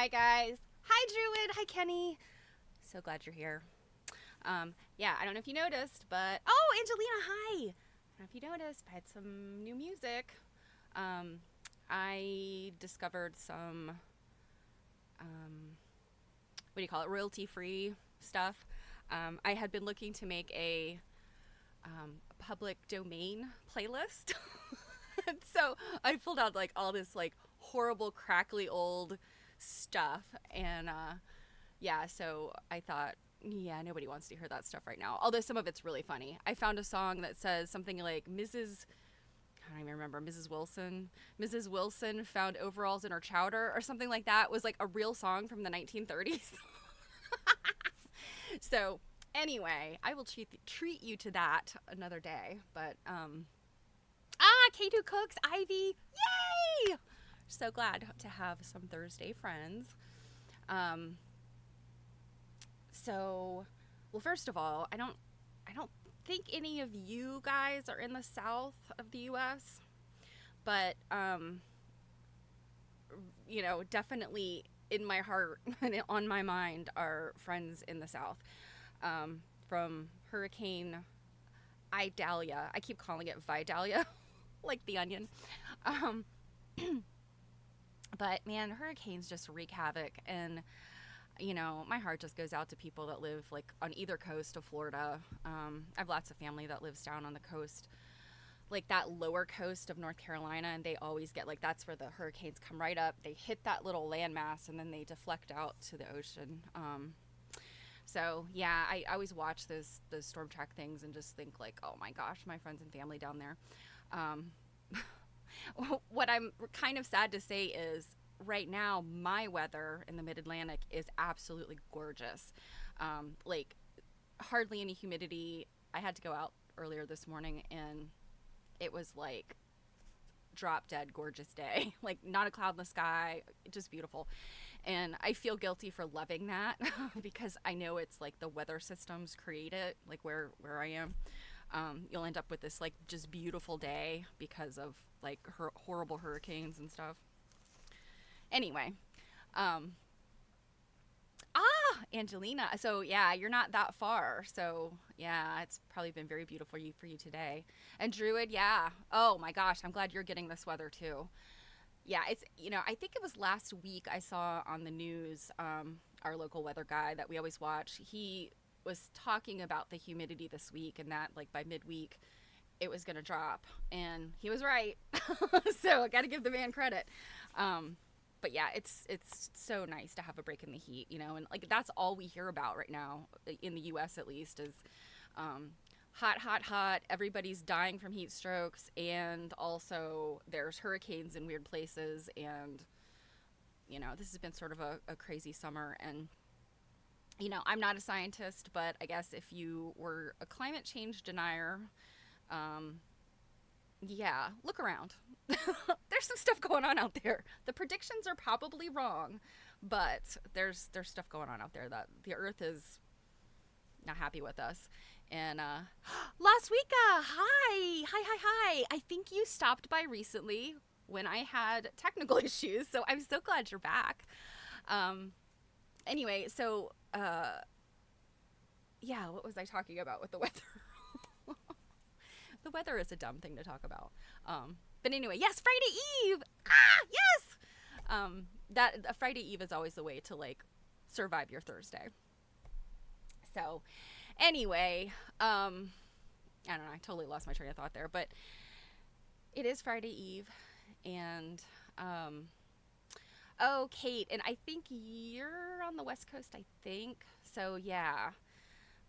Hi, guys. Hi, Druid. Hi, Kenny. So glad you're here. Yeah, I don't know if you noticed, but Angelina, hi. I don't know if you noticed, I had some new music. Um, I discovered some, what do you call it, royalty-free stuff. I had been looking to make a public domain playlist. So I pulled out like all this like horrible, crackly old stuff, and yeah, so I thought, yeah, nobody wants to hear that stuff right now. Although some of it's really funny. I found a song that says something like I don't even remember, Mrs. Wilson. Mrs. Wilson found overalls in her chowder or something like that. It was like a real song from the 1930s. So anyway, I will treat you to that another day. But K2 Cooks, Ivy, yay! So glad to have some Thursday friends. Um, so, well, first of all, I don't think any of you guys are in the south of the U.S., but definitely in my heart and on my mind are friends in the south. From Hurricane Idalia, I keep calling it Vidalia, like the onion. Um, but man, hurricanes just wreak havoc, and my heart just goes out to people that live like on either coast of Florida. I have lots of family that lives down on the coast, like that lower coast of North Carolina, and they always get like that's where the hurricanes come right up. They hit that little landmass and then they deflect out to the ocean. So yeah, I always watch those storm track things and just think like, oh my gosh, my friends and family down there. Um, what I'm kind of sad to say is right now my weather in the mid-Atlantic is absolutely gorgeous. Like hardly any humidity. I had to go out earlier this morning and it was like drop dead gorgeous day. Like not a cloud in the sky, just beautiful. And I feel guilty for loving that because I know it's like the weather systems create it, like where I am. You'll end up with this like just beautiful day because of like horrible hurricanes and stuff. Anyway, um, Angelina. So yeah, you're not that far. So yeah, it's probably been very beautiful for you today. And Druid, yeah. Oh my gosh, I'm glad you're getting this weather too. Yeah, it's I think it was last week I saw on the news, our local weather guy that we always watch. He was talking about the humidity this week and that like by midweek it was going to drop, and he was right. So I got to give the man credit. Um, but yeah, it's so nice to have a break in the heat, and like that's all we hear about right now in the U.S. at least is um, hot, hot, hot. Everybody's dying from heat strokes, and also there's hurricanes in weird places, and this has been sort of a crazy summer. And I'm not a scientist, but I guess if you were a climate change denier, um, yeah, look around. There's some stuff going on out there. The predictions are probably wrong, but there's stuff going on out there that the Earth is not happy with us. And last week, hi. I think you stopped by recently when I had technical issues, so I'm so glad you're back. Um, anyway, so yeah, what was I talking about with the weather? The weather is a dumb thing to talk about. But anyway, yes, Friday Eve. Yes. That a Friday Eve is always the way to like survive your Thursday. So, anyway, I don't know. I totally lost my train of thought there, but it is Friday Eve, and oh, Kate, and I think you're on the West Coast. I think so. Yeah,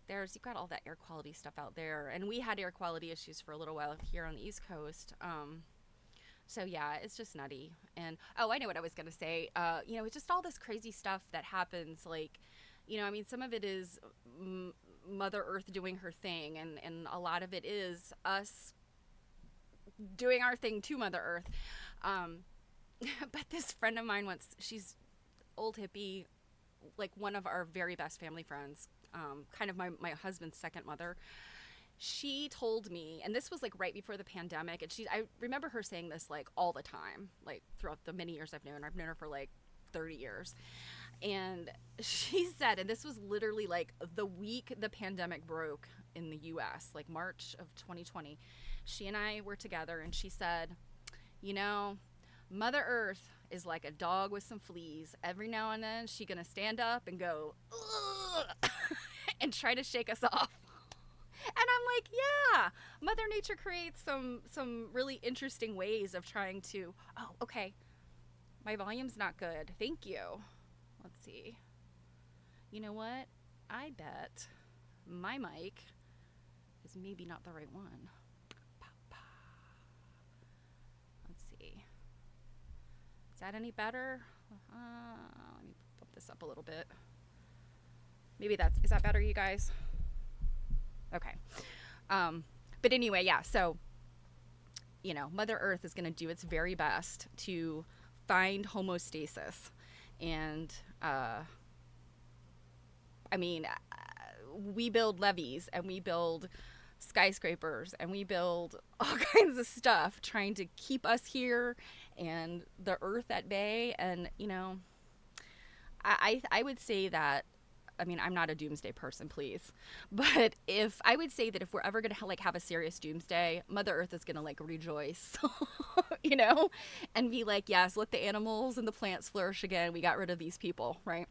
you've got all that air quality stuff out there, and we had air quality issues for a little while here on the East Coast. So yeah, it's just nutty. And oh, I know what I was gonna say. It's just all this crazy stuff that happens. Like, I mean, some of it is Mother Earth doing her thing, and a lot of it is us doing our thing to Mother Earth. Um, but this friend of mine once, she's old hippie, like one of our very best family friends, kind of my husband's second mother. She told me, and this was like right before the pandemic, and I remember her saying this like all the time, like throughout the many years I've known her for like 30 years. And she said, and this was literally like the week the pandemic broke in the US, like March of 2020. She and I were together, and she said, you know, Mother Earth is like a dog with some fleas. Every now and then she gonna stand up and go, ugh, and try to shake us off. And I'm like, yeah, Mother Nature creates some really interesting ways of trying to, oh, okay, my volume's not good. Thank you. Let's see. You know what? I bet my mic is maybe not the right one. Let's see. Is that any better? Let me bump this up a little bit. Maybe is that better, you guys? Okay. But anyway, yeah, so, you know, Mother Earth is going to do its very best to find homeostasis. And, I mean, we build levees, and we build skyscrapers, and we build all kinds of stuff trying to keep us here and the Earth at bay. And, you know, I would say that, I mean, I'm not a doomsday person, please. But I would say that if we're ever going to have a serious doomsday, Mother Earth is going to rejoice, you know, and be like, yes, let the animals and the plants flourish again. We got rid of these people, right?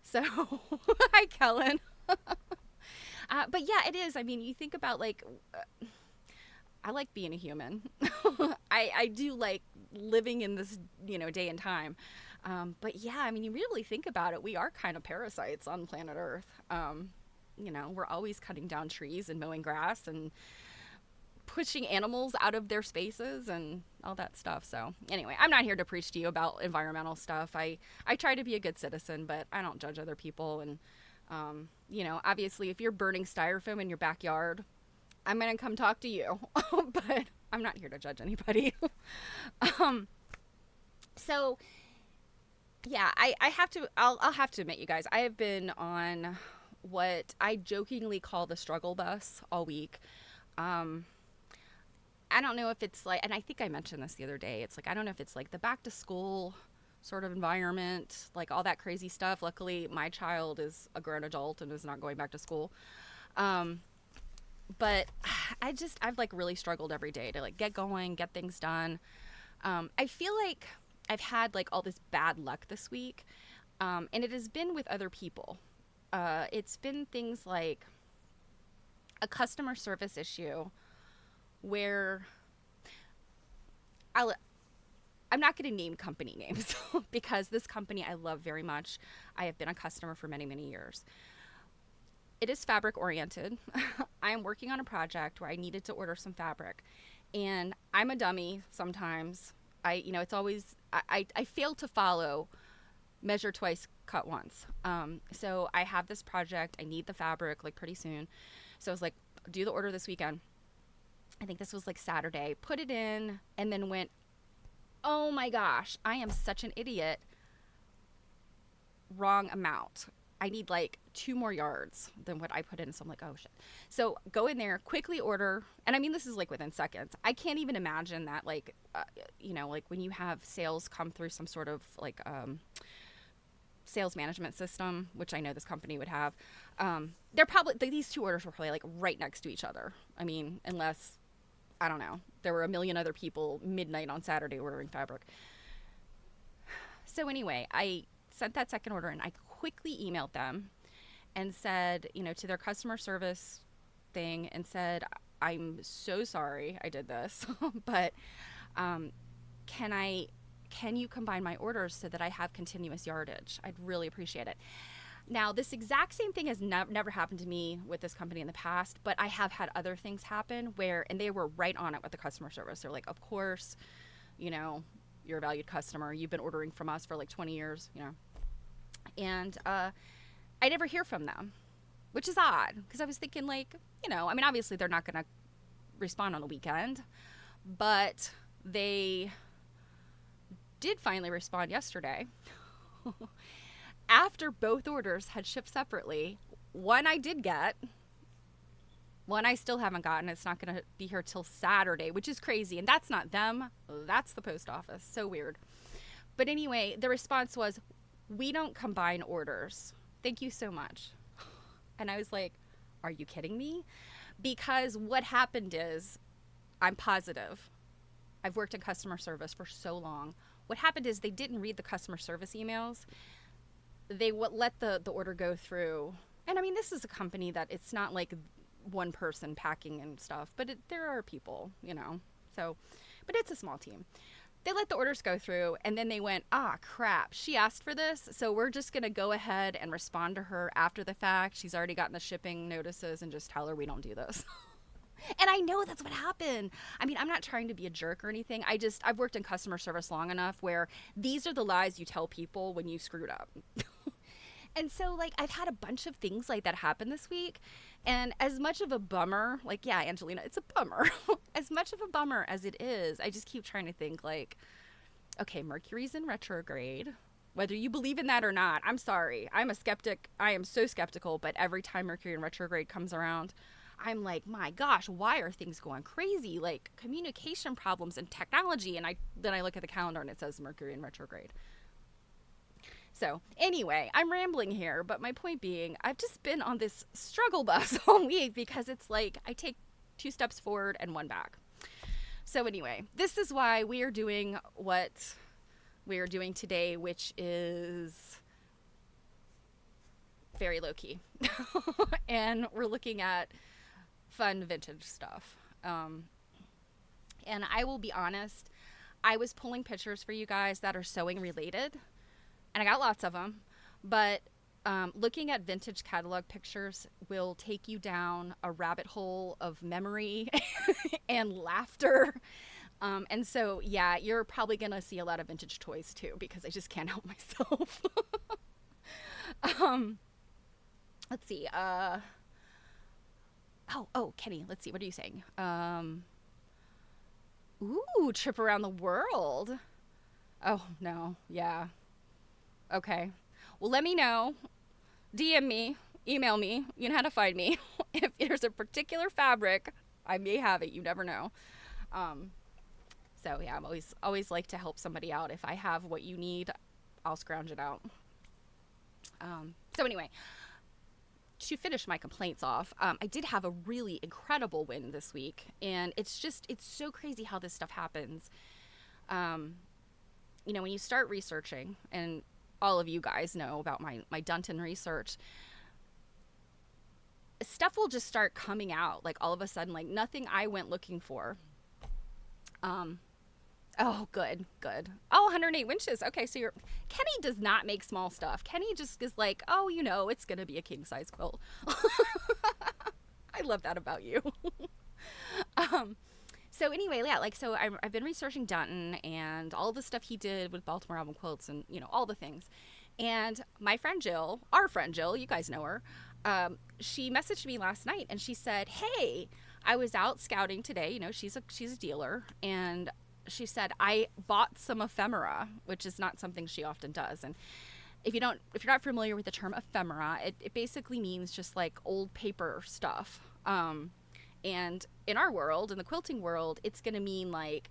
So, hi, Kellen. But yeah, it is. I mean, you think about I like being a human. I do like living in this, you know, day and time. But yeah, I mean, you really think about it. We are kind of parasites on planet Earth. You know, we're always cutting down trees and mowing grass and pushing animals out of their spaces and all that stuff. So anyway, I'm not here to preach to you about environmental stuff. I try to be a good citizen, but I don't judge other people. And, you know, obviously if you're burning styrofoam in your backyard, I'm going to come talk to you, but I'm not here to judge anybody. So yeah, I'll have to admit, you guys, I have been on what I jokingly call the struggle bus all week. I don't know if it's and I think I mentioned this the other day. It's I don't know if it's the back to school sort of environment, all that crazy stuff. Luckily, my child is a grown adult and is not going back to school. But I've really struggled every day to get going, get things done. I feel like I've had all this bad luck this week, and it has been with other people. It's been things like a customer service issue where I'm not going to name company names because this company I love very much. I have been a customer for many, many years. It is fabric oriented. I am working on a project where I needed to order some fabric, and I'm a dummy sometimes. It's always, I fail to follow measure twice, cut once. So I have this project. I need the fabric pretty soon. So I was do the order this weekend. I think this was Saturday. Put it in and then went, oh my gosh, I am such an idiot. Wrong amount. I need 2 more yards than what I put in. So I'm oh shit. So go in there, quickly order. And I mean, this is within seconds. I can't even imagine that when you have sales come through some sort of sales management system, which I know this company would have. They're probably, these 2 orders were probably right next to each other. I mean, unless, I don't know, there were a million other people midnight on Saturday ordering fabric. So anyway, I sent that second order and I quickly emailed them and said, to their customer service thing, and said, I'm so sorry I did this, but can you combine my orders so that I have continuous yardage? I'd really appreciate it. Now, this exact same thing has never happened to me with this company in the past, but I have had other things happen and they were right on it with the customer service. They're of course, you're a valued customer. You've been ordering from us for 20 years, And I never hear from them, which is odd because I was thinking I mean, obviously they're not going to respond on the weekend, but they did finally respond yesterday. After both orders had shipped separately. One I did get, one I still haven't gotten. It's not going to be here till Saturday, which is crazy. And that's not them. That's the post office. So weird. But anyway, the response was, we don't combine orders. Thank you so much. And I was like, are you kidding me? Because what happened is, I'm positive. I've worked in customer service for so long. What happened is they didn't read the customer service emails. They let the order go through. And I mean, this is a company that it's not like one person packing and stuff, but there are people, you know. So, but it's a small team. They let the orders go through, and then they went, crap, she asked for this, so we're just going to go ahead and respond to her after the fact. She's already gotten the shipping notices, and just tell her we don't do this. And I know that's what happened. I mean, I'm not trying to be a jerk or anything. I've worked in customer service long enough where these are the lies you tell people when you screwed up. And so, like, I've had a bunch of things like that happen this week. And as much of a bummer, like, yeah, Angelina, it's a bummer. As much of a bummer as it is, I just keep trying to think, like, okay, Mercury's in retrograde. Whether you believe in that or not, I'm sorry. I'm a skeptic. I am so skeptical. But every time Mercury in retrograde comes around, I'm like, my gosh, why are things going crazy? Like, communication problems and technology. And then I look at the calendar and it says Mercury in retrograde. So anyway, I'm rambling here, but my point being, I've just been on this struggle bus all week because it's like I take 2 steps forward and 1 back. So anyway, this is why we are doing what we are doing today, which is very low key. And we're looking at fun vintage stuff. And I will be honest, I was pulling pictures for you guys that are sewing related. And I got lots of them, but looking at vintage catalog pictures will take you down a rabbit hole of memory and laughter. And so, yeah, you're probably going to see a lot of vintage toys too, because I just can't help myself. Let's see. Kenny, let's see. What are you saying? Trip around the world. Oh, no. Yeah. Okay. Well, let me know. DM me. Email me. You know how to find me. If there's a particular fabric, I may have it. You never know. So, yeah, I'm always like to help somebody out. If I have what you need, I'll scrounge it out. So, anyway, to finish my complaints off, I did have a really incredible win this week. And it's so crazy how this stuff happens. When you start researching, and all of you guys know about my Dunton research, stuff will just start coming out, like, all of a sudden, like, nothing I went looking for. Good. Oh, 108 winches. Okay, so Kenny does not make small stuff. Kenny just is like, it's going to be a king-size quilt. I love that about you. So anyway, yeah, I've been researching Dunton and all the stuff he did with Baltimore Album Quilts and, all the things. And my friend Jill, our friend Jill, you guys know her, she messaged me last night and she said, hey, I was out scouting today. She's a dealer. And she said, I bought some ephemera, which is not something she often does. And if you're not familiar with the term ephemera, it basically means just like old paper stuff. And in our world, in the quilting world, it's going to mean like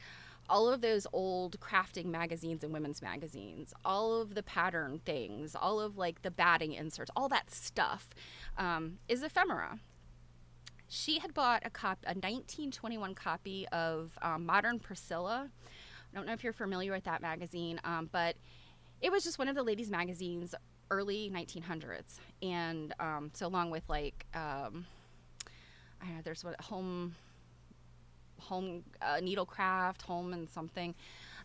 all of those old crafting magazines and women's magazines, all of the pattern things, all of like the batting inserts, all that stuff is ephemera. She had bought a 1921 copy of Modern Priscilla. I don't know if you're familiar with that magazine, but it was just one of the ladies' magazines, early 1900s. And so along with like... I don't know, there's what home needlecraft, home and something.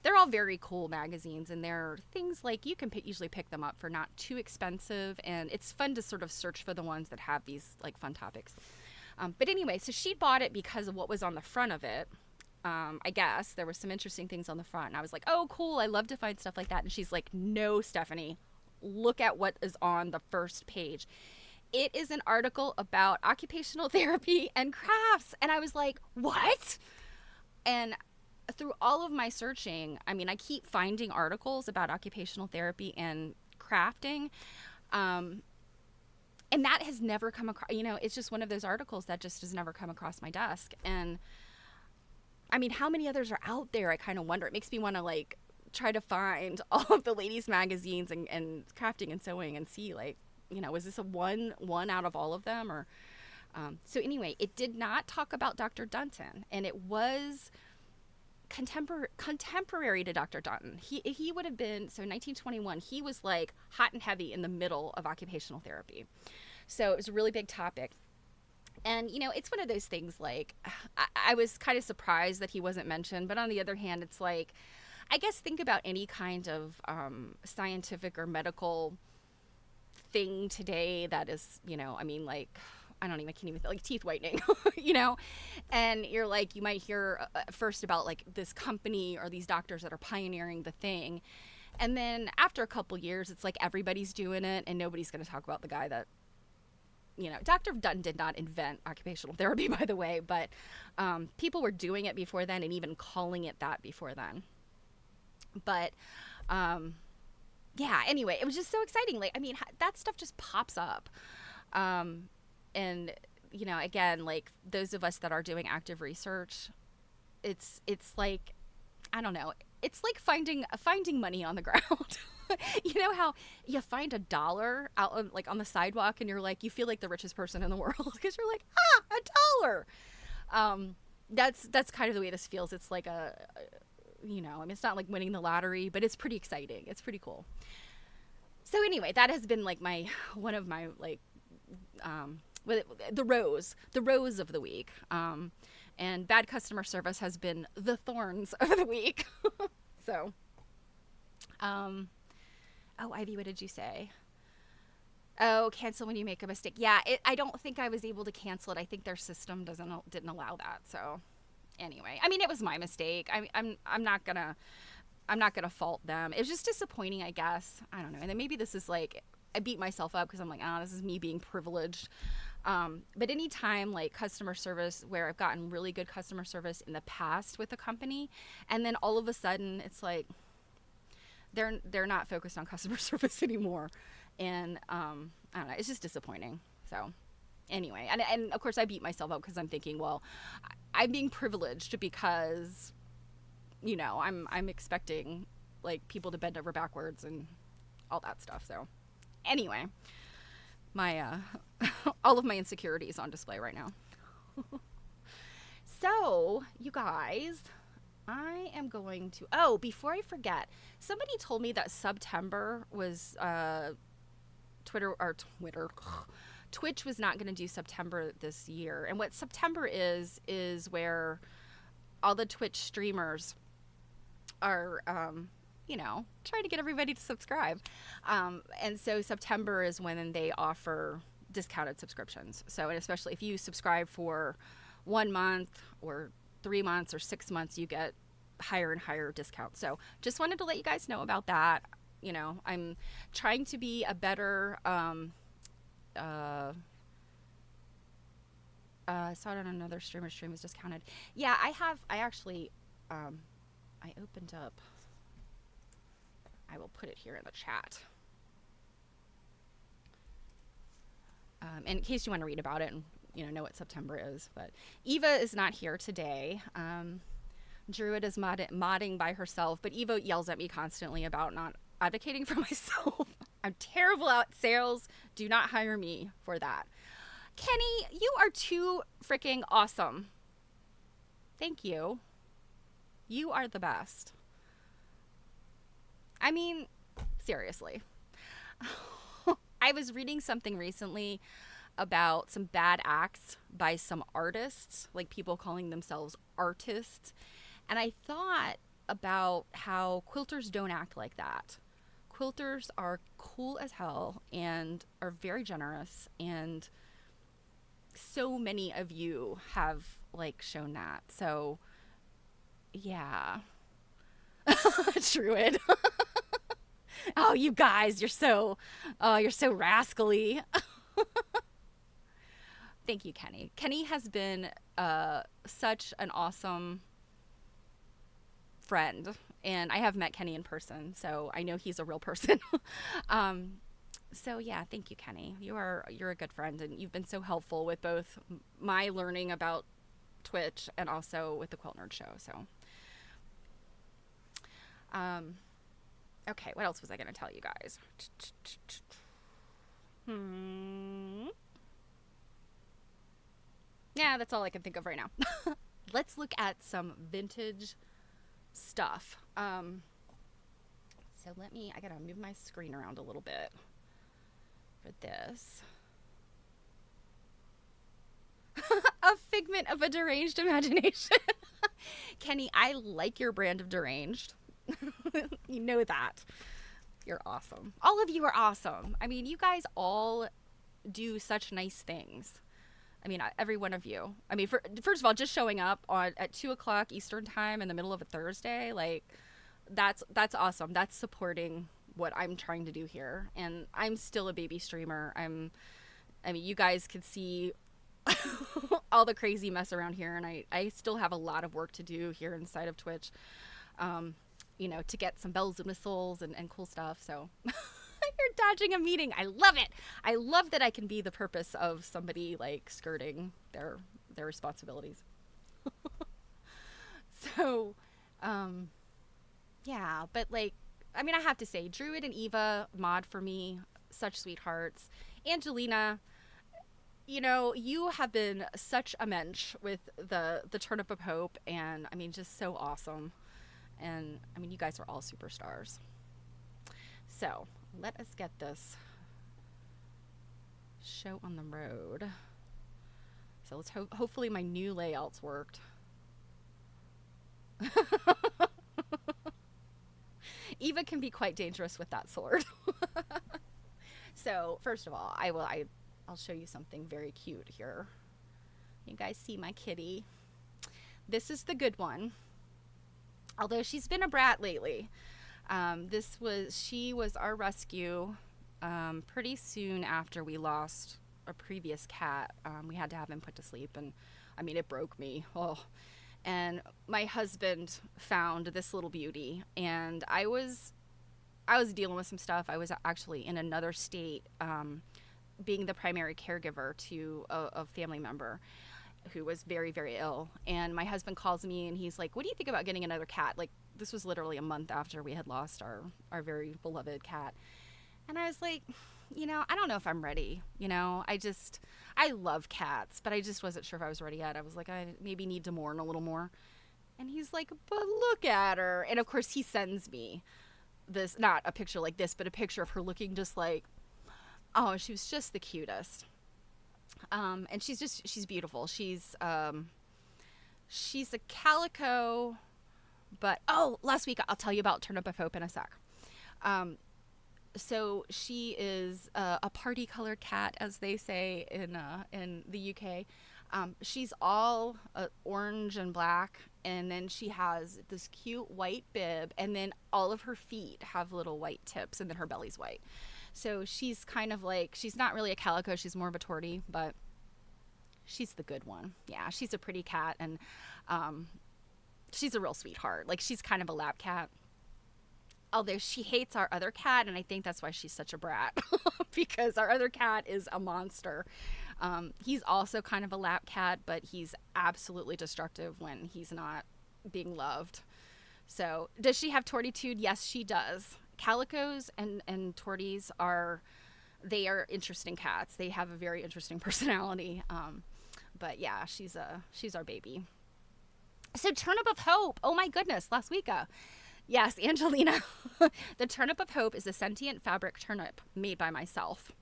They're all very cool magazines, and they're things like you can usually pick them up for not too expensive, and it's fun to sort of search for the ones that have these like fun topics. But anyway, so she bought it because of what was on the front of it. I guess there were some interesting things on the front, and I was like, oh, cool, I love to find stuff like that. And she's like, no, Stephanie, look at what is on the first page. It is an article about occupational therapy and crafts. And I was like, what? And through all of my searching, I mean, I keep finding articles about occupational therapy and crafting. And that has never come across, it's just one of those articles that just has never come across my desk. And I mean, how many others are out there? I kind of wonder. It makes me want to like try to find all of the ladies magazines and crafting and sewing and see, like, was this a one out of all of them? Or so anyway, it did not talk about Dr. Dunton, and it was contemporary to Dr. Dunton. He would have been, so in 1921, he was like hot and heavy in the middle of occupational therapy. So it was a really big topic. And, it's one of those things, like, I was kind of surprised that he wasn't mentioned. But on the other hand, it's like, I guess think about any kind of scientific or medical thing today that is, like, I can't even, like teeth whitening, and you're like, you might hear first about like this company or these doctors that are pioneering the thing. And then after a couple years, it's like everybody's doing it and nobody's going to talk about the guy that, Dr. Dunton did not invent occupational therapy, by the way, but people were doing it before then and even calling it that before then. But yeah, anyway, it was just so exciting. Like, that stuff just pops up. And, again, like those of us that are doing active research, it's like, I don't know, it's like finding money on the ground. You know how you find $1 out on the sidewalk and you're like, you feel like the richest person in the world because you're like, $1. That's kind of the way this feels. It's like it's not like winning the lottery, but it's pretty exciting. It's pretty cool. So anyway, that has been like one of my like, the rose of the week. And bad customer service has been the thorns of the week. So, Ivy, what did you say? Oh, cancel when you make a mistake. Yeah, I don't think I was able to cancel it. I think their system didn't allow that. So, anyway, it was my mistake. I'm not gonna fault them. It was just disappointing, I guess. I don't know. And then maybe this is like, I beat myself up because I'm like, this is me being privileged. But anytime like customer service where I've gotten really good customer service in the past with a company, and then all of a sudden it's like they're not focused on customer service anymore, and I don't know, it's just disappointing. So anyway, and of course I beat myself up because I'm thinking, well, I'm being privileged because I'm expecting like people to bend over backwards and all that stuff. So anyway, my all of my insecurities on display right now. So you guys, I am going to, before I forget, somebody told me that September was Twitch was not going to do September this year. And what September is where all the Twitch streamers are trying to get everybody to subscribe. And so September is when they offer discounted subscriptions. So, and especially if you subscribe for 1 month or 3 months or 6 months, you get higher and higher discounts. So just wanted to let you guys know about that. I'm trying to be a better, I saw it on another streamer's stream was discounted. Yeah, I actually, I opened up, I will put it here in the chat. In case you want to read about it and know what September is. But Eva is not here today. Druid is modding by herself, but Eva yells at me constantly about not advocating for myself. I'm terrible at sales. Do not hire me for that. Kenny, you are too freaking awesome. Thank you. You are the best. Seriously. I was reading something recently about some bad acts by some artists, like people calling themselves artists. And I thought about how quilters don't act like that. Quilters are cool as hell and are very generous. And so many of you have shown that. So yeah. Druid. Oh, you guys, you're so rascally. Thank you, Kenny. Kenny has been such an awesome friend, and I have met Kenny in person, so I know he's a real person. So yeah, thank you, Kenny. You're a good friend, and you've been so helpful with both my learning about Twitch and also with the Quilt Nerd Show. So Um, okay, what else was I going to tell you guys? Hmm. Yeah, that's all I can think of right now. Let's look at some vintage stuff. So I gotta move my screen around a little bit for this. A figment of a deranged imagination. Kenny, I like your brand of deranged. You know that. You're awesome. All of you are awesome. I mean, you guys all do such nice things. I mean, every one of you. I mean, first of all, just showing up at 2:00 Eastern time in the middle of a Thursday, like that's awesome. That's supporting what I'm trying to do here. And I'm still a baby streamer. I mean, you guys could see all the crazy mess around here, and I still have a lot of work to do here inside of Twitch. To get some bells and whistles and cool stuff. So you're dodging a meeting. I love it. I love that I can be the purpose of somebody like skirting their responsibilities. So, yeah, but like, I mean, I have to say, Druid and Eva mod for me, such sweethearts. Angelina, you have been such a mensch with the Turnip of Hope, and I mean, just so awesome. And I mean, you guys are all superstars. So let us get this show on the road. So let's hopefully my new layouts worked. Eva can be quite dangerous with that sword. So first of all, I'll show you something very cute here. You guys see my kitty? This is the good one. Although she's been a brat lately. She was our rescue pretty soon after we lost a previous cat. We had to have him put to sleep, and I mean, it broke me. Oh. And my husband found this little beauty, and I was dealing with some stuff. I was actually in another state, being the primary caregiver to a family member who was very, very ill. And my husband calls me and he's like, what do you think about getting another cat? Like, this was literally a month after we had lost our very beloved cat. And I was like, I don't know if I'm ready. I love cats, but I just wasn't sure if I was ready yet. I was like, I maybe need to mourn a little more. And he's like, but look at her. And of course he sends me this, not a picture like this, but a picture of her looking just like, oh, she was just the cutest. And she's beautiful. She's a calico, but last week I'll tell you about Turnip of Hope in a sec. So she is a party colored cat, as they say in the UK. She's all orange and black, and then she has this cute white bib, and then all of her feet have little white tips, and then her belly's white. So she's kind of like, she's not really a calico, she's more of a tortie, but she's the good one. Yeah, she's a pretty cat, and she's a real sweetheart. Like, she's kind of a lap cat. Although she hates our other cat, and I think that's why she's such a brat, because our other cat is a monster. He's also kind of a lap cat, but he's absolutely destructive when he's not being loved. So, does she have tortitude? Yes, she does. Calicos and torties are interesting cats. They have a very interesting personality. But yeah, she's our baby. So Turnip of Hope. Oh my goodness, last week. Yes, Angelina. The Turnip of Hope is a sentient fabric turnip made by myself.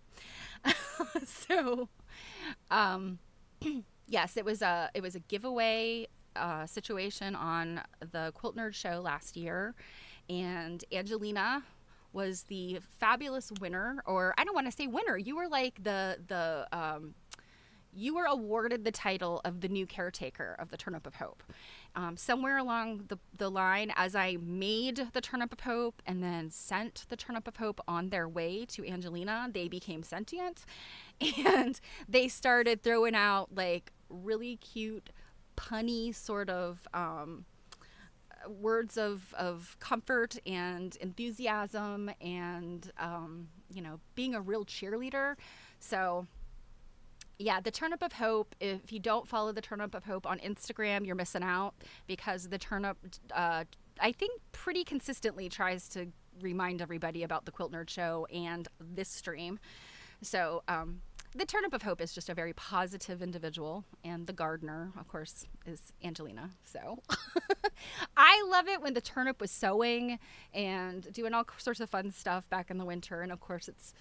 So, yes, it was a giveaway situation on the Quilt Nerd show last year, and Angelina was the fabulous winner, or I don't want to say winner. You were like you were awarded the title of the new caretaker of the Turnip of Hope. Somewhere along the line, as I made the Turnip of Hope and then sent the Turnip of Hope on their way to Angelina, they became sentient, and they started throwing out like really cute, punny sort of words of comfort and enthusiasm, and being a real cheerleader. So yeah, the Turnip of Hope, if you don't follow the Turnip of Hope on Instagram, you're missing out, because the Turnip I think pretty consistently tries to remind everybody about the Quilt Nerd Show and this stream. So the Turnip of Hope is just a very positive individual, and the gardener, of course, is Angelina. So I love it when the turnip was sowing and doing all sorts of fun stuff back in the winter. And of course, it's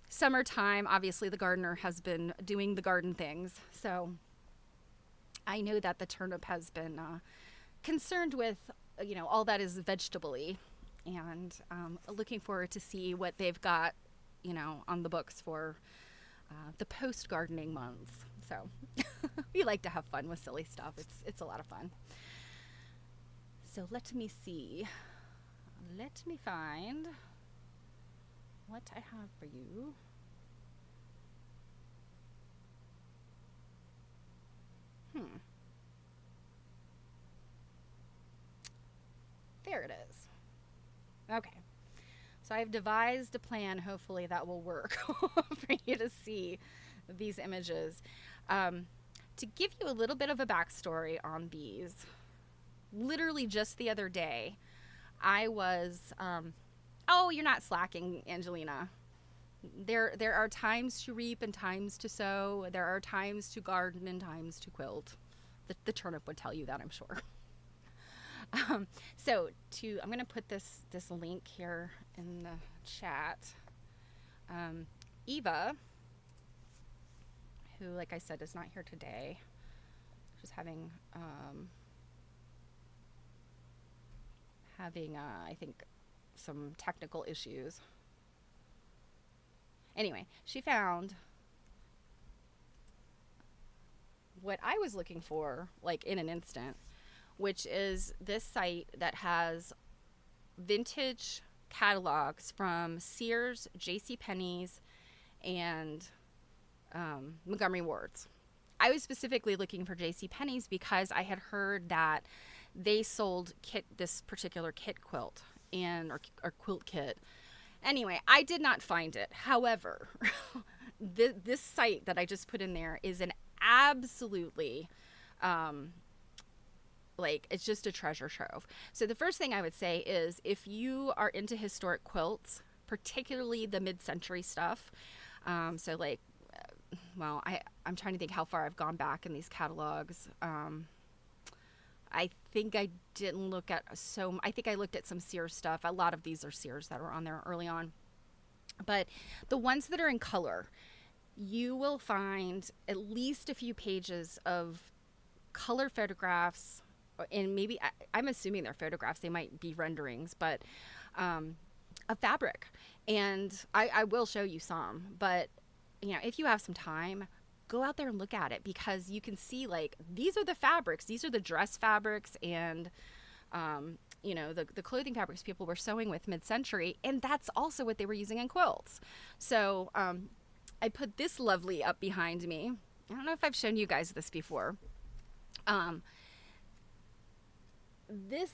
summertime. Obviously, the gardener has been doing the garden things. So I know that the turnip has been concerned with, all that is vegetable-y, and looking forward to see what they've got, on the books for the post-gardening months. So we like to have fun with silly stuff. It's a lot of fun. So let me see. Let me find what I have for you. There it is. Okay. So I've devised a plan, hopefully that will work for you to see these images. To give you a little bit of a backstory on these, literally just the other day, I was, oh, you're not slacking, Angelina. There are times to reap and times to sow. There are times to garden and times to quilt. The turnip would tell you that, I'm sure. So I'm going to put this link here in the chat. Eva, who, like I said, is not here today, she's having I think, some technical issues. Anyway, she found what I was looking for, like, in an instant, which is this site that has vintage catalogs from Sears, JCPenney's, and Montgomery Ward's. I was specifically looking for JCPenney's because I had heard that they sold this particular kit quilt or quilt kit. Anyway, I did not find it. However, this site that I just put in there is an absolutely it's just a treasure trove. So the first thing I would say is, if you are into historic quilts, particularly the mid-century stuff, I'm trying to think how far I've gone back in these catalogs. I think I didn't look at I think I looked at some Sears stuff. A lot of these are Sears that were on there early on. But the ones that are in color, you will find at least a few pages of color photographs, and maybe, I'm assuming they're photographs, they might be renderings, but of fabric. And I will show you some, but if you have some time, go out there and look at it, because you can see, like, these are the fabrics, these are the dress fabrics, and the clothing fabrics people were sewing with mid-century, and that's also what they were using in quilts. So I put this lovely up behind me. I don't know if I've shown you guys this before. This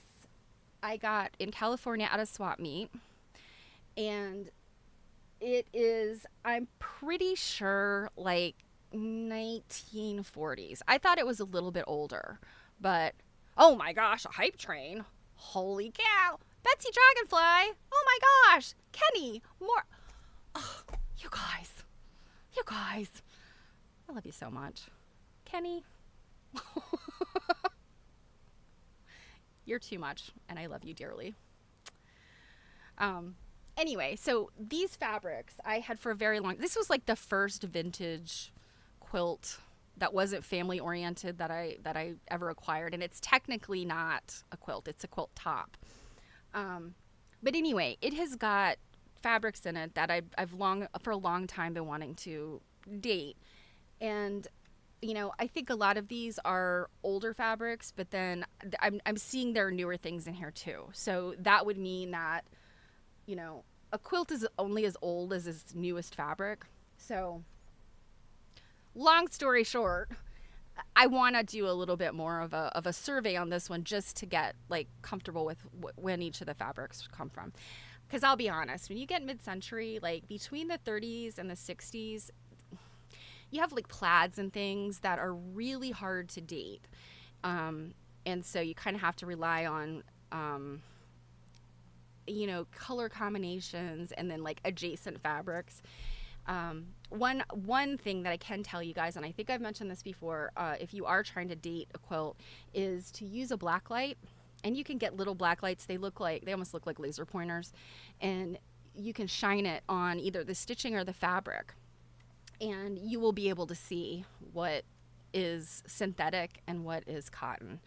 I got in California at a swap meet, and it is, I'm pretty sure, like 1940s. I thought it was a little bit older, but oh my gosh, a hype train. Holy cow. Betsy Dragonfly. Oh my gosh. Kenny. More. Oh, you guys. I love you so much. Kenny. You're too much, and I love you dearly. Anyway, so these fabrics I had for a very long, this was like the first vintage quilt that wasn't family oriented that I ever acquired, and it's technically not a quilt, it's a quilt top. But anyway, it has got fabrics in it that I've for a long time been wanting to date. And I think a lot of these are older fabrics, but then I'm seeing there are newer things in here too. So that would mean that, a quilt is only as old as its newest fabric. So long story short, I want to do a little bit more of a survey on this one, just to get like comfortable with when each of the fabrics come from. Because I'll be honest, when you get mid-century, like between the 30s and the 60s, you have like plaids and things that are really hard to date. And so you kind of have to rely on um, color combinations and then like adjacent fabrics. One thing that I can tell you guys, and I think I've mentioned this before, if you are trying to date a quilt, is to use a black light. And you can get little black lights. They almost look like laser pointers, and you can shine it on either the stitching or the fabric, and you will be able to see what is synthetic and what is cotton.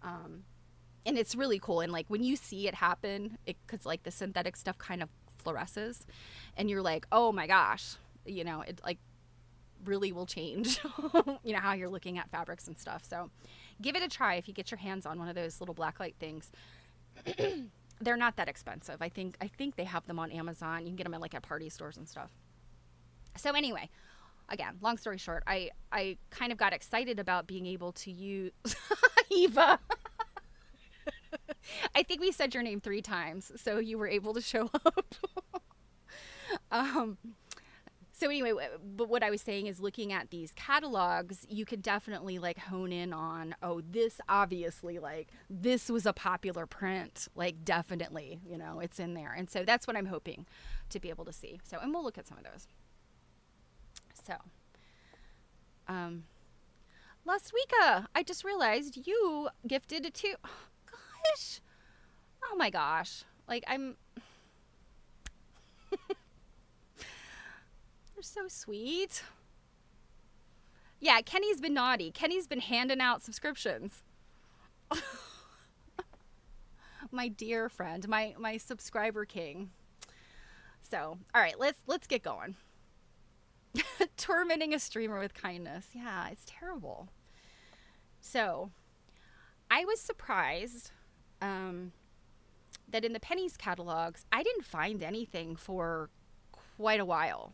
And it's really cool. And like when you see it happen, because like the synthetic stuff kind of fluoresces, and you're like, oh my gosh, it like really will change, how you're looking at fabrics and stuff. So give it a try if you get your hands on one of those little blacklight things. They're not that expensive. I think they have them on Amazon. You can get them at party stores and stuff. So anyway, again, long story short, I kind of got excited about being able to use Eva. I think we said your name 3 times, so you were able to show up. So anyway, but what I was saying is, looking at these catalogs, you could definitely hone in on, oh, this obviously, this was a popular print, definitely, it's in there. And so that's what I'm hoping to be able to see. So, and we'll look at some of those. So, last week, I just realized you gifted it too. Gosh. Oh my gosh. I'm... You're so sweet. Yeah, Kenny's been naughty. Kenny's been handing out subscriptions. My dear friend, my subscriber king. So, all right, let's get going. Tormenting a streamer with kindness. Yeah, it's terrible. So, I was surprised that in the Pennies catalogs, I didn't find anything for quite a while.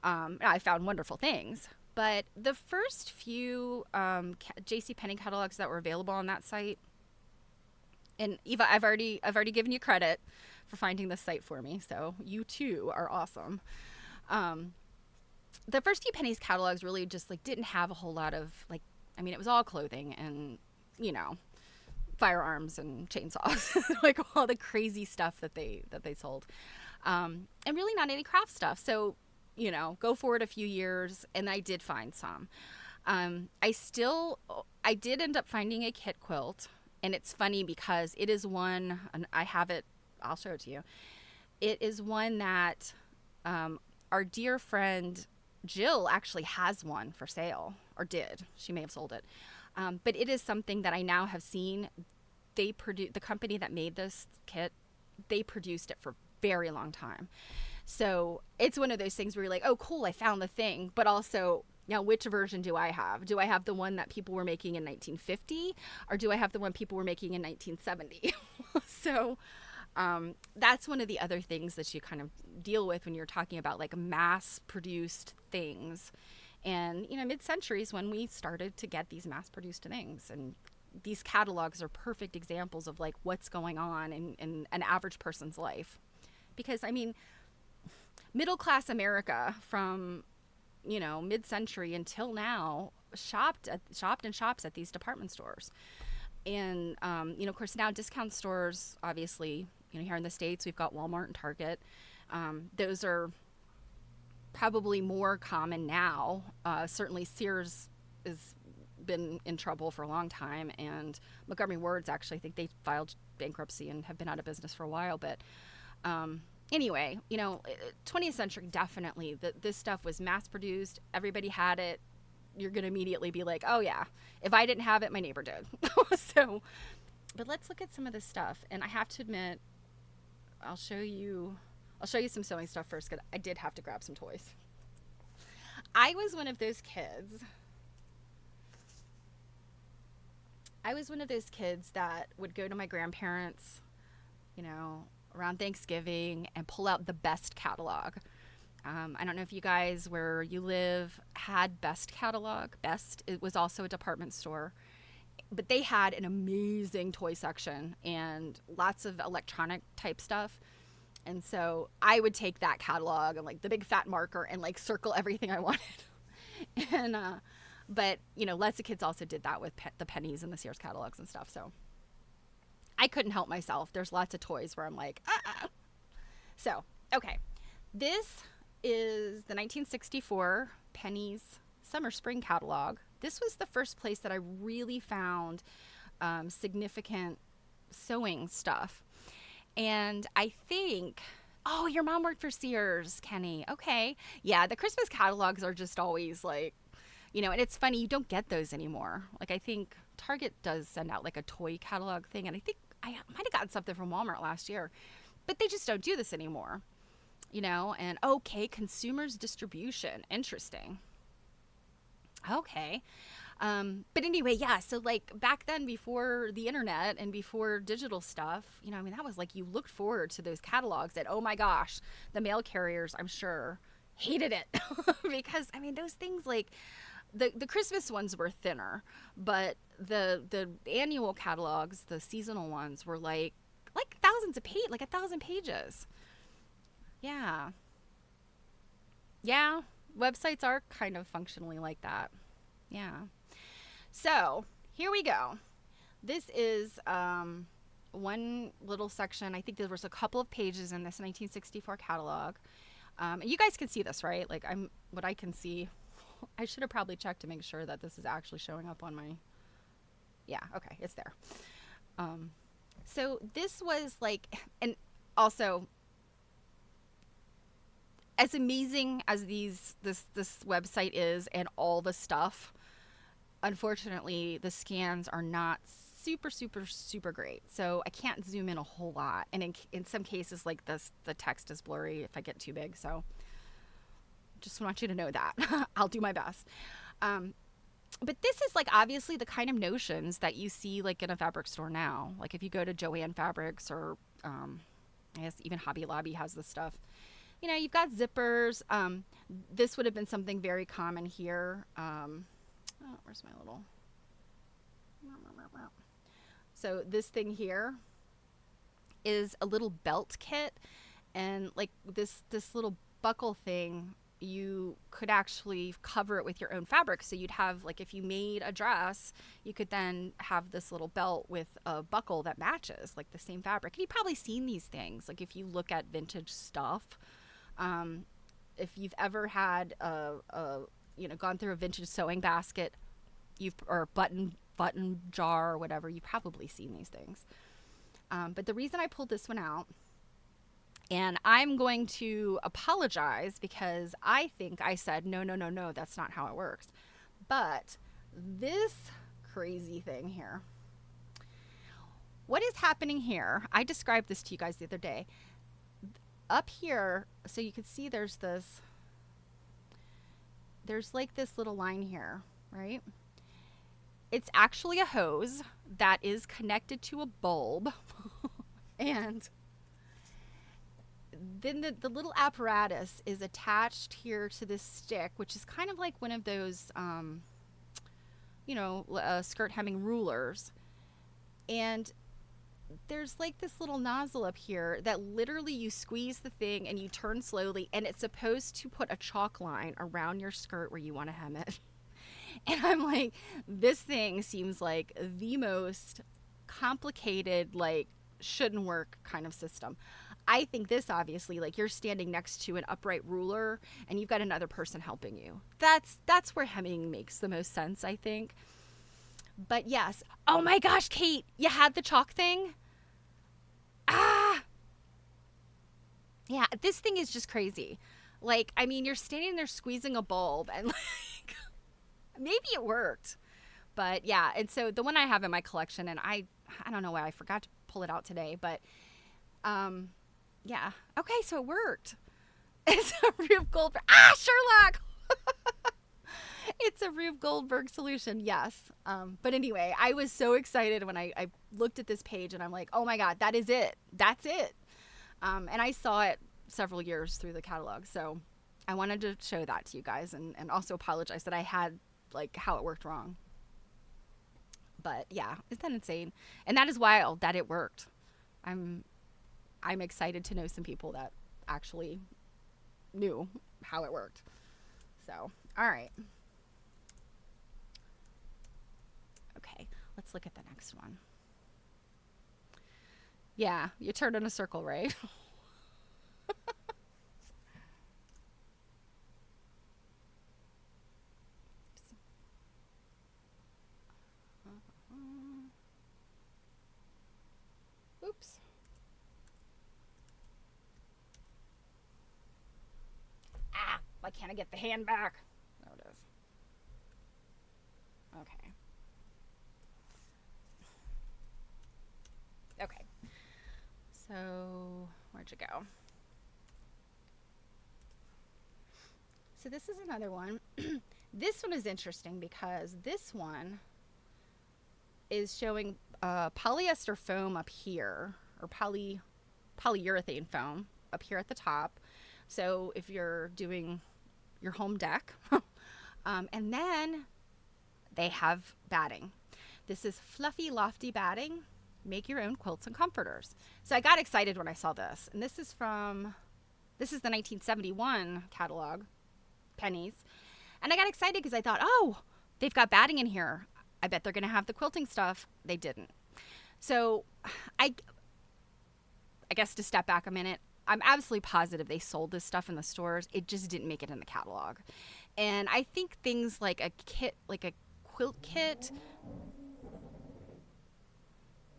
I found wonderful things, but the first few JCPenney catalogs that were available on that site, and Eva, I've already given you credit for finding this site for me, so you too are awesome. The first few Pennies catalogs really just didn't have a whole lot of it was all clothing and firearms and chainsaws, all the crazy stuff that they sold, and really not any craft stuff. So go forward a few years, and I did find some. I did end up finding a kit quilt, and it's funny because it is one, and I have it, I'll show it to you. It is one that our dear friend Jill actually has one for sale, or did. She may have sold it. But it is something that I now have seen. The company that made this kit, they produced it for a very long time. So it's one of those things where you're like, oh, cool, I found the thing. But also, which version do I have? Do I have the one that people were making in 1950? Or do I have the one people were making in 1970? So that's one of the other things that you kind of deal with when you're talking about mass-produced things. And, mid-centuries when we started to get these mass-produced things. And these catalogs are perfect examples of what's going on in an average person's life. Because, middle-class America from, mid-century until now shopped in shops at these department stores. And, of course, now discount stores, obviously, here in the States, we've got Walmart and Target. Those are probably more common now. Certainly Sears has been in trouble for a long time, and Montgomery Ward's actually, I think they filed bankruptcy and have been out of business for a while. But anyway, 20th century, definitely, this stuff was mass produced. Everybody had it. You're going to immediately be like, oh yeah, if I didn't have it, my neighbor did. So, but let's look at some of this stuff. And I have to admit, I'll show you some sewing stuff first, because I did have to grab some toys. I was one of those kids that would go to my grandparents, around Thanksgiving and pull out the Best catalog. I don't know if you guys, where you live, had Best catalog. Best, it was also a department store, but they had an amazing toy section and lots of electronic type stuff. And so I would take that catalog and the big fat marker and circle everything I wanted. And but lots of kids also did that with the Pennies and the Sears catalogs and stuff. So I couldn't help myself. There's lots of toys where I'm like, So, okay. This is the 1964 Penny's Summer Spring catalog. This was the first place that I really found significant sewing stuff. And I think, oh, your mom worked for Sears, Kenny. Okay. Yeah, the Christmas catalogs are just always like, and it's funny, you don't get those anymore. Like, I think Target does send out like a toy catalog thing, and I think I might have gotten something from Walmart last year, but they just don't do this anymore, and okay, consumers distribution. Interesting. Okay. But anyway, yeah, so like back then, before the internet and before digital stuff, that was like you looked forward to those catalogs, and oh my gosh, the mail carriers, I'm sure, hated it because those things, like the Christmas ones were thinner, but the annual catalogs, the seasonal ones, were like thousands of pages, like 1,000 pages. Yeah. Yeah. Websites are kind of functionally like that. Yeah. So here we go. This is one little section. I think there was a couple of pages in this 1964 catalog. And you guys can see this, right? Like what I can see. I should have probably checked to make sure that this is actually showing up on my. Yeah. Okay. It's there. So this was like, and also, as amazing as this website is and all the stuff, unfortunately, the scans are not super great. So I can't zoom in a whole lot. And in some cases like this, the text is blurry if I get too big. So just want you to know that. I'll do my best. But this is like obviously the kind of notions that you see like in a fabric store now. Like if you go to Joann Fabrics or I guess even Hobby Lobby has this stuff. You've got zippers. This would have been something very common here. Where's my little... So this thing here is a little belt kit, and like this little buckle thing, you could actually cover it with your own fabric. So you'd have, like, if you made a dress, you could then have this little belt with a buckle that matches like the same fabric. And you've probably seen these things, like if you look at vintage stuff. If you've ever had gone through a vintage sewing basket, or button jar or whatever, you've probably seen these things. But the reason I pulled this one out, and I'm going to apologize because I think I said, no, that's not how it works. But this crazy thing here, what is happening here, I described this to you guys the other day. Up here, so you can see there's like this little line here, right? It's actually a hose that is connected to a bulb. And then the little apparatus is attached here to this stick, which is kind of like one of those, skirt hemming rulers. And there's like this little nozzle up here that literally you squeeze the thing and you turn slowly, and it's supposed to put a chalk line around your skirt where you want to hem it. And I'm like, this thing seems like the most complicated, like, shouldn't work kind of system. I think this, obviously, like, you're standing next to an upright ruler and you've got another person helping you. That's where hemming makes the most sense, I think. But yes. Oh my gosh, Kate, you had the chalk thing? Ah! Yeah, this thing is just crazy. Like, you're standing there squeezing a bulb and, like, maybe it worked. But yeah, and so the one I have in my collection, and I don't know why I forgot to pull it out today, but yeah. Okay, so it worked. It's a Rube Goldberg. Sherlock! It's a Rube Goldberg solution, yes. But anyway, I was so excited when I looked at this page, and I'm like, oh my God, that is it. That's it. And I saw it several years through the catalog, so I wanted to show that to you guys, and also apologize that I had, like, how it worked wrong. But yeah, isn't that insane? And that is wild that it worked. I'm excited to know some people that actually knew how it worked. So, all right. Okay, let's look at the next one. Yeah, you turn in a circle, right? Oops. Ah, why can't I get the hand back? There it is. Okay. Okay. So, where'd you go? So, this is another one. This one is interesting because this one is showing polyester foam up here, or polyurethane foam up here at the top. So, if you're doing your home deck, and then they have batting. This is fluffy, lofty batting. Make your own quilts and comforters. So I got excited when I saw this. And this is the 1971 catalog, pennies. And I got excited because I thought, oh, they've got batting in here. I bet they're going to have the quilting stuff. They didn't. So I, I guess to step back a minute, I'm absolutely positive they sold this stuff in the stores. It just didn't make it in the catalog. And I think things like a kit, like a quilt kit.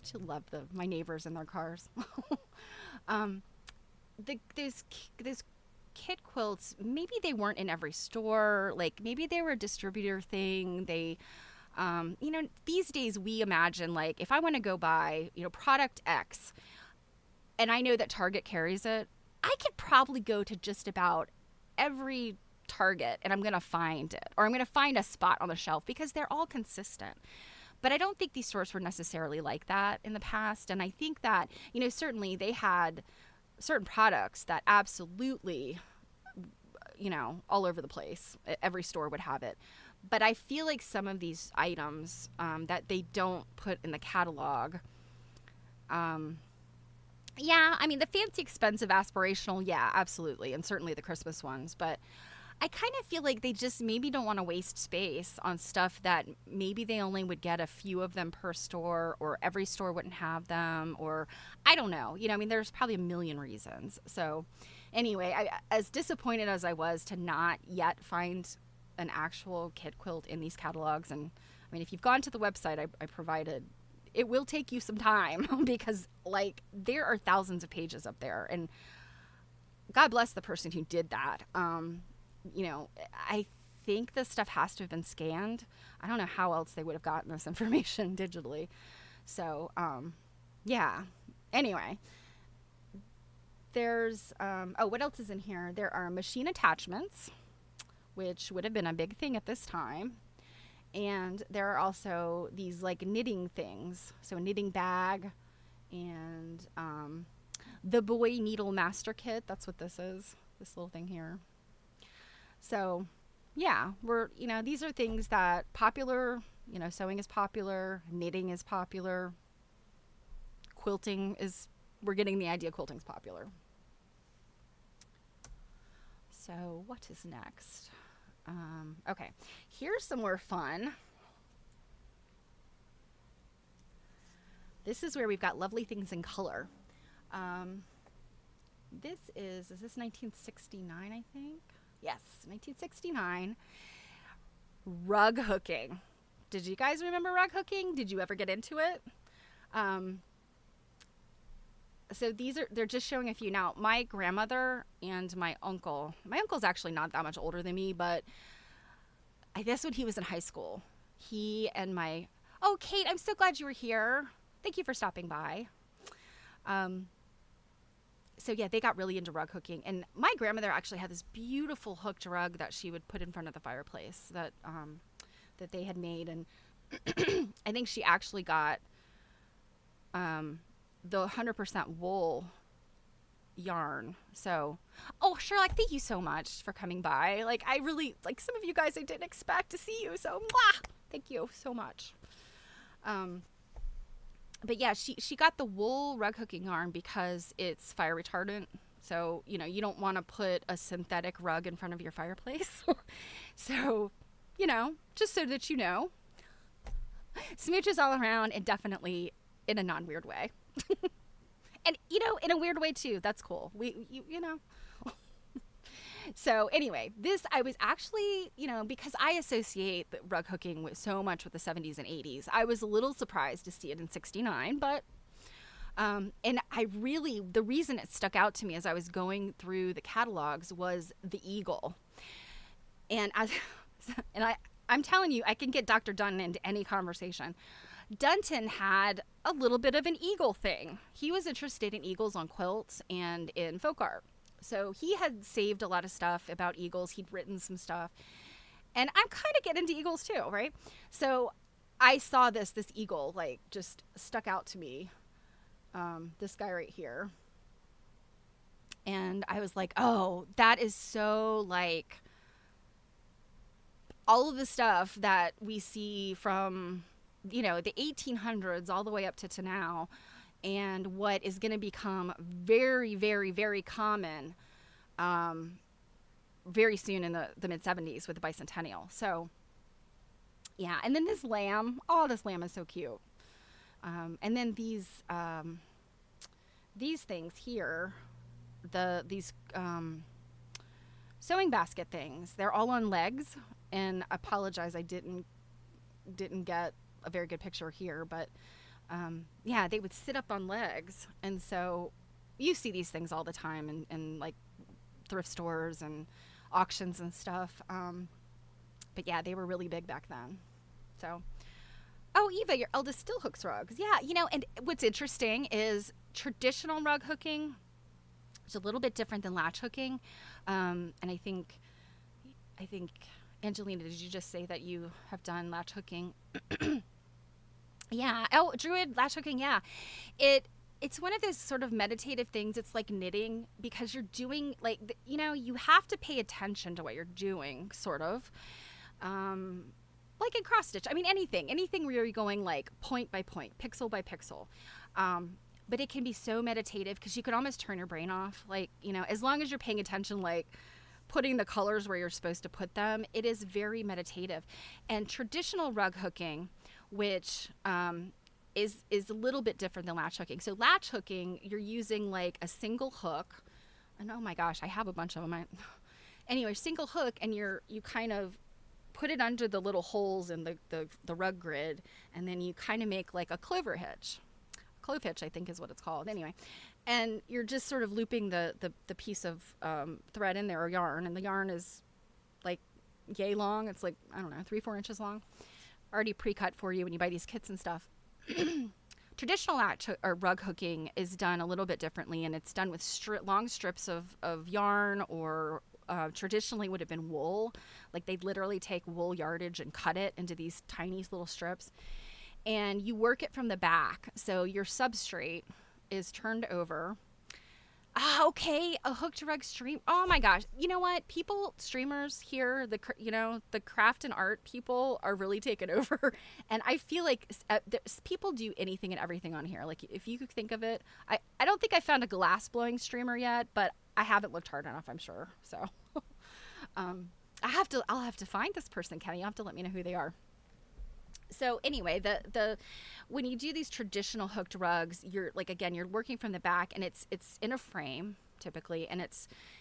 I love my neighbors and their cars. um, those kit quilts, maybe they weren't in every store. Like maybe they were a distributor thing. They, these days we imagine like if I want to go buy, product X, and I know that Target carries it, I could probably go to just about every Target and I'm going to find it, or I'm going to find a spot on the shelf because they're all consistent. But I don't think these stores were necessarily like that in the past. And I think that, certainly they had certain products that absolutely, all over the place. Every store would have it. But I feel like some of these items that they don't put in the catalog, yeah, I mean, the fancy, expensive, aspirational, yeah, absolutely. And certainly the Christmas ones. But I kind of feel like they just maybe don't want to waste space on stuff that maybe they only would get a few of them per store, or every store wouldn't have them, or I don't know. I mean, there's probably a million reasons. So anyway, as disappointed as I was to not yet find an actual kit quilt in these catalogs, and I mean, if you've gone to the website I provided, it will take you some time because like there are thousands of pages up there, and God bless the person who did that. I think this stuff has to have been scanned. I don't know how else they would have gotten this information digitally. So, yeah. Anyway, there's, what else is in here? There are machine attachments, which would have been a big thing at this time. And there are also these like knitting things. So a knitting bag and the boy needle master kit. That's what this is, this little thing here. So, yeah, these are things that popular, sewing is popular, knitting is popular, we're getting the idea quilting's popular. So, what is next? Okay, here's some more fun. This is where we've got lovely things in color. Is this 1969, I think? Yes, 1969. Rug hooking. Did you guys remember rug hooking? Did you ever get into it? So they're just showing a few. Now, my grandmother and my uncle's actually not that much older than me, but I guess when he was in high school, oh, Kate, I'm so glad you were here. Thank you for stopping by. So yeah, they got really into rug hooking, and my grandmother actually had this beautiful hooked rug that she would put in front of the fireplace that they had made, and I think she actually got the 100% wool yarn. So, oh, Sherlock, thank you so much for coming by. Like, I really, like, some of you guys I didn't expect to see you, so mwah! Thank you so much. But yeah, she got the wool rug hooking yarn because it's fire retardant. So, you don't want to put a synthetic rug in front of your fireplace. So, just so that you know. Smooches all around, and definitely in a non-weird way. And in a weird way too. That's cool. We. So anyway, this I was actually, because I associate the rug hooking with so much with the 70s and 80s. I was a little surprised to see it in 69, but and the reason it stuck out to me as I was going through the catalogs was the eagle. And I'm telling you, I can get Dr. Dunn into any conversation. Dunton had a little bit of an eagle thing. He was interested in eagles on quilts and in folk art. So he had saved a lot of stuff about eagles. He'd written some stuff. And I'm kind of getting into eagles too, right? So I saw this eagle, like, just stuck out to me. This guy right here. And I was like, oh, that is so, like, all of the stuff that we see from, the 1800s all the way up to now, and what is going to become very, very, very common very soon in the mid-70s with the bicentennial. So, yeah. And then this lamb. Oh, this lamb is so cute. And then these things here, these sewing basket things, they're all on legs. And I apologize, I didn't get a very good picture here, but yeah, they would sit up on legs. And so you see these things all the time in like thrift stores and auctions and stuff. But yeah, they were really big back then. So, oh, Eva, your eldest still hooks rugs. Yeah, and what's interesting is traditional rug hooking is a little bit different than latch hooking. And I think, Angelina, did you just say that you have done latch hooking? Yeah. Oh, Druid latch hooking. Yeah. It's one of those sort of meditative things. It's like knitting, because you're doing, like, you have to pay attention to what you're doing, sort of. Like in cross stitch. I mean, anything where you're going like point by point, pixel by pixel. But it can be so meditative because you could almost turn your brain off. Like, as long as you're paying attention, like putting the colors where you're supposed to put them, it is very meditative. And traditional rug hooking, which is a little bit different than latch hooking. So latch hooking, you're using like a single hook. And oh my gosh, I have a bunch of them. Anyway, single hook, and you kind of put it under the little holes in the rug grid, and then you kind of make like a clove hitch, I think is what it's called. Anyway, and you're just sort of looping the piece of thread in there, or yarn, and the yarn is like yay long. It's like, I don't know, 3-4 inches long, already pre-cut for you when you buy these kits and stuff. Traditional latch or rug hooking is done a little bit differently, and it's done with long strips of yarn, or traditionally would have been wool. Like, they'd literally take wool yardage and cut it into these tiny little strips, and you work it from the back. So your substrate is turned over. Okay, a hooked rug stream. Oh my gosh. You know what? Streamers here, the craft and art people are really taken over. And I feel like people do anything and everything on here. Like, if you could think of it, I don't think I found a glass blowing streamer yet, but I haven't looked hard enough, I'm sure. So, I'll have to find this person, Kenny. You'll have to let me know who they are. So anyway, when you do these traditional hooked rugs, you're working from the back, and it's in a frame typically, and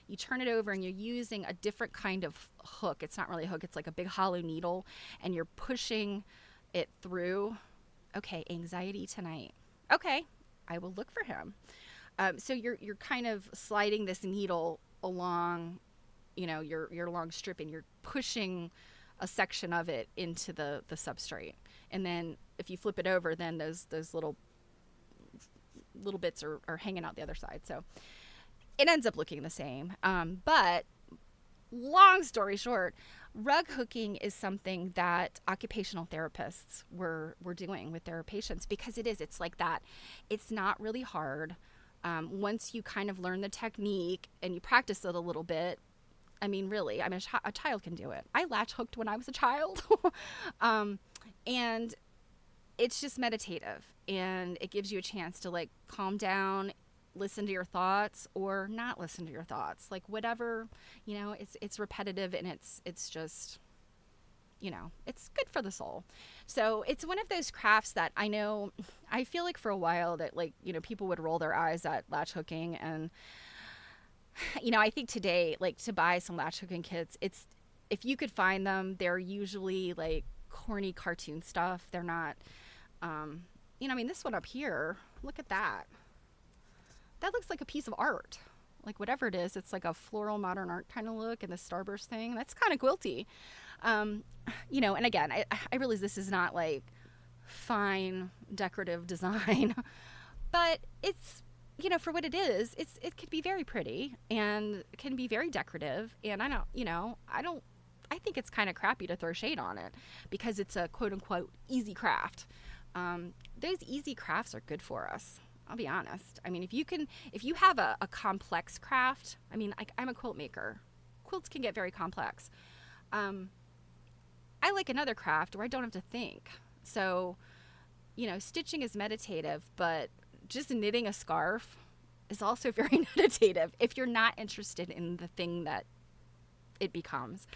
you turn it over, and you're using a different kind of hook. It's not really a hook, it's like a big hollow needle, and you're pushing it through. Okay, anxiety tonight. Okay, I will look for him. So you're kind of sliding this needle along, your long strip, and you're pushing a section of it into the substrate. And then if you flip it over, then those little bits are hanging out the other side. So it ends up looking the same. But long story short, rug hooking is something that occupational therapists were doing with their patients, because it's like that. It's not really hard. Once you kind of learn the technique and you practice it a little bit, I mean, really, a child can do it. I latch hooked when I was a child. And it's just meditative, and it gives you a chance to, like, calm down, listen to your thoughts, or not listen to your thoughts. Like, whatever, it's repetitive, and it's just, it's good for the soul. So it's one of those crafts that I feel like for a while that, like, people would roll their eyes at latch hooking. And, I think today, like, to buy some latch hooking kits, if you could find them, they're usually like corny cartoon stuff. They're not, this one up here, look at that. That looks like a piece of art. Like, whatever it is, it's like a floral modern art kind of look, and the starburst thing, that's kind of quilty. And again, I realize this is not like fine decorative design, but it's, for what it is, it could be very pretty and can be very decorative. And I think it's kind of crappy to throw shade on it because it's a quote unquote easy craft. Those easy crafts are good for us. I'll be honest. I mean, if you have a complex craft, I'm a quilt maker. Quilts can get very complex. I like another craft where I don't have to think. So, stitching is meditative, but just knitting a scarf is also very meditative if you're not interested in the thing that it becomes.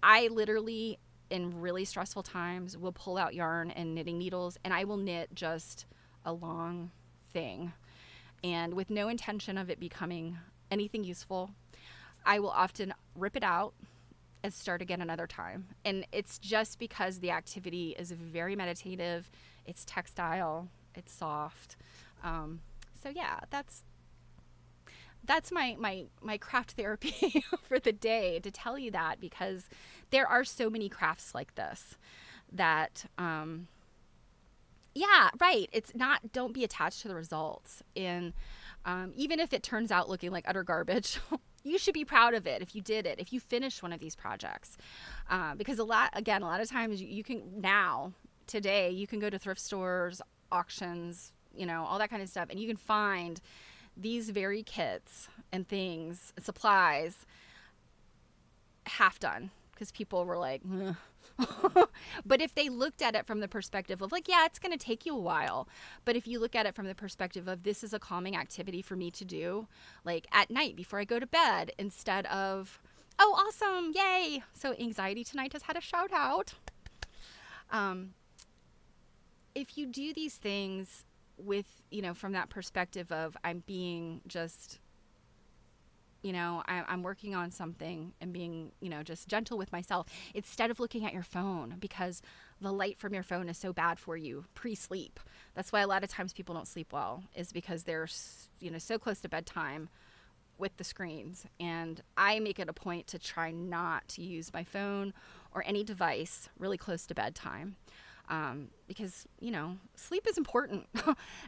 I literally, in really stressful times, will pull out yarn and knitting needles, and I will knit just a long thing. And with no intention of it becoming anything useful, I will often rip it out and start again another time. And it's just because the activity is very meditative, it's textile, it's soft. So yeah, that's my craft therapy for the day, to tell you that, because there are so many crafts like this that, yeah, right. It's not, don't be attached to the results. And even if it turns out looking like utter garbage, you should be proud of it if you did it, if you finished one of these projects. Because a lot of times you can today, you can go to thrift stores, auctions, all that kind of stuff, and you can find these very kits and things, supplies, half done, because people were like, but if they looked at it from the perspective of like, yeah, it's going to take you a while. But if you look at it from the perspective of, this is a calming activity for me to do, like at night before I go to bed, instead of, oh, awesome, yay. So Anxiety Tonight has had a shout out. If you do these things with, from that perspective of, I'm being just, I'm working on something and being, just gentle with myself, instead of looking at your phone, because the light from your phone is so bad for you pre-sleep. That's why a lot of times people don't sleep well, is because they're, so close to bedtime with the screens. And I make it a point to try not to use my phone or any device really close to bedtime. Because, sleep is important.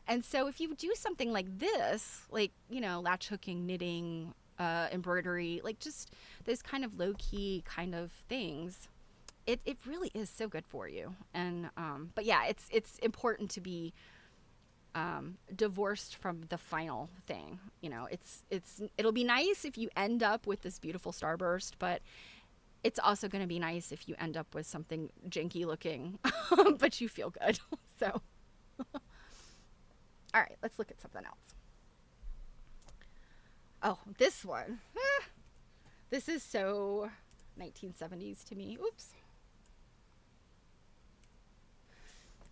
And so if you do something like this, like, latch hooking, knitting, embroidery, like just those kind of low-key kind of things, it really is so good for you. And but yeah, it's important to be divorced from the final thing. It'll be nice if you end up with this beautiful starburst, but it's also going to be nice if you end up with something janky looking, but you feel good. So, all right, let's look at something else. Oh, this one. This is so 1970s to me. Oops.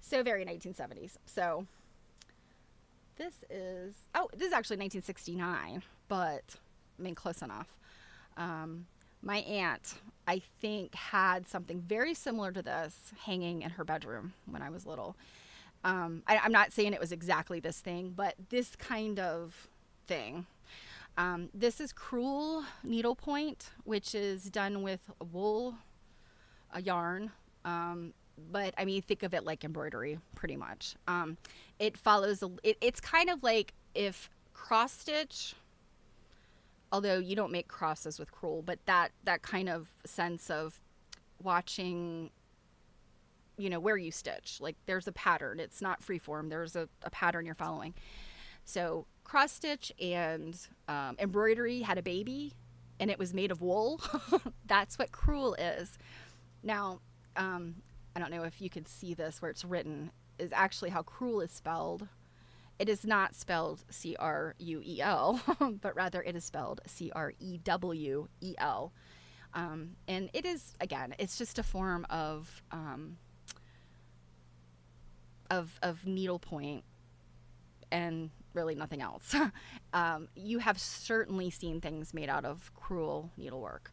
So very 1970s. So this is actually 1969, but close enough. My aunt, I think, had something very similar to this hanging in her bedroom when I was little. I'm not saying it was exactly this thing, but this kind of thing. This is crewel needlepoint, which is done with wool, a yarn. But think of it like embroidery, pretty much. It follows, it's kind of like if cross stitch, although you don't make crosses with crewel, but that kind of sense of watching, where you stitch. Like, there's a pattern. It's not freeform. There's a pattern you're following. So cross stitch and embroidery had a baby, and it was made of wool. That's what crewel is. Now, I don't know if you can see this where it's written, is actually how crewel is spelled. It is not spelled C-R-U-E-L, but rather it is spelled C-R-E-W-E-L. And it is, again, it's just a form of needlepoint and really nothing else. You have certainly seen things made out of crewel needlework.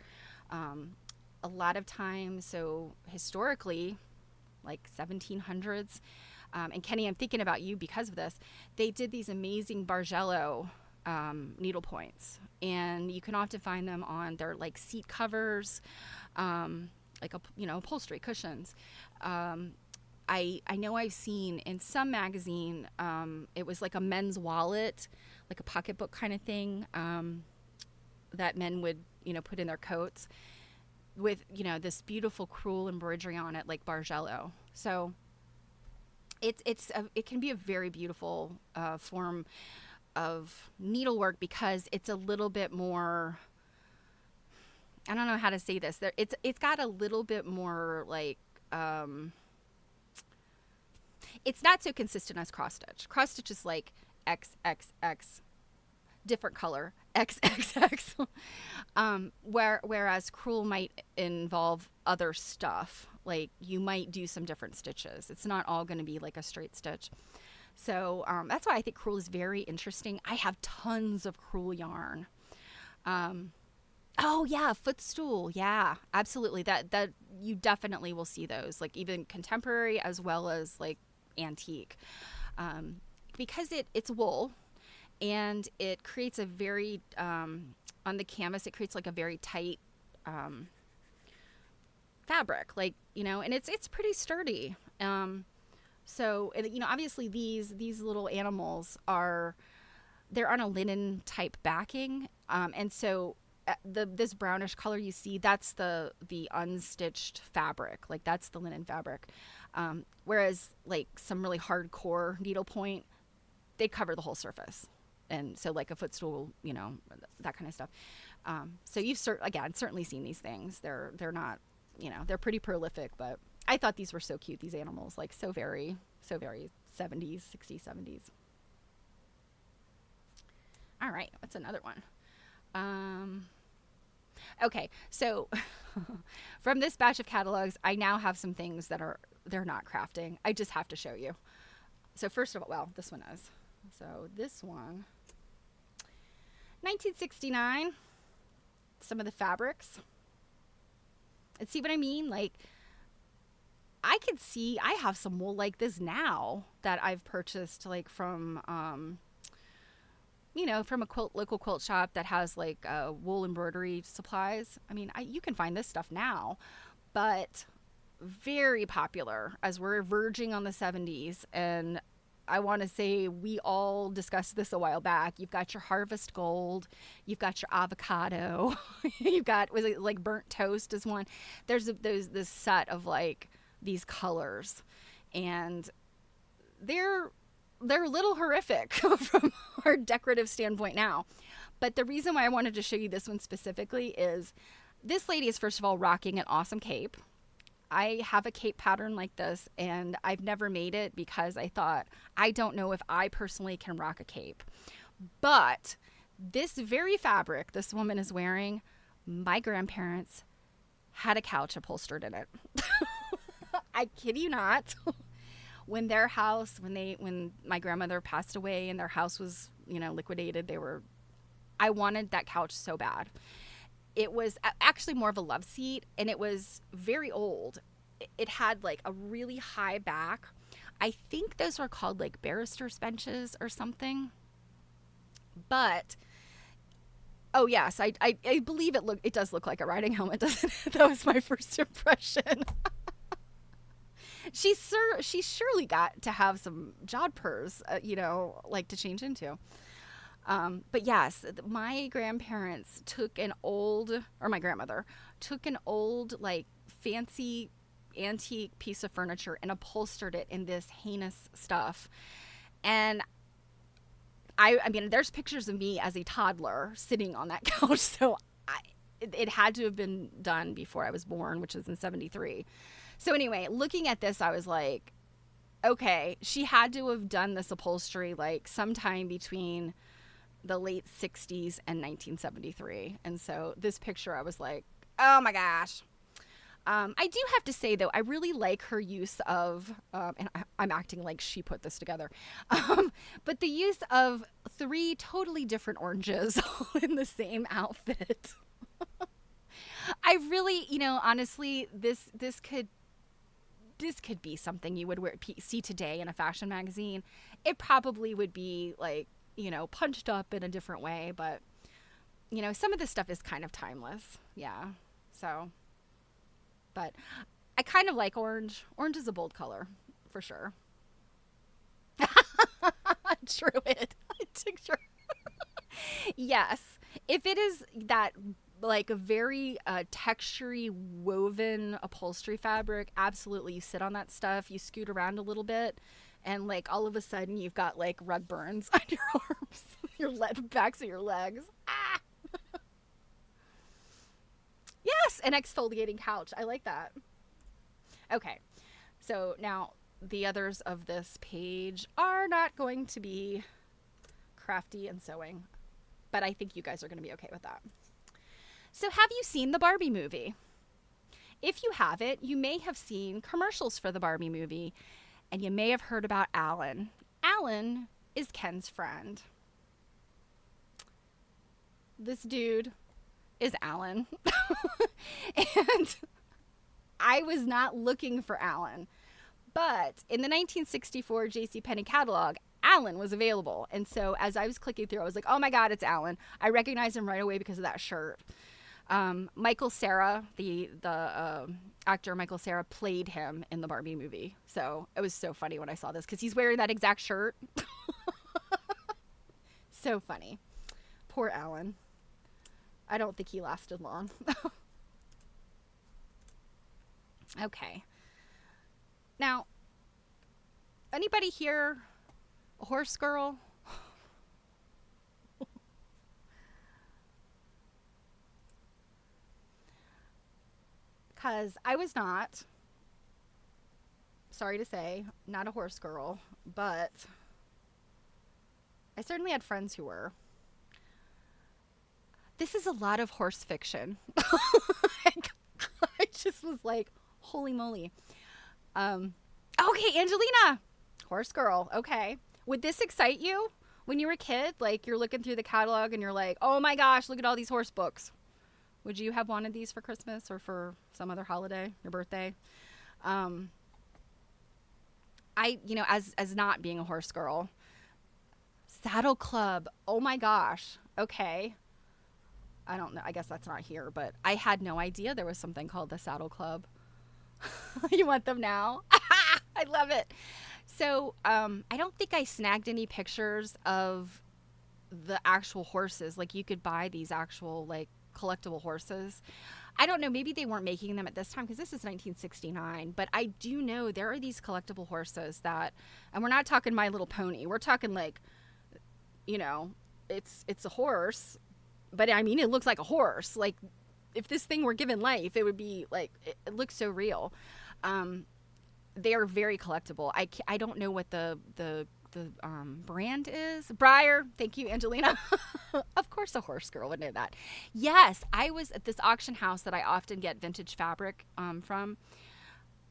A lot of times, so historically, like 1700s, and Kenny, I'm thinking about you because of this, they did these amazing Bargello needle points, and you can often find them on their like seat covers, like upholstery cushions. I know I've seen in some magazine, it was like a men's wallet, like a pocketbook kind of thing, that men would, put in their coats with, this beautiful crewel embroidery on it, like Bargello. So it can be a very beautiful form of needlework because it's a little bit more, I don't know how to say this. It's got a little bit more like, it's not so consistent as cross stitch. Cross stitch is like XXX, different color, XXX. Whereas crewel might involve other stuff. Like you might do some different stitches. It's not all going to be like a straight stitch. So that's why I think crewel is very interesting. I have tons of crewel yarn. Oh yeah, footstool. Yeah, absolutely. That you definitely will see those, like even contemporary as well as like antique, because it's wool, and it creates a very on the canvas, it creates like a very tight fabric, like, and it's pretty sturdy. So obviously these little animals they're on a linen type backing, and so this brownish color you see, that's the unstitched fabric, like that's the linen fabric. Whereas like some really hardcore needlepoint, they cover the whole surface. And so like a footstool, that kind of stuff. So you've certainly seen these things. They're not, they're pretty prolific, but I thought these were so cute, these animals, like so very 70s, 60s, 70s. All right, what's another one? Okay, so from this batch of catalogs, I now have some things that they're not crafting. I just have to show you. So first of all, well, this one is. So this one, 1969, some of the fabrics. And see what I mean? Like, I could see, I have some wool like this now that I've purchased, like from, from a local quilt shop that has like wool embroidery supplies. I mean, you can find this stuff now, but very popular as we're verging on the 70s. And I want to say we all discussed this a while back. You've got your harvest gold, you've got your avocado, you've got, was it like burnt toast is one. There's this set of like these colors, and they're a little horrific from our decorative standpoint now. But the reason why I wanted to show you this one specifically is this lady is, first of all, rocking an awesome cape. I have a cape pattern like this, and I've never made it because I thought, I don't know if I personally can rock a cape. But this very fabric this woman is wearing, my grandparents had a couch upholstered in it. I kid you not. When their house, when my grandmother passed away and their house was, liquidated, I wanted that couch so bad. It was actually more of a love seat, and it was very old. It had like a really high back. I think those were called like barrister's benches or something. But oh yes, I believe it does look like a riding helmet, doesn't it? That was my first impression. She surely got to have some jodhpurs, like to change into. But yes, my grandmother took an old, like fancy antique piece of furniture and upholstered it in this heinous stuff. And I mean, there's pictures of me as a toddler sitting on that couch. So it had to have been done before I was born, which was in 1973. So anyway, looking at this, I was like, okay, she had to have done this upholstery like sometime between the late 60s and 1973. And so this picture, I was like, Oh my gosh. I do have to say, though, I really like her use of, and I'm acting like she put this together, but the use of three totally different oranges all in the same outfit. I really, honestly, this could be something you would see today in a fashion magazine. It probably would be like, punched up in a different way, but some of this stuff is kind of timeless. Yeah. So, but I kind of like orange. Orange is a bold color for sure. Druid. Sure. Yes. If it is that like a very textury woven upholstery fabric, absolutely. You sit on that stuff, you scoot around a little bit, and like all of a sudden you've got like rug burns on your arms, backs of your legs. Ah! Yes, an exfoliating couch. I like that. Okay, so now the others of this page are not going to be crafty and sewing, but I think you guys are going to be okay with that. So, have you seen the Barbie movie? If you haven't, you may have seen commercials for the Barbie movie, and you may have heard about Alan. Alan is Ken's friend. This dude is Alan. And I was not looking for Alan. But in the 1964 JCPenney catalog, Alan was available. And so as I was clicking through, I was like, oh my God, it's Alan. I recognized him right away because of that shirt. Michael Cera, the actor Michael Cera, played him in the Barbie movie. So it was so funny when I saw this because he's wearing that exact shirt. So funny. Poor Alan. I don't think he lasted long. Okay. Now, anybody here a horse girl? Because I was not, sorry to say, not a horse girl, but I certainly had friends who were. This is a lot of horse fiction. I just was like, holy moly. Okay, Angelina, horse girl. Okay. Would this excite you when you were a kid? Like you're looking through the catalog and you're like, oh my gosh, look at all these horse books. Would you have wanted these for Christmas or for some other holiday, your birthday? As not being a horse girl, Saddle Club. Oh my gosh. Okay. I don't know. I guess that's not here, but I had no idea there was something called the Saddle Club. You want them now? I love it. So I don't think I snagged any pictures of the actual horses. Like you could buy these actual like collectible horses. I don't know. Maybe they weren't making them at this time because this is 1969. But I do know there are these collectible horses that, and we're not talking My Little Pony. We're talking like, it's a horse. But I mean, it looks like a horse. Like if this thing were given life, it would be like, it looks so real. They are very collectible. I don't know what the brand is. Breyer. Thank you, Angelina. Of course a horse girl would know that. Yes, I was at this auction house that I often get vintage fabric from.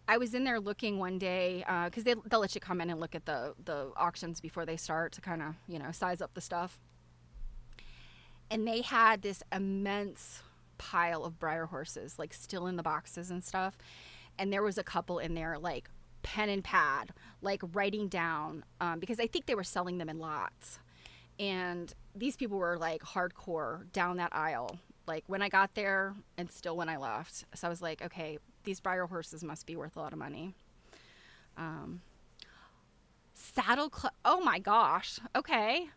I was in there looking one day because they'll let you come in and look at the auctions before they start to kind of, size up the stuff. And they had this immense pile of Breyer horses, like still in the boxes and stuff. And there was a couple in there, like pen and pad, like writing down, because I think they were selling them in lots. And these people were like hardcore down that aisle, like when I got there and still when I left. So I was like, okay, these Breyer horses must be worth a lot of money. Saddle Club. Oh my gosh. Okay.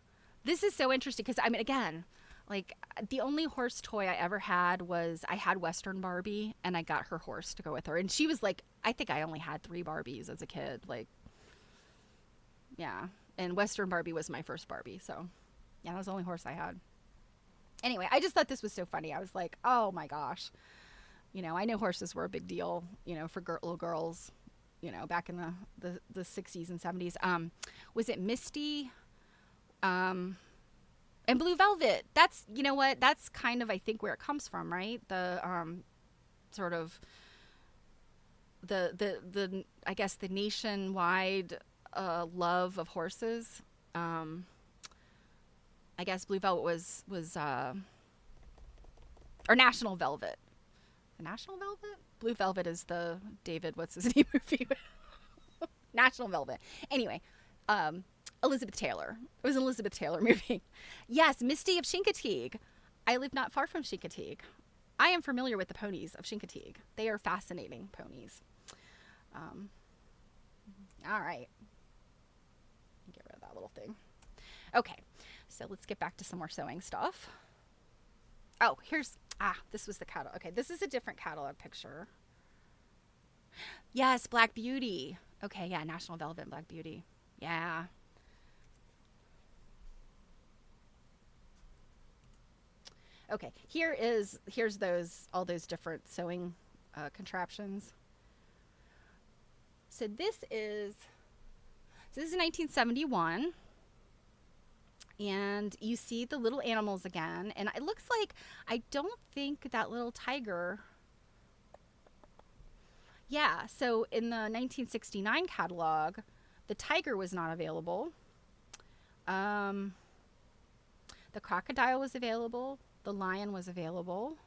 This is so interesting because, I mean, again, like the only horse toy I ever had was I had Western Barbie and I got her horse to go with her. And she was like, I think I only had 3 Barbies as a kid. Like, yeah. And Western Barbie was my first Barbie. So, yeah, that was the only horse I had. Anyway, I just thought this was so funny. I was like, oh my gosh. I know horses were a big deal, for little girls, back in the 60s and 70s. Was it Misty? And Blue Velvet. That's, what? That's kind of, I think, where it comes from, right? The sort of the I guess the nationwide love of horses. I guess Blue Velvet was or National Velvet. The National Velvet? Blue Velvet is the David what's his name movie. National Velvet. Anyway, Elizabeth Taylor. It was an Elizabeth Taylor movie. Yes, Misty of Chincoteague. I live not far from Chincoteague. I am familiar with the ponies of Chincoteague. They are fascinating ponies. All right. Get rid of that little thing. Okay, so let's get back to some more sewing stuff. Oh, this was the catalog. Okay, this is a different catalog picture. Yes, Black Beauty. Okay, yeah, National Velvet, Black Beauty. Yeah. Okay, here's all those different sewing contraptions. So this is 1971, and you see the little animals again, and it looks like, I don't think that little tiger. Yeah, so in the 1969 catalog, the tiger was not available. The crocodile was available. The lion was available.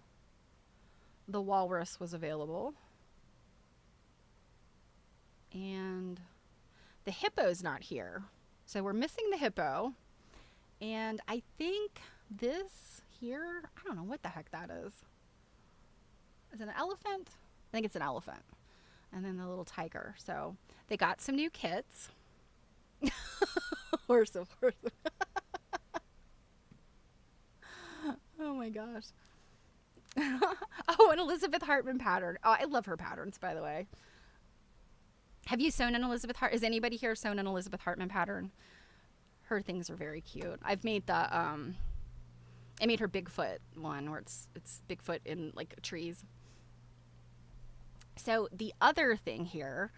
The walrus was available. And the hippo's not here. So we're missing the hippo. And I think this here, I don't know what the heck that is. Is it an elephant? I think it's an elephant. And then the little tiger. So they got some new kits. Horse of course. Oh my gosh. Oh, an Elizabeth Hartman pattern. Oh, I love her patterns, by the way. Have you sewn an Elizabeth Hart? Is anybody here sewn an Elizabeth Hartman pattern? Her things are very cute. I've made I made her Bigfoot one where it's Bigfoot in like trees. So the other thing here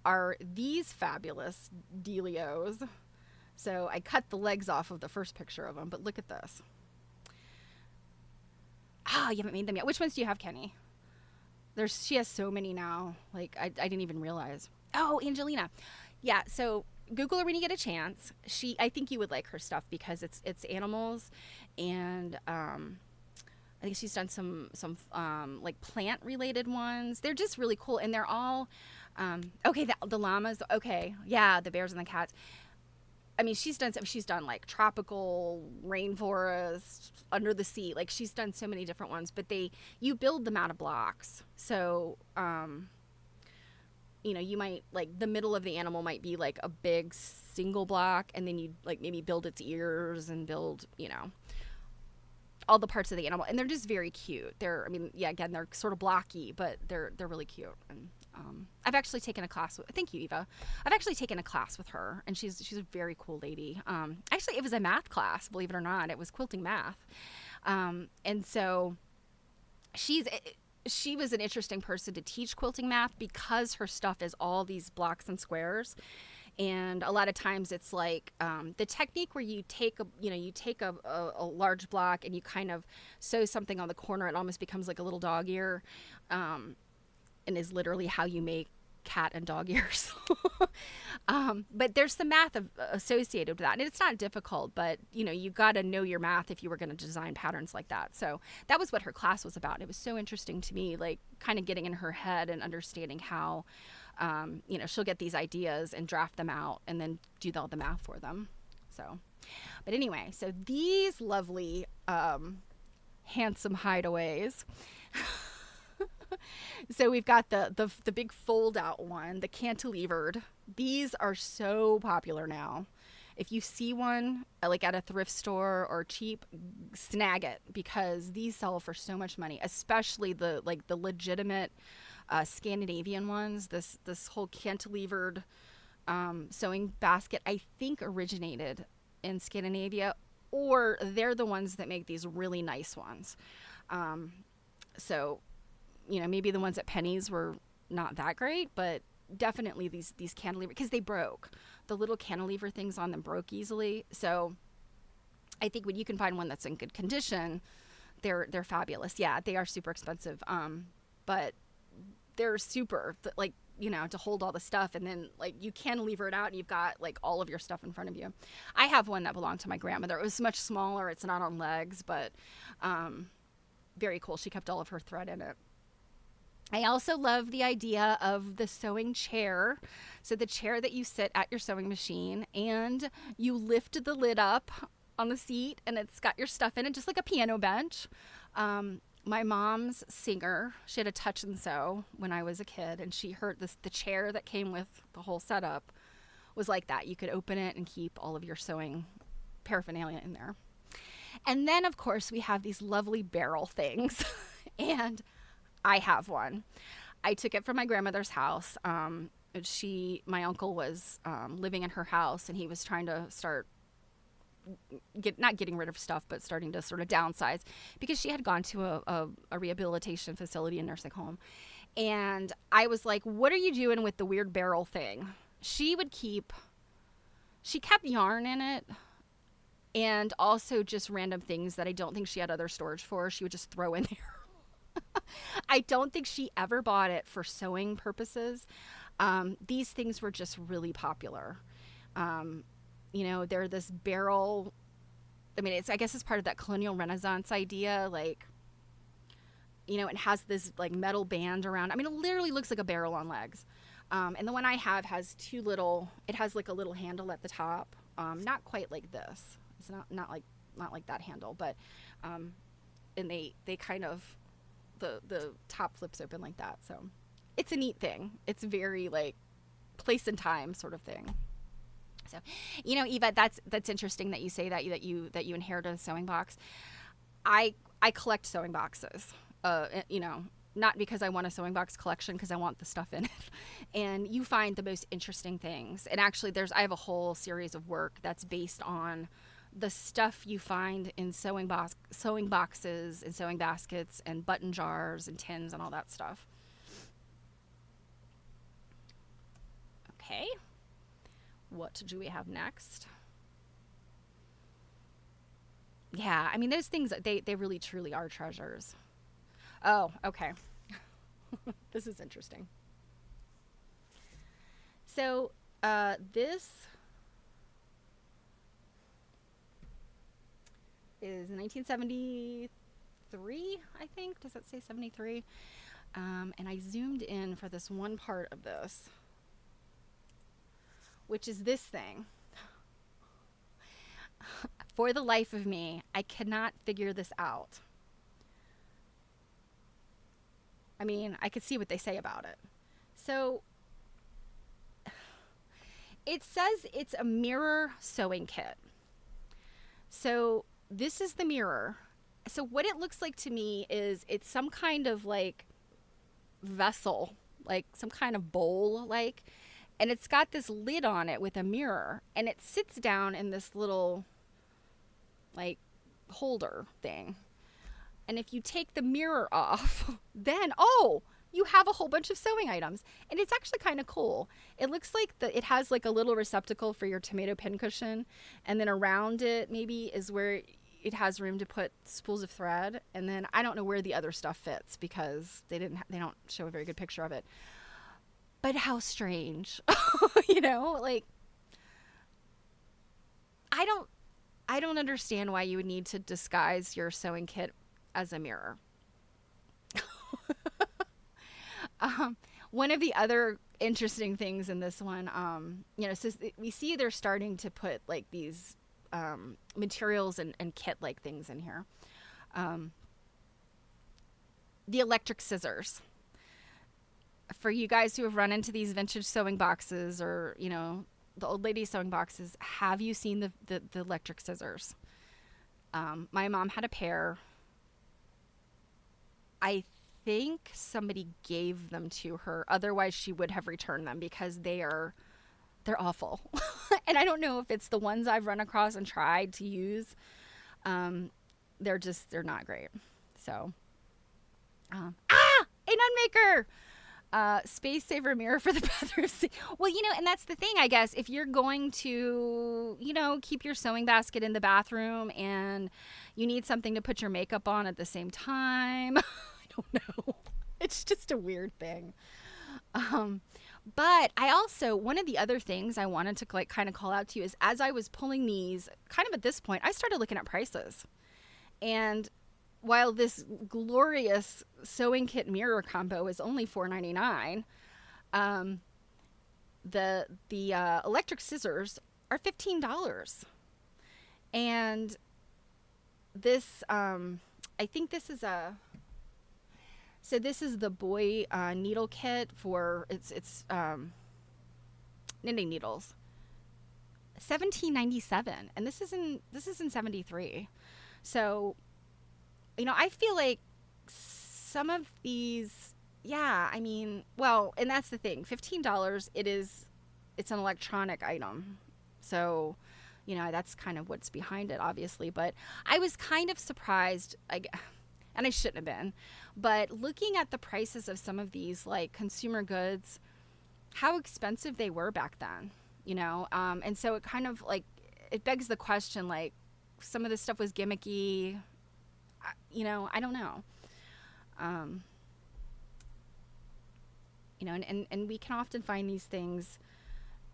are these fabulous dealios. So I cut the legs off of the first picture of them, but look at this. Ah, you haven't made them yet. Which ones do you have, Kenny? She has so many now. Like I didn't even realize. Oh, Angelina. Yeah, so Google her when you get a chance. I think you would like her stuff because it's animals, and I think she's done some like plant related ones. They're just really cool, and they're all okay. The llamas. Okay, yeah, the bears and the cats. I mean, she's done like tropical rainforest, under the sea. Like she's done so many different ones, but you build them out of blocks. So, you might like the middle of the animal might be like a big single block, and then you like maybe build its ears and build, all the parts of the animal, and they're just very cute. Again, they're sort of blocky, but they're really cute. And I've actually taken a class with, thank you, Eva. I've actually taken a class with her, and she's a very cool lady. Actually, it was a math class, believe it or not. It was quilting math. And so she was an interesting person to teach quilting math because her stuff is all these blocks and squares. And a lot of times it's like the technique where you take a large block and you kind of sew something on the corner. It almost becomes like a little dog ear, and is literally how you make cat and dog ears. But there's some math associated with that, and it's not difficult, but you got to know your math if you were going to design patterns like that. So that was what her class was about. It was so interesting to me, like kind of getting in her head and understanding how she'll get these ideas and draft them out and then do all the math for them. So, but anyway, so these lovely handsome hideaways. So we've got the big fold out one, the cantilevered. These are so popular now. If you see one like at a thrift store or cheap, snag it, because these sell for so much money, especially the legitimate Scandinavian ones. This whole cantilevered sewing basket, I think, originated in Scandinavia, or they're the ones that make these really nice ones. So maybe the ones at Penny's were not that great, but definitely these cantilever, because they broke. The little cantilever things on them broke easily. So I think when you can find one that's in good condition, they're fabulous. Yeah, they are super expensive. but they're super, like, to hold all the stuff, and then like you can lever it out and you've got like all of your stuff in front of you. I have one that belonged to my grandmother. It was much smaller. It's not on legs, but very cool. She kept all of her thread in it. I also love the idea of the sewing chair. So the chair that you sit at your sewing machine and you lift the lid up on the seat and it's got your stuff in it, just like a piano bench. My mom's singer, she had a touch and sew when I was a kid, and she heard the chair that came with the whole setup was like that. You could open it and keep all of your sewing paraphernalia in there. And then, of course, we have these lovely barrel things. And I have one. I took it from my grandmother's house. My uncle was living in her house, and he was trying to start not getting rid of stuff, but starting to sort of downsize, because she had gone to a rehabilitation facility, a nursing home. And I was like, what are you doing with the weird barrel thing? She kept yarn in it, and also just random things that I don't think she had other storage for. She would just throw in there. I don't think she ever bought it for sewing purposes. These things were just really popular. They're this barrel. I mean, I guess it's part of that colonial Renaissance idea. Like, it has this like metal band around. I mean, it literally looks like a barrel on legs. And the one I have has it has like a little handle at the top. Not quite like this. It's not like that handle, but, and they kind of, the top flips open like that. So it's a neat thing. It's very like place and time sort of thing. So, Eva, that's interesting that you say that you inherited a sewing box. I collect sewing boxes. Not because I want a sewing box collection, because I want the stuff in it. And you find the most interesting things. And actually, I have a whole series of work that's based on the stuff you find in sewing boxes and sewing baskets and button jars and tins and all that stuff. Okay. What do we have next? Yeah, I mean, those things, they really truly are treasures. Oh, okay. This is interesting. So, this is 1973, I think. Does that say 73? And I zoomed in for this one part of this, which is this thing. For the life of me, I cannot figure this out. I mean, I could see what they say about it. So, it says it's a mirror sewing kit. So, this is the mirror. So, what it looks like to me is it's some kind of like vessel, like some kind of bowl, like, and it's got this lid on it with a mirror, and it sits down in this little like holder thing. And if you take the mirror off, then, you have a whole bunch of sewing items. And it's actually kind of cool. It looks like it has like a little receptacle for your tomato pincushion. And then around it maybe is where it has room to put spools of thread. And then I don't know where the other stuff fits, because they don't show a very good picture of it. But how strange, like, I don't understand why you would need to disguise your sewing kit as a mirror. One of the other interesting things in this one, so we see they're starting to put like these materials and kit-like things in here. The electric scissors. For you guys who have run into these vintage sewing boxes, or, the old lady sewing boxes, have you seen the electric scissors? My mom had a pair. I think somebody gave them to her. Otherwise, she would have returned them, because they're awful. And I don't know if it's the ones I've run across and tried to use. They're not great. So, an unmaker! Space saver mirror for the bathroom sink. Well, and that's the thing, I guess. If you're going to, keep your sewing basket in the bathroom and you need something to put your makeup on at the same time, I don't know. It's just a weird thing. Um, but I also, one of the other things I wanted to like kind of call out to you is as I was pulling these, kind of at this point, I started looking at prices. And while this glorious sewing kit mirror combo is only $4.99, um, the electric scissors are $15. And this, I think this is so this is the boy needle kit for it's knitting needles. $17.97, and this is in 73. So, I feel like some of these, yeah, I mean, well, and that's the thing, $15, it's an electronic item. So, that's kind of what's behind it, obviously. But I was kind of surprised, and I shouldn't have been, but looking at the prices of some of these like consumer goods, how expensive they were back then, and so it kind of like, it begs the question, like, some of this stuff was gimmicky, I don't know. And we can often find these things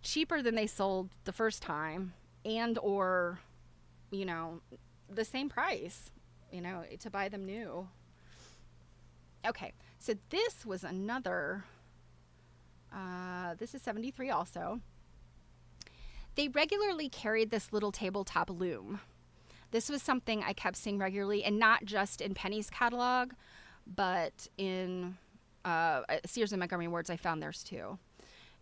cheaper than they sold the first time, and or the same price, to buy them new. Okay, so this was another, this is 73 also. They regularly carried this little tabletop loom. This was something I kept seeing regularly, and not just in Penny's catalog, but in Sears and Montgomery Ward's. I found theirs too.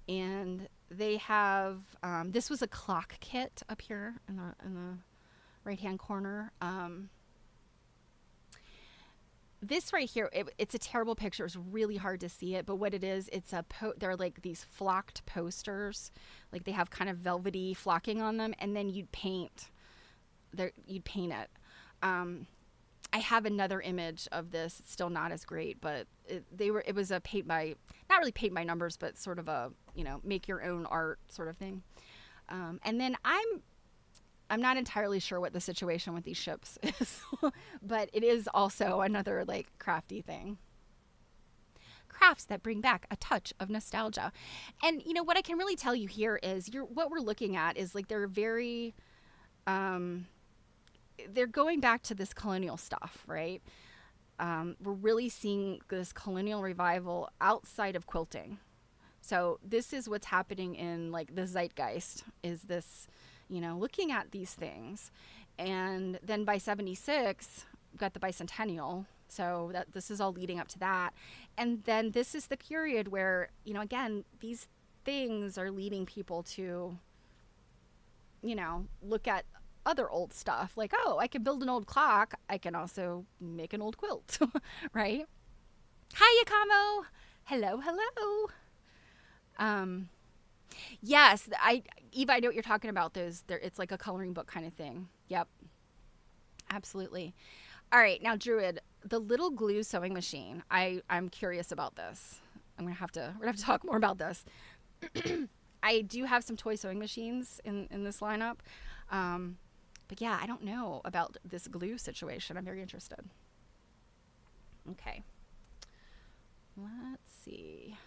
And they have, this was a clock kit up here in the right-hand corner. This right here, it's a terrible picture. It's really hard to see it, but what it is, they're like these flocked posters. Like they have kind of velvety flocking on them, and then you'd paint it. I have another image of this. It's still not as great, but it was a paint by, not really paint by numbers, but sort of a, make your own art sort of thing. And then I'm not entirely sure what the situation with these ships is, but it is also another like crafty thing. Crafts that bring back a touch of nostalgia. And what I can really tell you here is what we're looking at is like they're very, they're going back to this colonial stuff, right? We're really seeing this colonial revival outside of quilting. So this is what's happening in like the zeitgeist, is this, looking at these things. And then by 76, we've got the bicentennial. So this is all leading up to that. And then this is the period where, again, these things are leading people to, look at other old stuff. Like, oh, I can build an old clock. I can also make an old quilt, right? Hi, Yakamo. Hello. Yes, Eva, I know what you're talking about. It's like a coloring book kind of thing. Yep, absolutely. All right, now Druid, the little glue sewing machine. I'm curious about this. We're gonna have to talk more about this. I do have some toy sewing machines in this lineup, but yeah, I don't know about this glue situation. I'm very interested. Okay, let's see.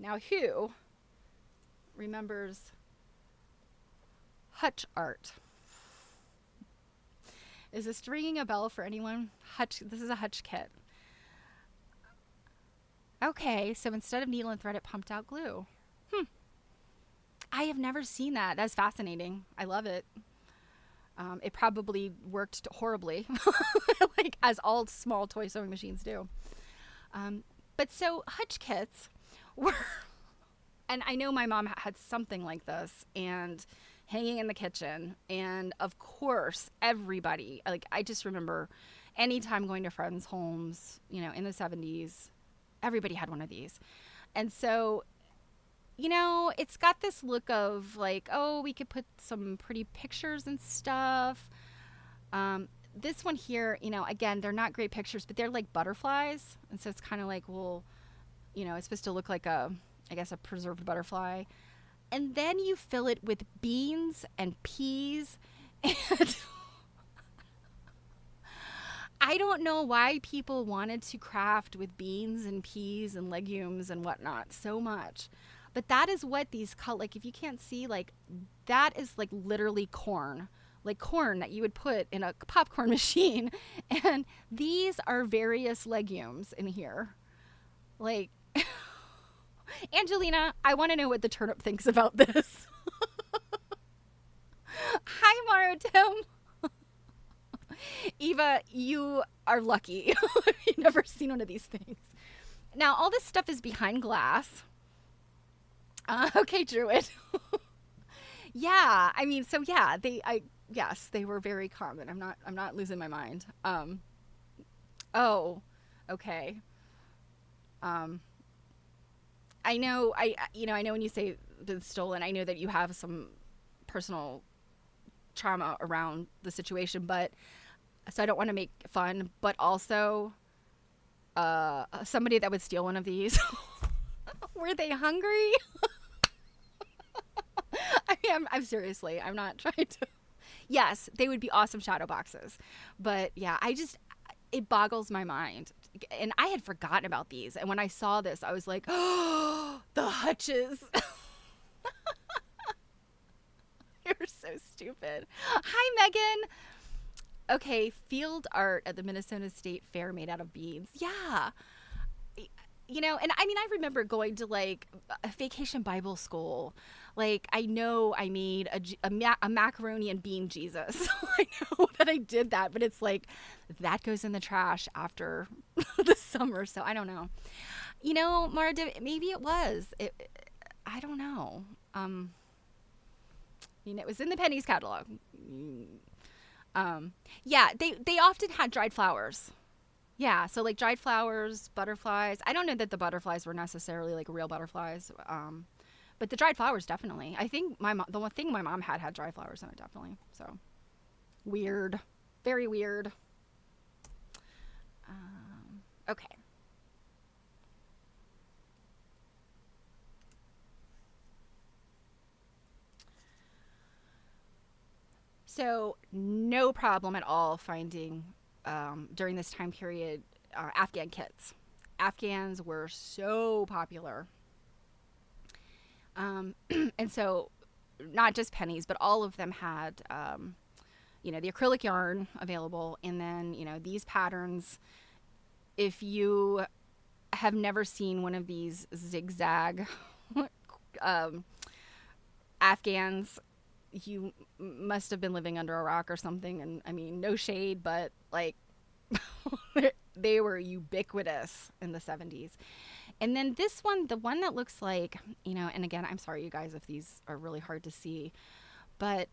Now, who remembers Hutch art? Is this ringing a bell for anyone? Hutch. This is a Hutch kit. Okay, so instead of needle and thread, it pumped out glue. I have never seen that. That's fascinating. I love it. It probably worked horribly, like as all small toy sewing machines do. But so Hutch kits were, and I know my mom had something like this and hanging in the kitchen. And of course, everybody, like I just remember anytime going to friends' homes, in the 70s, everybody had one of these. And so, it's got this look of like, oh, we could put some pretty pictures and stuff. This one here, again, they're not great pictures, but they're like butterflies. And so it's kind of like, well, it's supposed to look like a preserved butterfly. And then you fill it with beans and peas. And I don't know why people wanted to craft with beans and peas and legumes and whatnot so much. But that is what these like if you can't see, like that is like literally corn. Like corn that you would put in a popcorn machine. And these are various legumes in here. Like Angelina, I want to know what the turnip thinks about this. Hi, Mario Tim. Eva, you are lucky. You've never seen one of these things. Now, all this stuff is behind glass. Okay, Druid. Yeah, I mean, so yeah, yes, they were very common. I'm not losing my mind. Oh, okay. Um, I know, I know when you say been stolen, I know that you have some personal trauma around the situation, but so I don't want to make fun, but also, somebody that would steal one of these, were they hungry? I mean, I'm seriously, I'm not trying to. Yes, they would be awesome shadow boxes, but yeah, it boggles my mind. And I had forgotten about these, and when I saw this, I was like, oh, the hutches. You're so stupid. Hi, Megan. Okay, field art at the Minnesota State Fair made out of beads. Yeah. And I mean, I remember going to like a vacation Bible school. Like, I know I made a macaroni and bean Jesus. I know that I did that, but it's like that goes in the trash after the summer. So I don't know. Mara, maybe it was. I don't know. It was in the Penny's catalog. Yeah, they often had dried flowers. Yeah, so like dried flowers, butterflies. I don't know that the butterflies were necessarily like real butterflies, but the dried flowers definitely. I think the one thing my mom had dried flowers in it definitely. So weird, very weird. Okay. So no problem at all finding during this time period Afghan kits. Afghans were so popular. And so not just pennies, but all of them had, the acrylic yarn available. And then, these patterns, if you have never seen one of these zigzag Afghans, you must have been living under a rock or something. And I mean, no shade, but like they were ubiquitous in the 70s. And then this one, the one that looks like, and again, I'm sorry, you guys, if these are really hard to see, but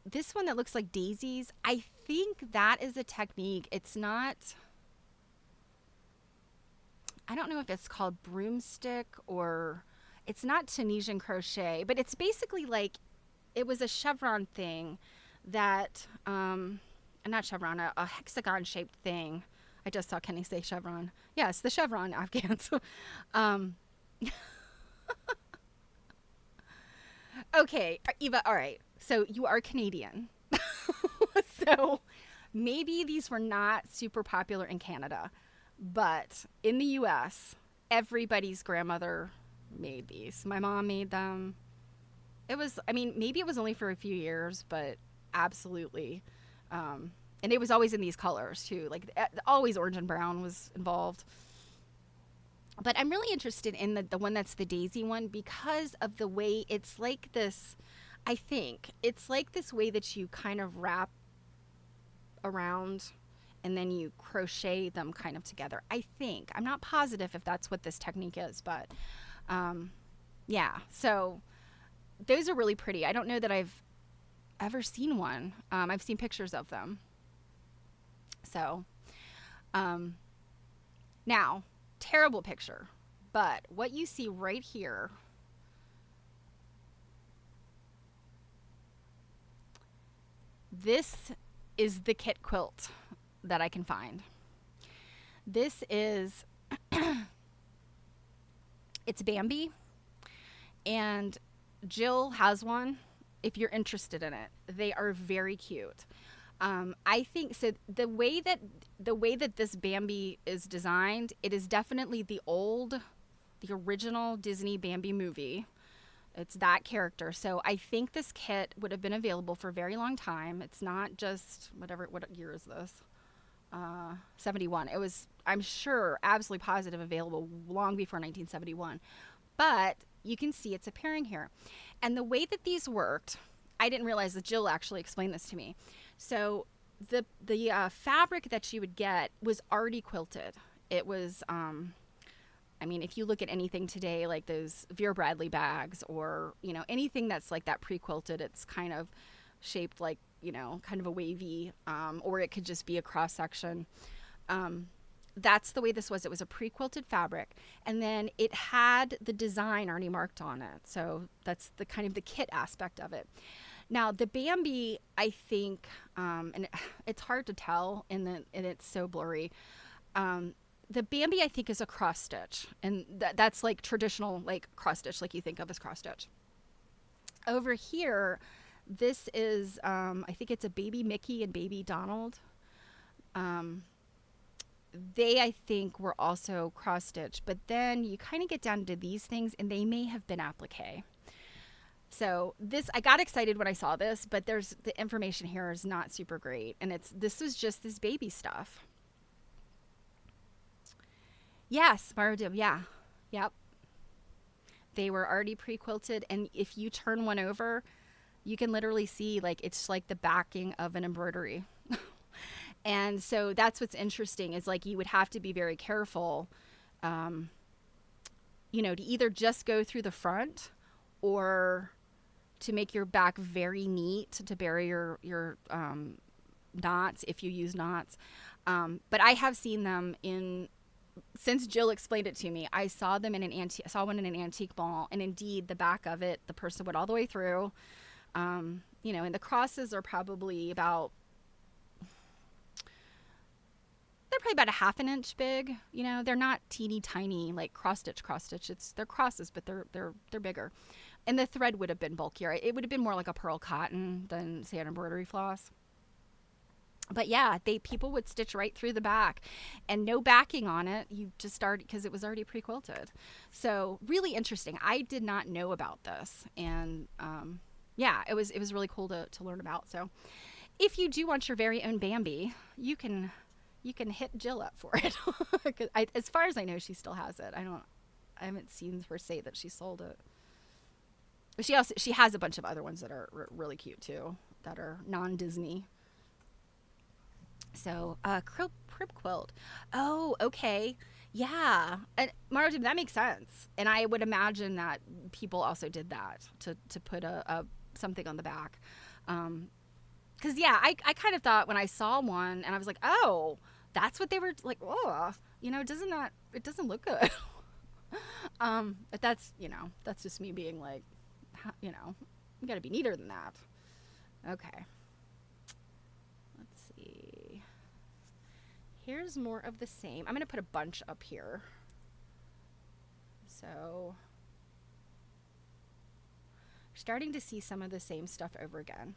this one that looks like daisies, I think that is a technique. It's not, I don't know if it's called broomstick or it's not Tunisian crochet, but it's basically like, it was a chevron thing that, not chevron, a hexagon shaped thing. I just saw Kenny say chevron. Yes, the chevron Afghans. Okay, Eva, all right. So you are Canadian. So maybe these were not super popular in Canada, but in the US, everybody's grandmother made these. My mom made them. Maybe it was only for a few years, but absolutely. And it was always in these colors too. Like always orange and brown was involved. But I'm really interested in the one that's the daisy one because of the way it's like this. I think it's like this way that you kind of wrap around and then you crochet them kind of together. I think. I'm not positive if that's what this technique is, but yeah. So those are really pretty. I don't know that I've ever seen one. I've seen pictures of them. So, now, terrible picture, but what you see right here, this is the kit quilt that I can find. This is, it's Bambi, and Jill has one if you're interested in it. They are very cute. I think so. The way that this Bambi is designed, it is definitely the original Disney Bambi movie. It's that character. So I think this kit would have been available for a very long time. It's not just whatever. What year is this? 71. It was, I'm sure, absolutely positive, available long before 1971. But you can see it's appearing here. And the way that these worked, I didn't realize that Jill actually explained this to me. So the fabric that you would get was already quilted. It was, I mean, if you look at anything today, like those Vera Bradley bags, or anything that's like that pre-quilted, it's kind of shaped like kind of a wavy, or it could just be a cross section. That's the way this was. It was a pre-quilted fabric, and then it had the design already marked on it. So that's the kind of the kit aspect of it. Now the Bambi, I think, and it's hard to tell, and it's so blurry. The Bambi, I think, is a cross stitch, and that's like traditional, like cross stitch, like you think of as cross stitch. Over here, this is, I think it's a baby Mickey and baby Donald. They, I think, were also cross stitch, but then you kind of get down to these things, and they may have been applique. So this, I got excited when I saw this, but the information here is not super great, and this was just this baby stuff. Yes, Marudim, yeah. Yep. They were already pre-quilted, and if you turn one over, you can literally see, like, it's like the backing of an embroidery. And so that's what's interesting, is like you would have to be very careful, to either just go through the front, or to make your back very neat to bury your knots, if you use knots. But I have seen them since Jill explained it to me. I saw them I saw one in an antique mall, and indeed the back of it, the person went all the way through. And the crosses are probably about a half an inch big. They're not teeny tiny like cross stitch. They're crosses, but they're bigger. And the thread would have been bulkier. It would have been more like a pearl cotton than, say, an embroidery floss. But yeah, people would stitch right through the back, and no backing on it. You just start, because it was already pre-quilted. So really interesting. I did not know about this, and yeah, it was really cool to learn about. So if you do want your very own Bambi, you can hit Jill up for it. 'Cause as far as I know, she still has it. I haven't seen her say that she sold it. But she has a bunch of other ones that are really cute too, that are non-Disney. So, crib quilt. Oh, okay. Yeah. And Martin, that makes sense. And I would imagine that people also did that to put a something on the back. 'Cause yeah, I kind of thought when I saw one, and I was like, oh, that's what they were like. Oh, it doesn't look good. But that's just me being like, you gotta be neater than that. Okay. Let's see. Here's more of the same. I'm going to put a bunch up here. So, starting to see some of the same stuff over again.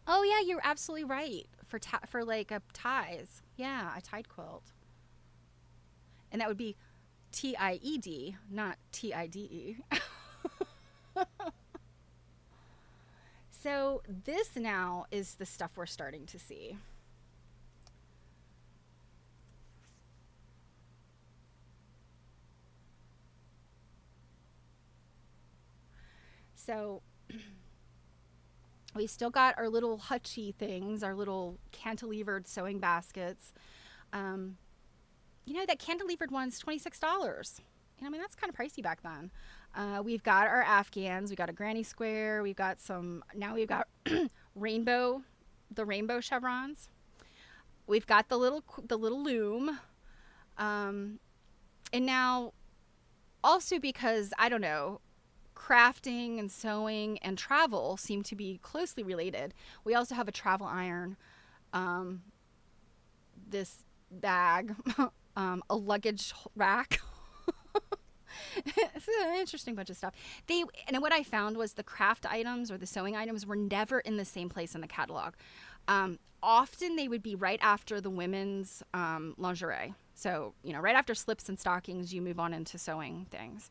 Oh yeah, you're absolutely right. For like a ties. Yeah, a tied quilt. And that would be TIED, not TIDE. So this now is the stuff we're starting to see. So we still got our little hutchy things, our little cantilevered sewing baskets. That cantilevered one's $26. That's kind of pricey back then. We've got our Afghans. We got a granny square. We've got we've got the rainbow chevrons. We've got the little loom. And now, also because, I don't know, crafting and sewing and travel seem to be closely related, we also have a travel iron, this bag, a luggage rack. It's an interesting bunch of stuff. And what I found was the craft items or the sewing items were never in the same place in the catalog. Often they would be right after the women's lingerie. So, right after slips and stockings, you move on into sewing things.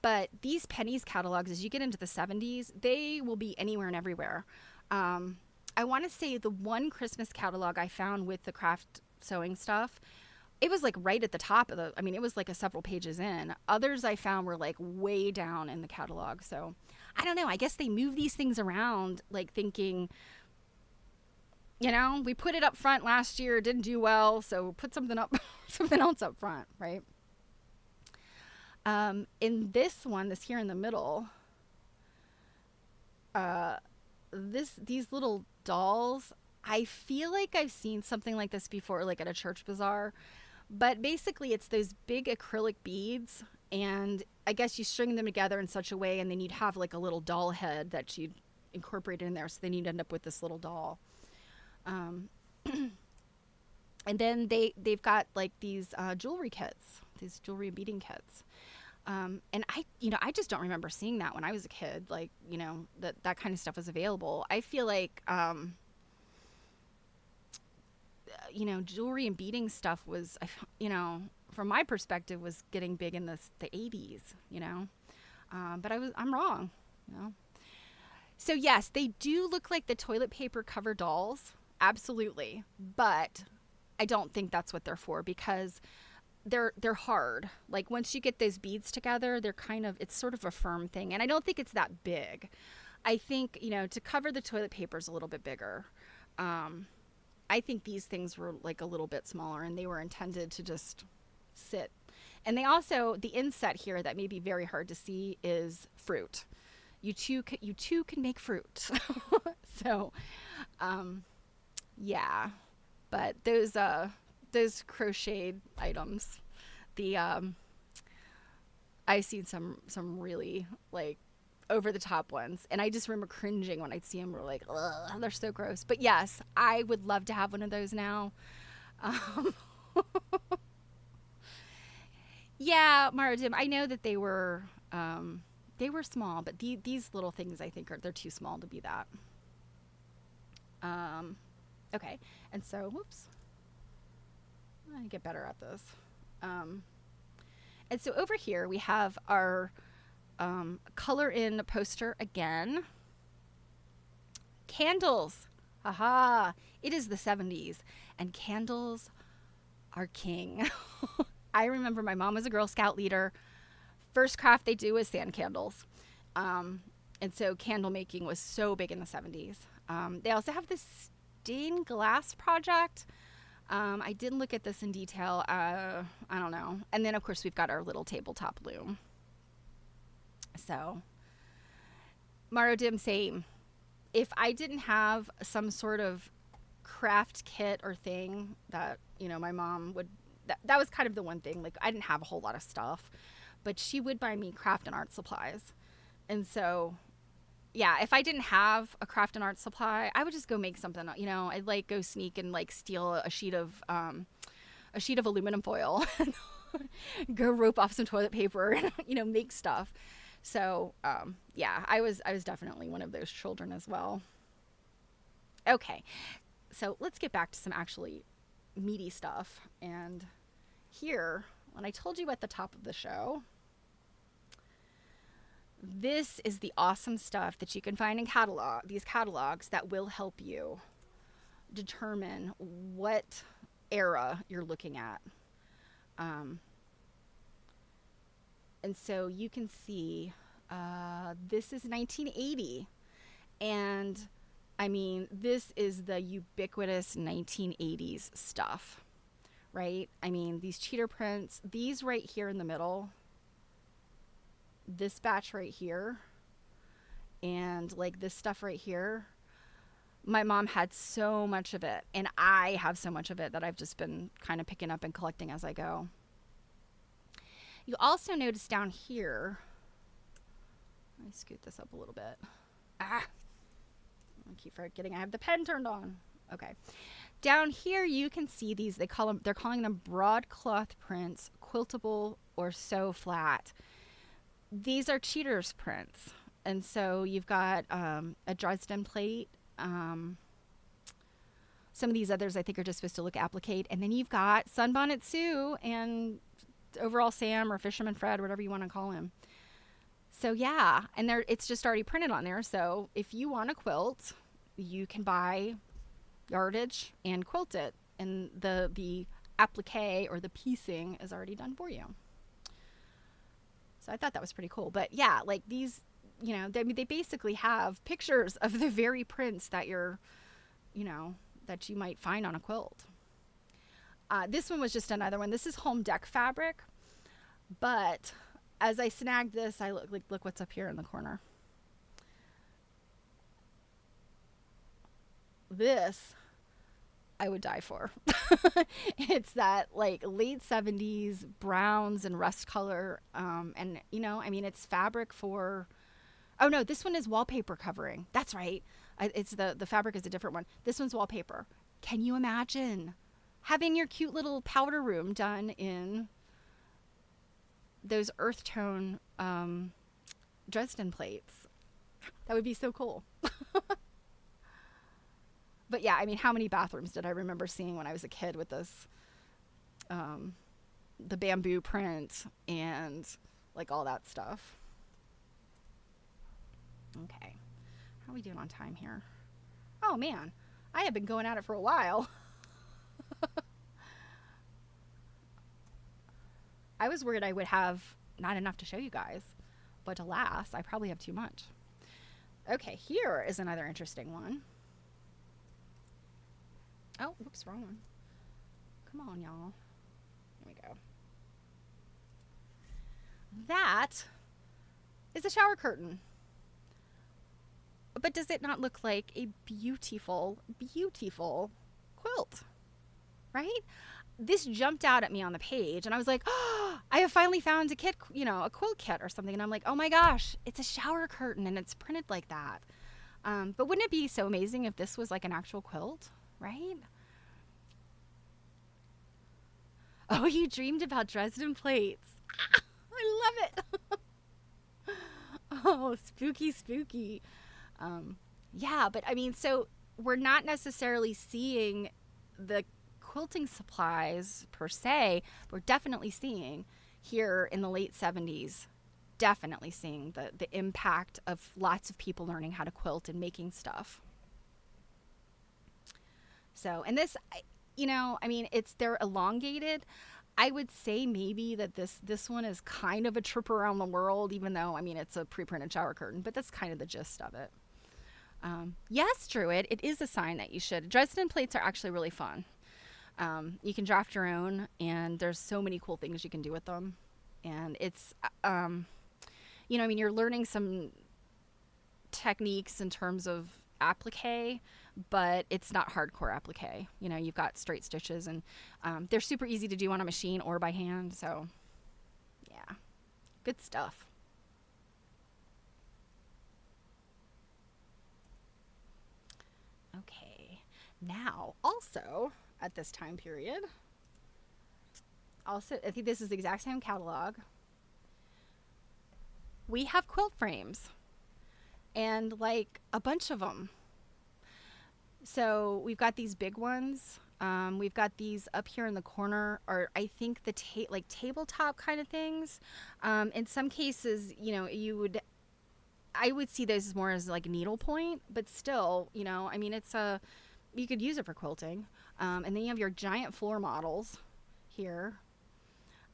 But these pennies catalogs, as you get into the 70s, they will be anywhere and everywhere. I want to say the one Christmas catalog I found with the craft sewing stuff, it was like right at the top of it was like a several pages in. Others I found were like way down in the catalog. So I don't know. I guess they move these things around, like thinking, we put it up front last year, didn't do well, so put something else up front, right? In this one, this here in the middle, these little dolls, I feel like I've seen something like this before, like at a church bazaar. But basically, it's those big acrylic beads, and I guess you string them together in such a way, and then you'd have like a little doll head that you'd incorporate in there. So then you'd end up with this little doll. And then they've got like these jewelry kits, these jewelry and beading kits. And I just don't remember seeing that when I was a kid, like, that kind of stuff was available. I feel like, jewelry and beading stuff was, from my perspective, was getting big in the 80s, but I'm wrong, So yes, they do look like the toilet paper cover dolls. Absolutely. But I don't think that's what they're for, because they're hard. Like once you get those beads together, it's sort of a firm thing. And I don't think it's that big. I think, to cover the toilet paper is a little bit bigger. I think these things were like a little bit smaller, and they were intended to just sit. And they also, the inset here that may be very hard to see is fruit. You too can make fruit. So, yeah. But those crocheted items, I've seen some really like over the top ones, and I just remember cringing when I'd see them. We're like, ugh, they're so gross. But yes, I would love to have one of those now. Yeah, Mara Dim, I know that they were small, but these little things I think they're too small to be that. Okay, and so whoops. I get better at this. And so over here we have our color in poster again. Candles. Aha. It is the 70s, and candles are king. I remember my mom was a Girl Scout leader. First craft they do is sand candles. And so candle making was so big in the 70s. They also have this stained glass project. I didn't look at this in detail. I don't know. And then, of course, we've got our little tabletop loom. So, Marodim, same. If I didn't have some sort of craft kit or thing that, my mom would, that was kind of the one thing. Like, I didn't have a whole lot of stuff, but she would buy me craft and art supplies. And so, yeah, if I didn't have a craft and art supply, I would just go make something. I'd like go sneak and like steal a sheet of aluminum foil, and go rope off some toilet paper, and make stuff. So yeah, I was definitely one of those children as well. Okay, so let's get back to some actually meaty stuff. And here, when I told you at the top of the show, this is the awesome stuff that you can find in these catalogs that will help you determine what era you're looking at. And so you can see this is 1980. And I mean, this is the ubiquitous 1980s stuff, right? I mean, these cheater prints, these right here in the middle, this batch right here, and like this stuff right here, my mom had so much of it, and I have so much of it that I've just been kind of picking up and collecting as I go. You also notice down here, let me scoot this up a little bit. I keep forgetting I have the pen turned on. Okay. Down here you can see these, they're calling them broadcloth prints, quiltable or so flat. These are cheaters prints. And so you've got a Dresden plate. Some of these others I think are just supposed to look applique. And then you've got Sunbonnet Sue and Overall Sam or Fisherman Fred, whatever you want to call him. So yeah, and it's just already printed on there. So if you want a quilt, you can buy yardage and quilt it. And the applique or the piecing is already done for you. So I thought that was pretty cool. But yeah, like these, they basically have pictures of the very prints that that you might find on a quilt. This one was just another one. This is home deck fabric. But as I snagged this, I look what's up here in the corner. This I would die for. It's that like late 70s browns and rust color. And it's fabric for, oh no, this one is wallpaper covering. That's right. It's the fabric is a different one. This one's wallpaper. Can you imagine having your cute little powder room done in those earth tone Dresden plates? That would be so cool. But yeah, I mean, how many bathrooms did I remember seeing when I was a kid with this, the bamboo print and like all that stuff. Okay. How are we doing on time here? Oh man, I have been going at it for a while. I was worried I would have not enough to show you guys, but alas, I probably have too much. Okay, here is another interesting one. Oh, whoops, wrong one. Come on, y'all. Here we go. That is a shower curtain. But does it not look like a beautiful, beautiful quilt? Right? This jumped out at me on the page, and I was like, oh, I have finally found a kit, a quilt kit or something. And I'm like, oh my gosh, it's a shower curtain, and it's printed like that. But wouldn't it be so amazing if this was like an actual quilt, right? Oh, you dreamed about Dresden plates. I love it. Oh, spooky, spooky. Yeah, but I mean, so we're not necessarily seeing the quilting supplies per se. We're definitely seeing here in the late 70s, definitely seeing the impact of lots of people learning how to quilt and making stuff. So, and this, I mean, they're elongated. I would say maybe that this one is kind of a trip around the world, even though, I mean, it's a pre-printed shower curtain, but that's kind of the gist of it. Yes, Druid, it is a sign that you should. Dresden plates are actually really fun. You can draft your own, and there's so many cool things you can do with them. And it's, I mean, you're learning some techniques in terms of applique, but it's not hardcore applique. You've got straight stitches, and they're super easy to do on a machine or by hand. So, yeah, good stuff. Okay, now also at this time period, I think this is the exact same catalog. We have quilt frames, and like a bunch of them. So we've got these big ones. We've got these up here in the corner, or I think the tabletop kind of things. In some cases, I would see those more as like needlepoint, but still, I mean, you could use it for quilting. And then you have your giant floor models here.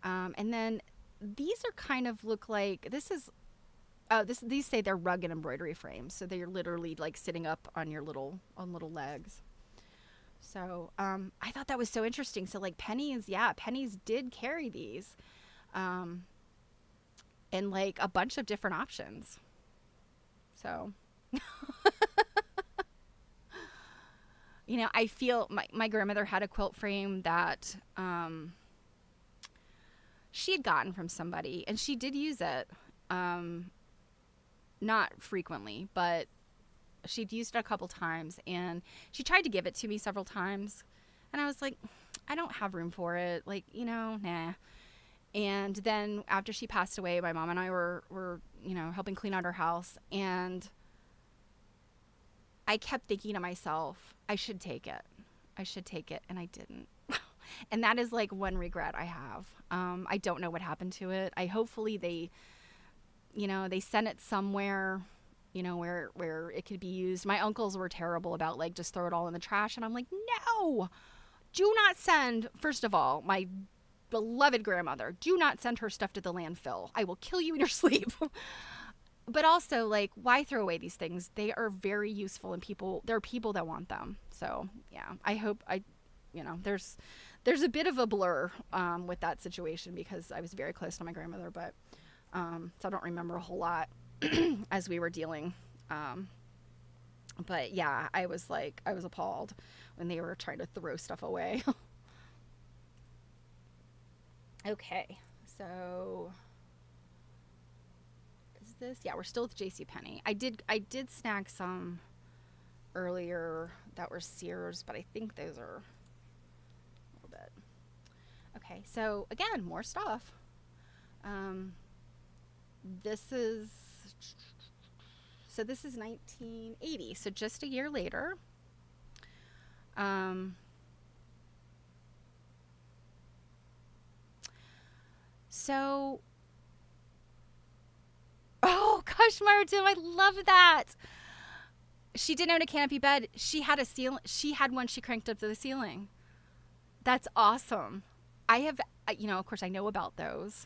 And then these are kind of look like, these say they're rug and embroidery frames. So they're literally like sitting up on your little legs. So, I thought that was so interesting. So like Pennies did carry these, and like a bunch of different options. So, I feel my grandmother had a quilt frame that, she had gotten from somebody, and she did use it. Not frequently, but she'd used it a couple times, and she tried to give it to me several times, and I was like, I don't have room for it. Like, nah. And then after she passed away, my mom and I were helping clean out her house. And I kept thinking to myself, I should take it. I should take it. And I didn't. And that is like one regret I have. I don't know what happened to it. Hopefully they sent it somewhere, where it could be used. My uncles were terrible about like just throw it all in the trash. And I'm like, no, do not send, first of all, my beloved grandmother, do not send her stuff to the landfill. I will kill you in your sleep. But also, like, why throw away these things? They are very useful, and there are people that want them. So yeah, I hope there's a bit of a blur with that situation because I was very close to my grandmother, but so I don't remember a whole lot as we were dealing. But yeah, I was appalled when they were trying to throw stuff away. Okay, so is this? Yeah, we're still with JCPenney. I did snag some earlier that were Sears, but I think those are a little bit. Okay, so again, more stuff. This is 1980, so just a year later. So, oh gosh, Mara Tim, I love that. She didn't own a canopy bed. She had one she cranked up to the ceiling. That's awesome. I have, of course I know about those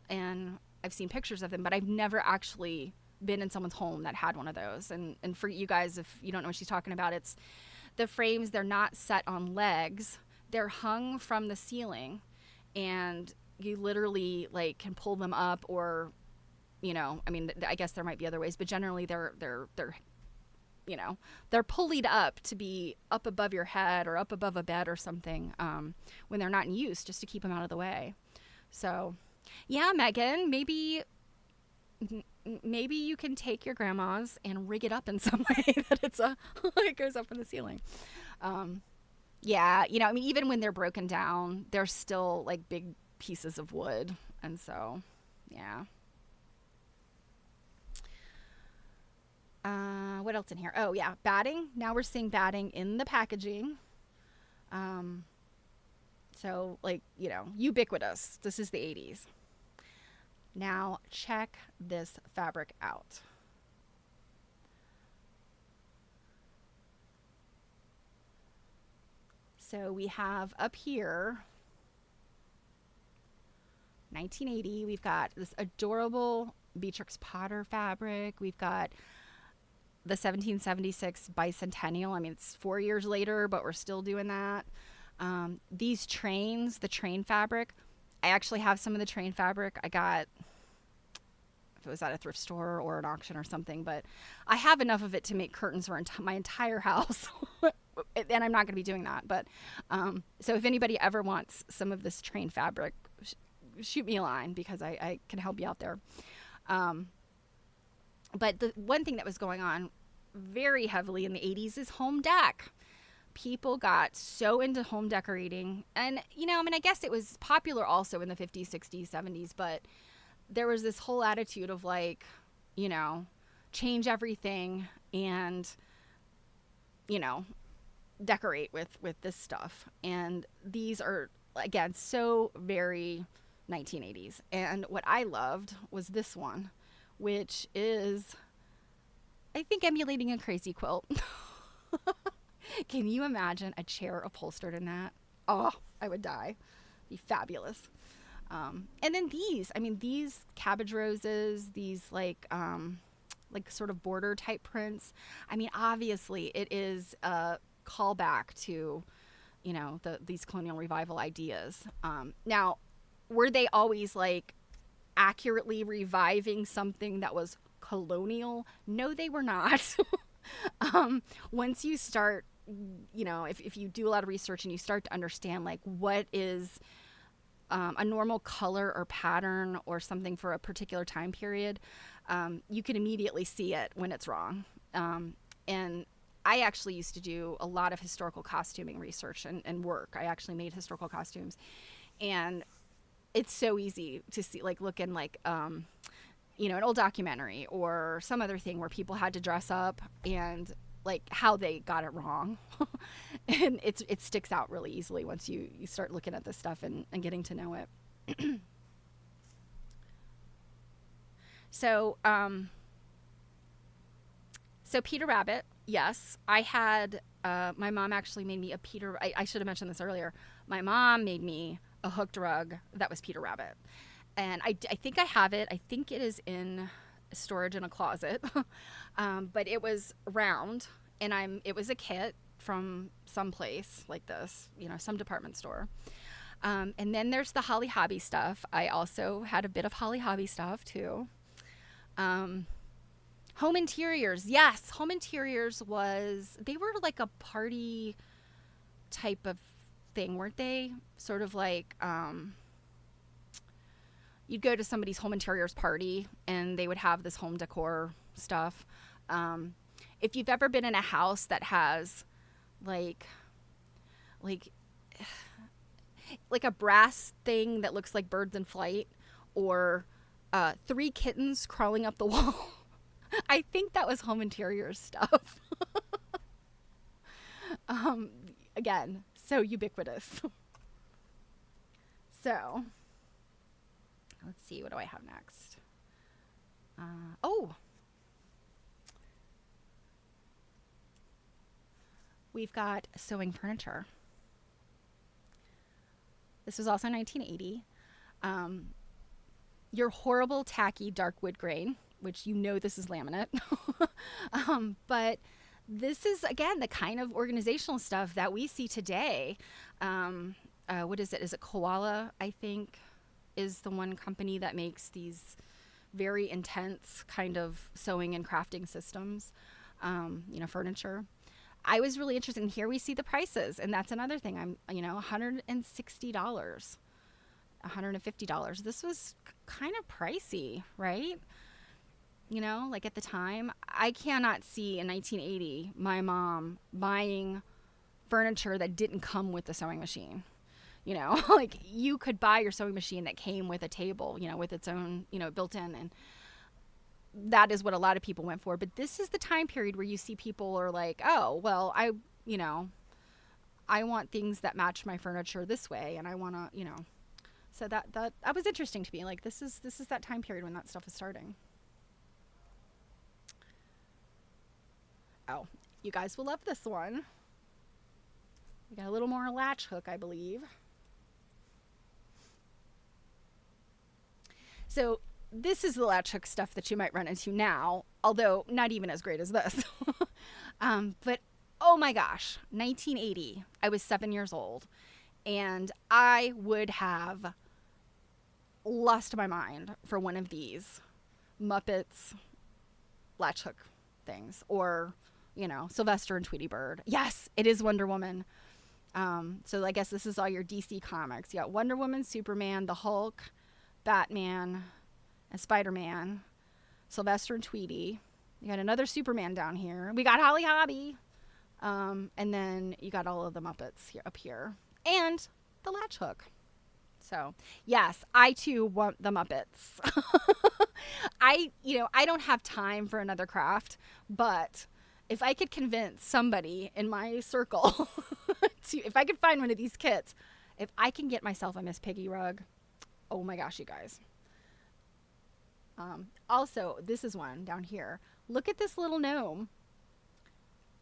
and I've seen pictures of them, but I've never actually been in someone's home that had one of those. And for you guys, if you don't know what she's talking about, it's the frames, they're not set on legs. They're hung from the ceiling and you literally like can pull them up or, I guess there might be other ways, but generally they're pulleyed up to be up above your head or up above a bed or something when they're not in use, just to keep them out of the way. So yeah, Megan, maybe you can take your grandma's and rig it up in some way that it goes up in the ceiling. Yeah, even when they're broken down, they're still like big pieces of wood. And so, yeah. What else in here? Oh yeah, batting. Now we're seeing batting in the packaging. So like, ubiquitous. This is the 80s. Now check this fabric out. So we have up here 1980. We've got this adorable Beatrix Potter fabric. We've got the 1776 bicentennial. I mean, it's 4 years later, but we're still doing that. These trains, the train fabric, I actually have some of the train fabric. I got, if it was at a thrift store or an auction or something, but I have enough of it to make curtains for my entire house. And I'm not going to be doing that. But so if anybody ever wants some of this train fabric, shoot me a line because I can help you out there. But the one thing that was going on very heavily in the 80s is home dec. People got so into home decorating. And, I guess it was popular also in the 50s, 60s, 70s. But there was this whole attitude of like, change everything and, decorate with this stuff. And these are, again, so very 1980s. And what I loved was this one, which is, I think, emulating a crazy quilt. Can you imagine a chair upholstered in that? Oh, I would die. Be fabulous. And then these cabbage roses, these like sort of border type prints. Obviously it is a callback to, these colonial revival ideas. Now, were they always like accurately reviving something that was colonial? No, they were not. Once you start, if you do a lot of research and you start to understand like what is a normal color or pattern or something for a particular time period, you can immediately see it when it's wrong. And I actually used to do a lot of historical costuming research and work. I actually made historical costumes. And it's so easy to see, like, look in, like, an old documentary or some other thing where people had to dress up and like how they got it wrong. And it sticks out really easily once you start looking at this stuff and getting to know it. So, so Peter Rabbit, yes, I had, my mom actually made me a I should have mentioned this earlier. My mom made me a hooked rug that was Peter Rabbit. And I think I have it. I think it is in storage in a closet. But it was round, and it was a kit from some place like this, some department store. And then there's the Holly Hobby stuff. I also had a bit of Holly Hobby stuff too. Home interiors. Yes, home interiors they were like a party type of thing, weren't they? Sort of like, you'd go to somebody's home interiors party and they would have this home decor stuff. If you've ever been in a house that has like a brass thing that looks like birds in flight, or 3 kittens crawling up the wall, I think that was home interiors stuff. Again, so ubiquitous. So let's see, what do I have next? We've got sewing furniture. This was also 1980. Your horrible, tacky, dark wood grain, which this is laminate. But this is, again, the kind of organizational stuff that we see today. What is it? Is it Koala, I think, is the one company that makes these very intense kind of sewing and crafting systems, furniture. I was really interested, and here we see the prices, and that's another thing. I'm, $160, $150. This was kind of pricey, right? Like at the time, I cannot see in 1980 my mom buying furniture that didn't come with the sewing machine. Like you could buy your sewing machine that came with a table, with its own, built in, and that is what a lot of people went for. But this is the time period where you see people are like, oh, well, I want things that match my furniture this way, and I want to, so that was interesting to me. Like this is that time period when that stuff is starting. Oh, you guys will love this one. We got a little more latch hook, I believe. So this is the latch hook stuff that you might run into now, although not even as great as this. But oh my gosh, 1980, I was 7 years old, and I would have lost my mind for one of these Muppets latch hook things, or, Sylvester and Tweety Bird. Yes, it is Wonder Woman. So I guess this is all your DC comics. You got Wonder Woman, Superman, the Hulk, Batman, and Spider-Man, Sylvester and Tweety. You got another Superman down here. We got Holly Hobby. And then you got all of the Muppets up here. And the latch hook. So, yes, I too want the Muppets. I don't have time for another craft, but if I could convince somebody in my circle if I could find one of these kits, if I can get myself a Miss Piggy rug, oh my gosh, you guys. Also, this is one down here. Look at this little gnome.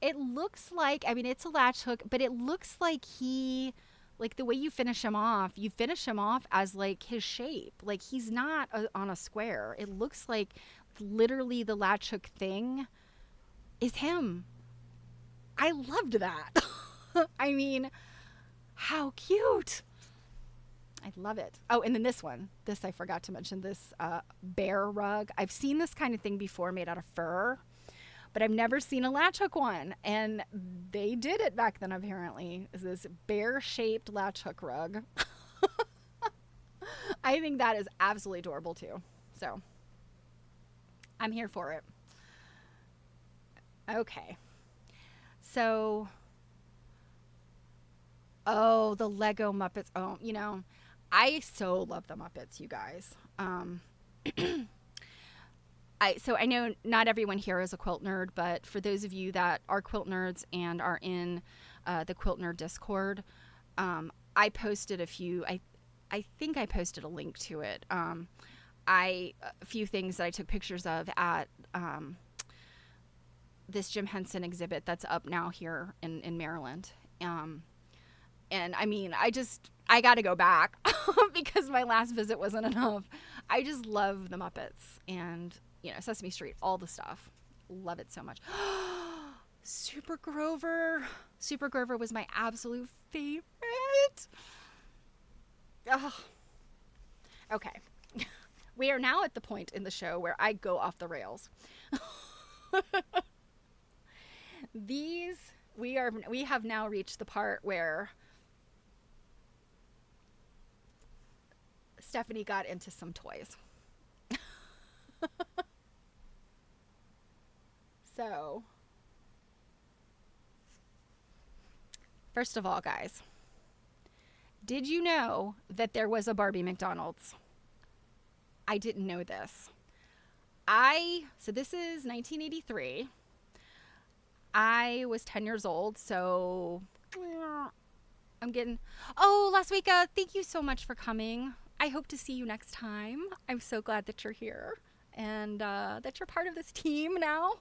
It looks like, it's a latch hook, but it looks like like the way you finish him off as like his shape. Like he's not on a square. It looks like literally the latch hook thing is him. I loved that. How cute. I love it. Oh, and then this I forgot to mention, this bear rug. I've seen this kind of thing before made out of fur, but I've never seen a latch hook one. And they did it back then, apparently. Is this bear-shaped latch hook rug. I think that is absolutely adorable, too. So, I'm here for it. Okay. So, the Lego Muppets. Oh, I so love the Muppets, you guys. So I know not everyone here is a quilt nerd, but for those of you that are quilt nerds and are in the quilt nerd Discord, I posted a few. I think I posted a link to it. A few things that I took pictures of at this Jim Henson exhibit that's up now here in Maryland. And I mean, I got to go back because my last visit wasn't enough. I just love the Muppets and, Sesame Street, all the stuff. Love it so much. Super Grover. Super Grover was my absolute favorite. Ugh. Okay. We are now at the point in the show where I go off the rails. We have now reached the part where Stephanie got into some toys. So, first of all, guys, did you know that there was a Barbie McDonald's? I didn't know this. So this is 1983. I was 10 years old, so last week, thank you so much for coming. I hope to see you next time. I'm so glad that you're here and that you're part of this team now.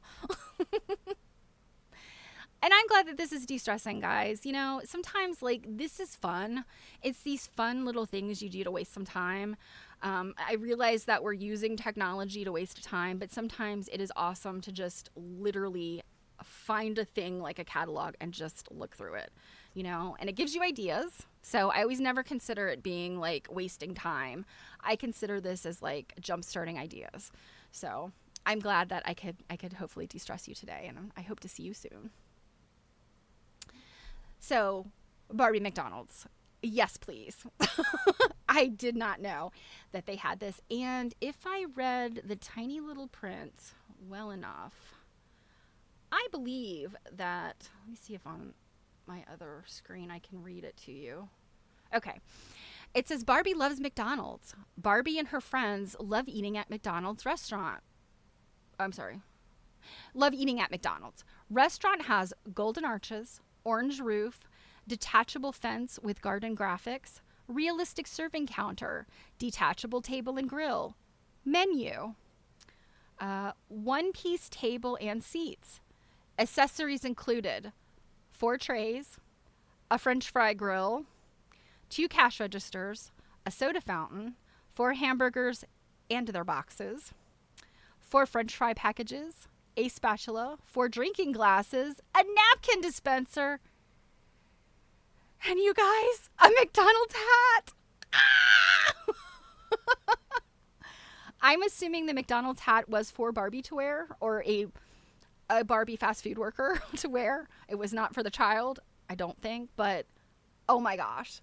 And I'm glad that this is de-stressing, guys. Sometimes, this is fun. It's these fun little things you do to waste some time. I realize that we're using technology to waste time, but sometimes it is awesome to just literally find a thing like a catalog and just look through it, and it gives you ideas. So I always never consider it being wasting time. I consider this as jump-starting ideas. So I'm glad that I could hopefully de-stress you today, and I hope to see you soon. So, Barbie McDonald's. Yes, please. I did not know that they had this. And if I read the tiny little print well enough, I believe that, let me see if on my other screen I can read it to you. Okay. It says Barbie loves McDonald's. Barbie and her friends love eating at McDonald's restaurant. I'm sorry. Love eating at McDonald's. Restaurant has golden arches, orange roof, detachable fence with garden graphics, realistic serving counter, detachable table and grill, menu, one-piece table and seats. Accessories included 4 trays, a French fry grill, 2 cash registers, a soda fountain, 4 hamburgers and their boxes, 4 French fry packages, a spatula, 4 drinking glasses, a napkin dispenser, and you guys, a McDonald's hat. Ah! I'm assuming the McDonald's hat was for Barbie to wear, or a Barbie fast food worker to wear. It was not for the child, I don't think, but oh my gosh.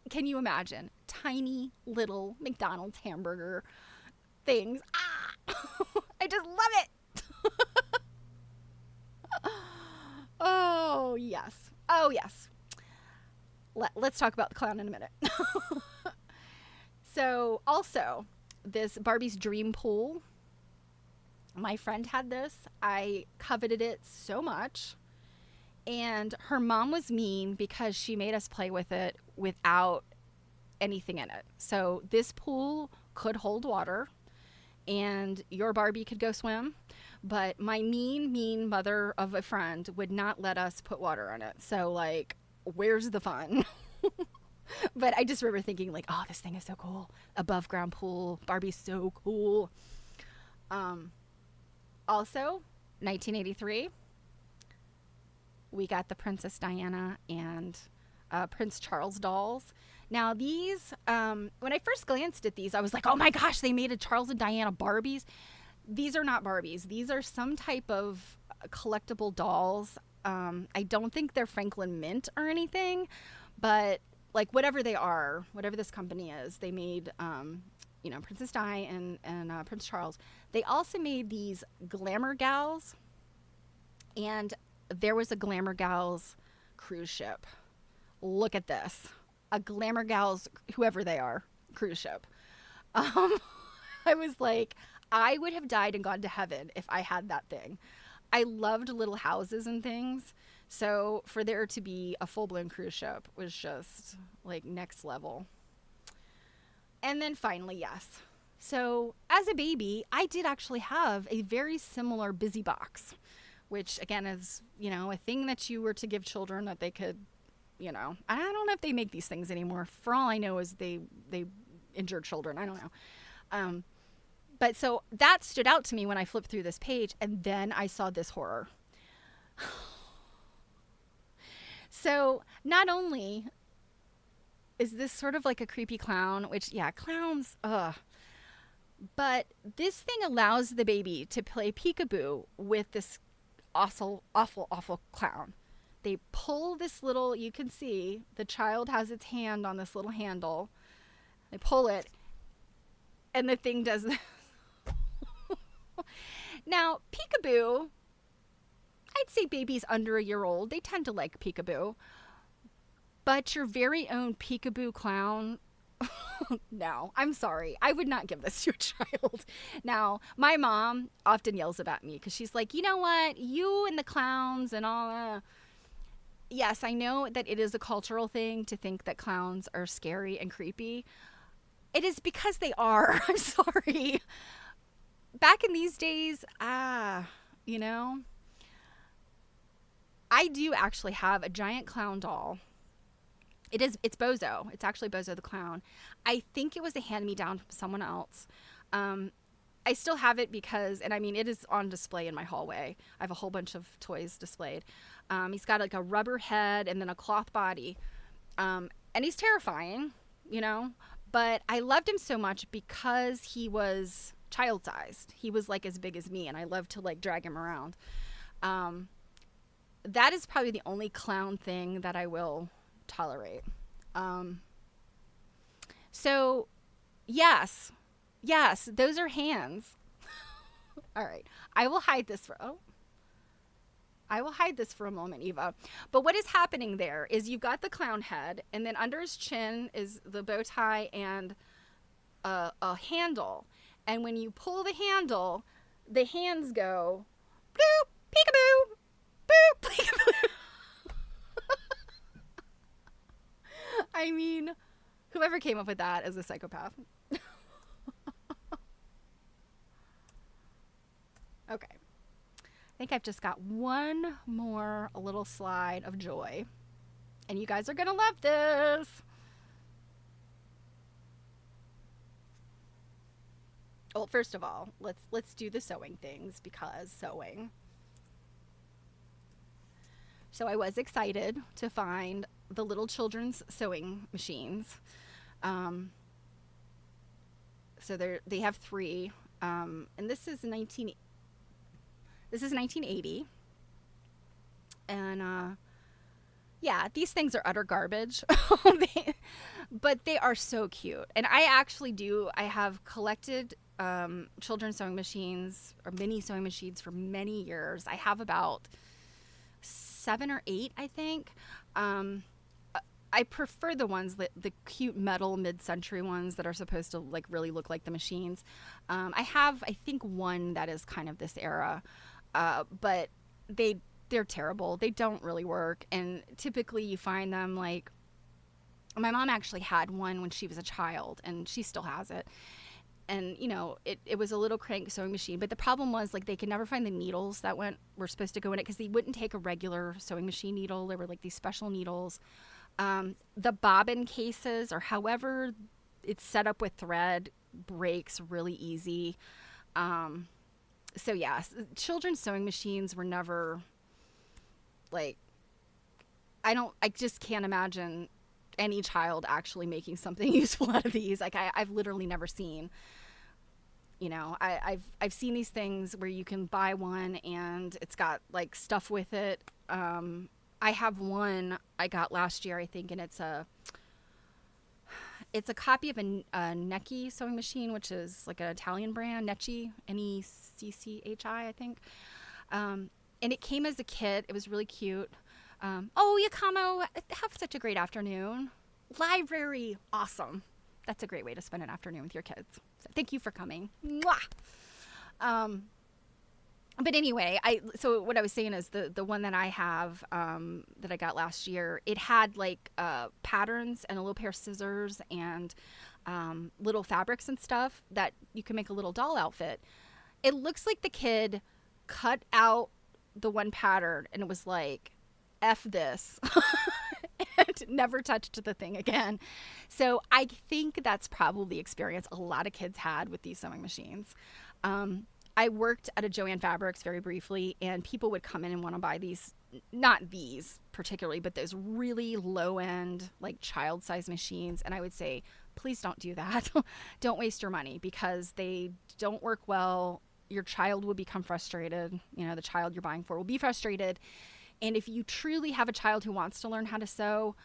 Can you imagine? Tiny little McDonald's hamburger things. Ah! I just love it. Oh, yes. Oh, yes. Let's talk about the clown in a minute. So, also, this Barbie's Dream Pool. My friend had this. I coveted it so much. And her mom was mean because she made us play with it without anything in it. So this pool could hold water and your Barbie could go swim. But my mean mother of a friend would not let us put water in it. So, where's the fun? But I just remember thinking, oh, this thing is so cool. Above ground pool. Barbie's so cool. Also, 1983, we got the Princess Diana and Prince Charles dolls. Now, these, when I first glanced at these, I was like, oh my gosh, they made a Charles and Diana Barbies. These are not Barbies. These are some type of collectible dolls. I don't think they're Franklin Mint or anything, but whatever they are, whatever this company is, they made, Princess Di and Prince Charles. They also made these Glamour Gals, and there was a Glamour Gals cruise ship. Look at this. A Glamour Gals, whoever they are. cruise ship. Um, I was like, I would have died and gone to heaven if I had that thing. I loved little houses and things. So for there to be a full blown cruise ship was just like next level. And then finally, yes. So as a baby, I did actually have a very similar busy box, which again is, a thing that you were to give children that they could, I don't know if they make these things anymore. For all I know is they injure children. I don't know. But so that stood out to me when I flipped through this page, and then I saw this horror. So not only is this sort of like a creepy clown, which, yeah, clowns, ugh. But this thing allows the baby to play peekaboo with this awful, awful, awful clown. They pull this little, you can see the child has its hand on this little handle. They pull it, and the thing does this. Now, peekaboo, I'd say babies under a year old, they tend to like peekaboo. But your very own peekaboo clown, no, I'm sorry. I would not give this to a child. Now, my mom often yells at me because she's like, you know what? You and the clowns and all that. Yes, I know that it is a cultural thing to think that clowns are scary and creepy. It is because they are. I'm sorry. Back in these days, you know, I do actually have a giant clown doll. It's Bozo. It's actually Bozo the clown. I think it was a hand-me-down from someone else. I still have it because, and I mean, it is on display in my hallway. I have a whole bunch of toys displayed. He's got like a rubber head and then a cloth body. And he's terrifying, but I loved him so much because he was child-sized. He was like as big as me, and I loved to like drag him around. That is probably the only clown thing that I will tolerate. So yes, those are hands. All right. I will hide this for a moment, Eva. But what is happening there is you've got the clown head, and then under his chin is the bow tie and a handle. And when you pull the handle, the hands go bloop, peekaboo, boop, peekaboo. I mean, whoever came up with that is a psychopath. Okay. I think I've just got one more little slide of joy. And you guys are going to love this. Well, first of all, let's do the sewing things because sewing. So I was excited to find the little children's sewing machines. So they have 3, and this is 1980, and yeah, these things are utter garbage, but they are so cute. And I have collected children's sewing machines or mini sewing machines for many years. I have about 7 or 8, I think. I prefer the ones the cute metal mid-century ones that are supposed to like really look like the machines. I have, I think, one that is kind of this era, but they're terrible. They don't really work, and typically you find them like. My mom actually had one when she was a child, and she still has it. And it was a little crank sewing machine, but the problem was like they could never find the needles that were supposed to go in it because they wouldn't take a regular sewing machine needle. There were like these special needles. The bobbin cases, or however it's set up with thread, breaks really easy. So yes, children's sewing machines were never like, I just can't imagine any child actually making something useful out of these. Like I've literally never seen, I've seen these things where you can buy one and it's got like stuff with it. I have one I got last year, I think, and it's a copy of a Necchi sewing machine, which is like an Italian brand, Necchi, Necchi, I think. And it came as a kit. It was really cute. Oh, Yakamo, have such a great afternoon. Library, awesome. that's a great way to spend an afternoon with your kids. So thank you for coming. Mwah! But anyway, so what I was saying is the one that I have that I got last year, it had like patterns and a little pair of scissors and little fabrics and stuff that you can make a little doll outfit. It looks like the kid cut out the one pattern and it was like, F this, and never touched the thing again. So I think that's probably the experience a lot of kids had with these sewing machines. I worked at a Joann Fabrics very briefly, and people would come in and want to buy these, not these particularly, but those really low-end, like child-size machines. And I would say, please don't do that. Don't waste your money because they don't work well. Your child will become frustrated. You know, the child you're buying for will be frustrated. And if you truly have a child who wants to learn how to sew,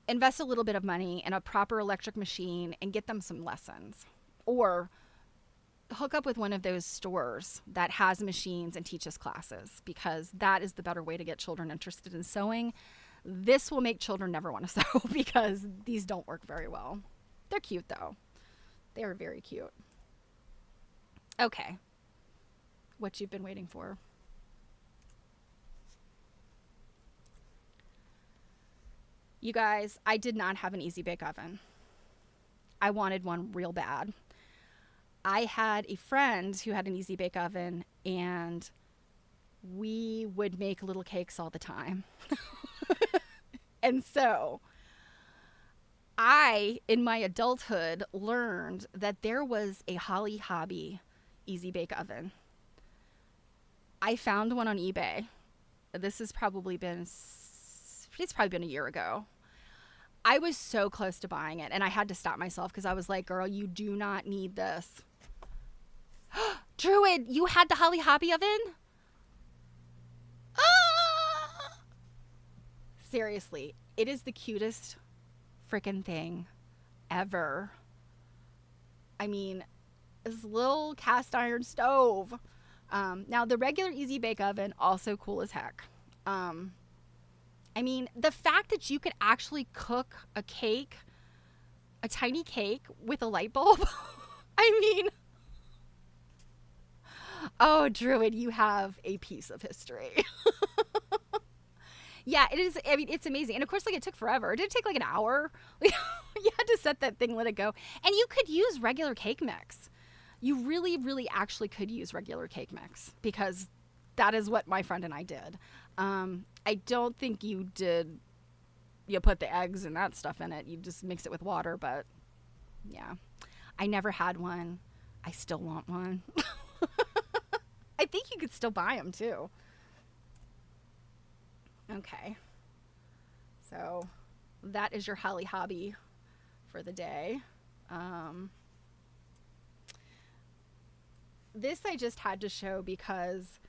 invest a little bit of money in a proper electric machine and get them some lessons. Or hook up with one of those stores that has machines and teaches classes, because that is the better way to get children interested in sewing. This will make children never want to sew because these don't work very well. They're cute though. They are very cute. Okay. What you've been waiting for. You guys, I did not have an Easy Bake Oven. I wanted one real bad. I had a friend who had an Easy Bake Oven, and we would make little cakes all the time. And so I, in my adulthood, learned that there was a Holly Hobby Easy Bake Oven. I found one on eBay. This has probably been, it's probably been a year ago. I was so close to buying it, and I had to stop myself because I was like, girl, you do not need this. Druid, you had the Holly Hobby oven? Ah! Seriously, it is the cutest freaking thing ever. I mean, this little cast iron stove. Now, the regular Easy Bake Oven, also cool as heck. I mean, the fact that you could actually cook a cake, a tiny cake, with a light bulb. I mean, oh, Druid, you have a piece of history. Yeah, it is. I mean, it's amazing. And of course, like, it took forever. It did take like an hour. You had to set that thing, let it go. And you could use regular cake mix. You really, really actually could use regular cake mix, because that is what my friend and I did. I don't think you put the eggs and that stuff in it. You just mix it with water, but yeah. I never had one. I still want one. I think you could still buy them too. Okay. So that is your Holly Hobby for the day. This I just had to show because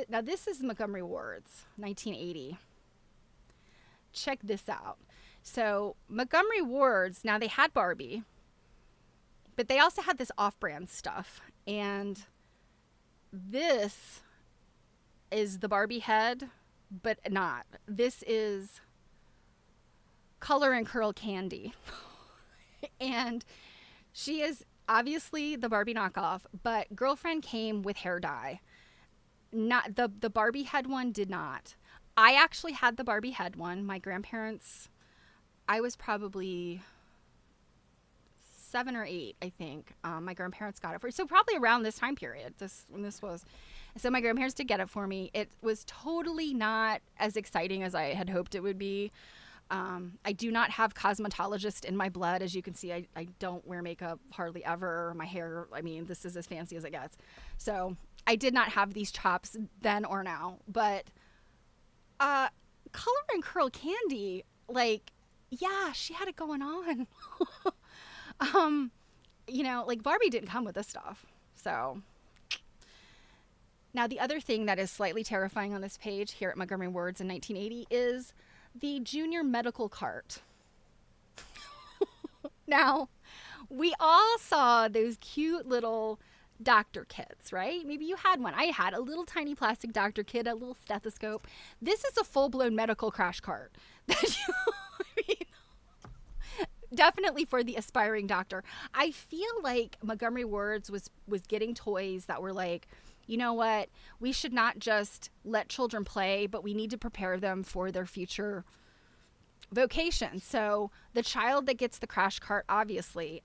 now this is Montgomery Ward's 1980. Check this out. So Montgomery Ward's, now they had Barbie, but they also had this off-brand stuff. And this is the Barbie head, but not. This is Color and Curl Candy. And she is obviously the Barbie knockoff, but Girlfriend came with hair dye. Not the Barbie head one did not. I actually had the Barbie head one. My grandparents, I was probably 7 or 8, I think. My grandparents got it for, so probably around this time period. When this was, so my grandparents did get it for me. It was totally not as exciting as I had hoped it would be. I do not have cosmetologist in my blood. As you can see, I don't wear makeup hardly ever. My hair, I mean, this is as fancy as it gets. So I did not have these chops then or now. But Color and Curl Candy, like, yeah, she had it going on. Like Barbie didn't come with this stuff. So now the other thing that is slightly terrifying on this page here at Montgomery Ward's in 1980 is the junior medical cart. Now, we all saw those cute little doctor kits, right? Maybe you had one. I had a little tiny plastic doctor kit, a little stethoscope. This is a full-blown medical crash cart. I mean, Definitely for the aspiring doctor. I feel like Montgomery Wards was getting toys that were like, you know what? We should not just let children play, but we need to prepare them for their future vocation. So the child that gets the crash cart, obviously,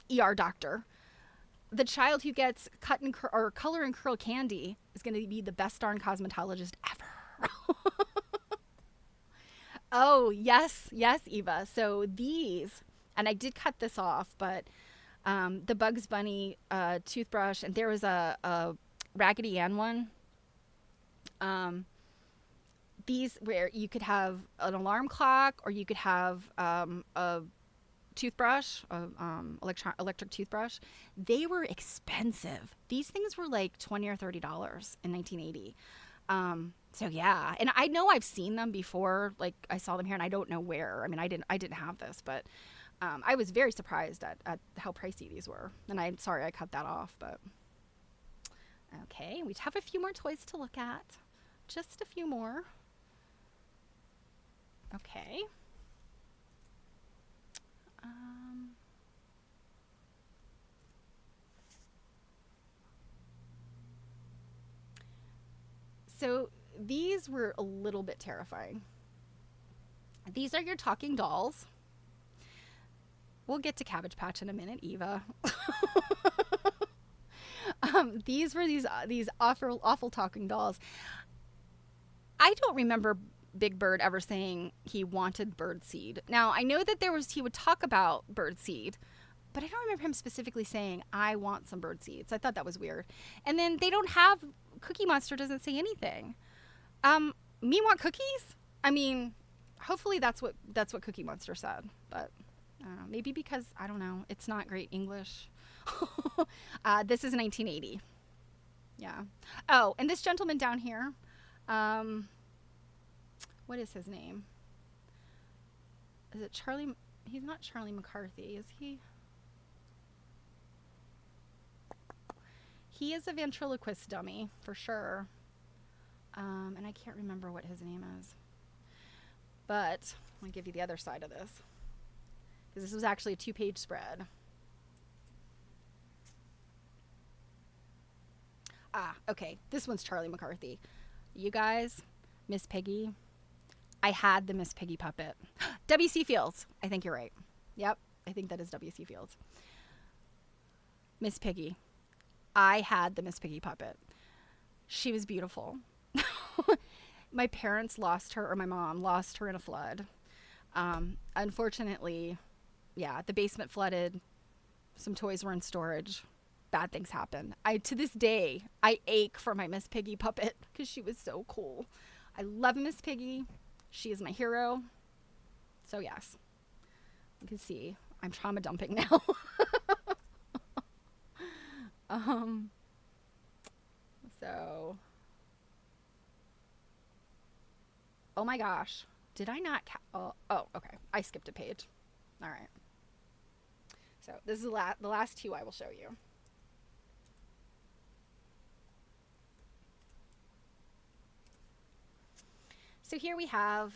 ER doctor. The child who gets cut and or color and curl candy is going to be the best darn cosmetologist ever. Oh, yes, yes, Eva. So these, and I did cut this off, but the Bugs Bunny toothbrush, and there was a Raggedy Ann one. These where you could have an alarm clock, or you could have a toothbrush, electric toothbrush. They were expensive. These things were like $20 or $30 in 1980. So yeah, and I know I've seen them before. Like I saw them here, and I don't know where. I mean, I didn't have this, but I was very surprised at how pricey these were. And I'm sorry I cut that off, but okay, we have a few more toys to look at. Just a few more. Okay. So these were a little bit terrifying. These are your talking dolls. We'll get to Cabbage Patch in a minute, Eva. These were these awful talking dolls. I don't remember Big Bird ever saying he wanted birdseed. Now, I know that he would talk about birdseed, but I don't remember him specifically saying, I want some birdseeds. I thought that was weird. And then they don't have, Cookie Monster doesn't say anything. Me want cookies? I mean, hopefully that's what Cookie Monster said, but maybe because, I don't know, it's not great English. This is 1980. Yeah. Oh, and this gentleman down here, what is his name? Is it Charlie? He's not Charlie McCarthy, is he? He is a ventriloquist dummy, for sure. And I can't remember what his name is. But I'm going to give you the other side of this, because this was actually a 2-page spread. Okay. This one's Charlie McCarthy. You guys, Miss Piggy. I had the Miss Piggy puppet. W.C. Fields. I think you're right. Yep. I think that is W.C. Fields. Miss Piggy. I had the Miss Piggy puppet. She was beautiful. My parents lost her, or my mom lost her in a flood. Unfortunately, yeah, the basement flooded. Some toys were in storage. Bad things happen. To this day, I ache for my Miss Piggy puppet because she was so cool. I love Miss Piggy. She is my hero. So yes, you can see I'm trauma dumping now. So, oh my gosh, did I not? Oh, okay. I skipped a page. All right. So this is the last two I will show you. So here we have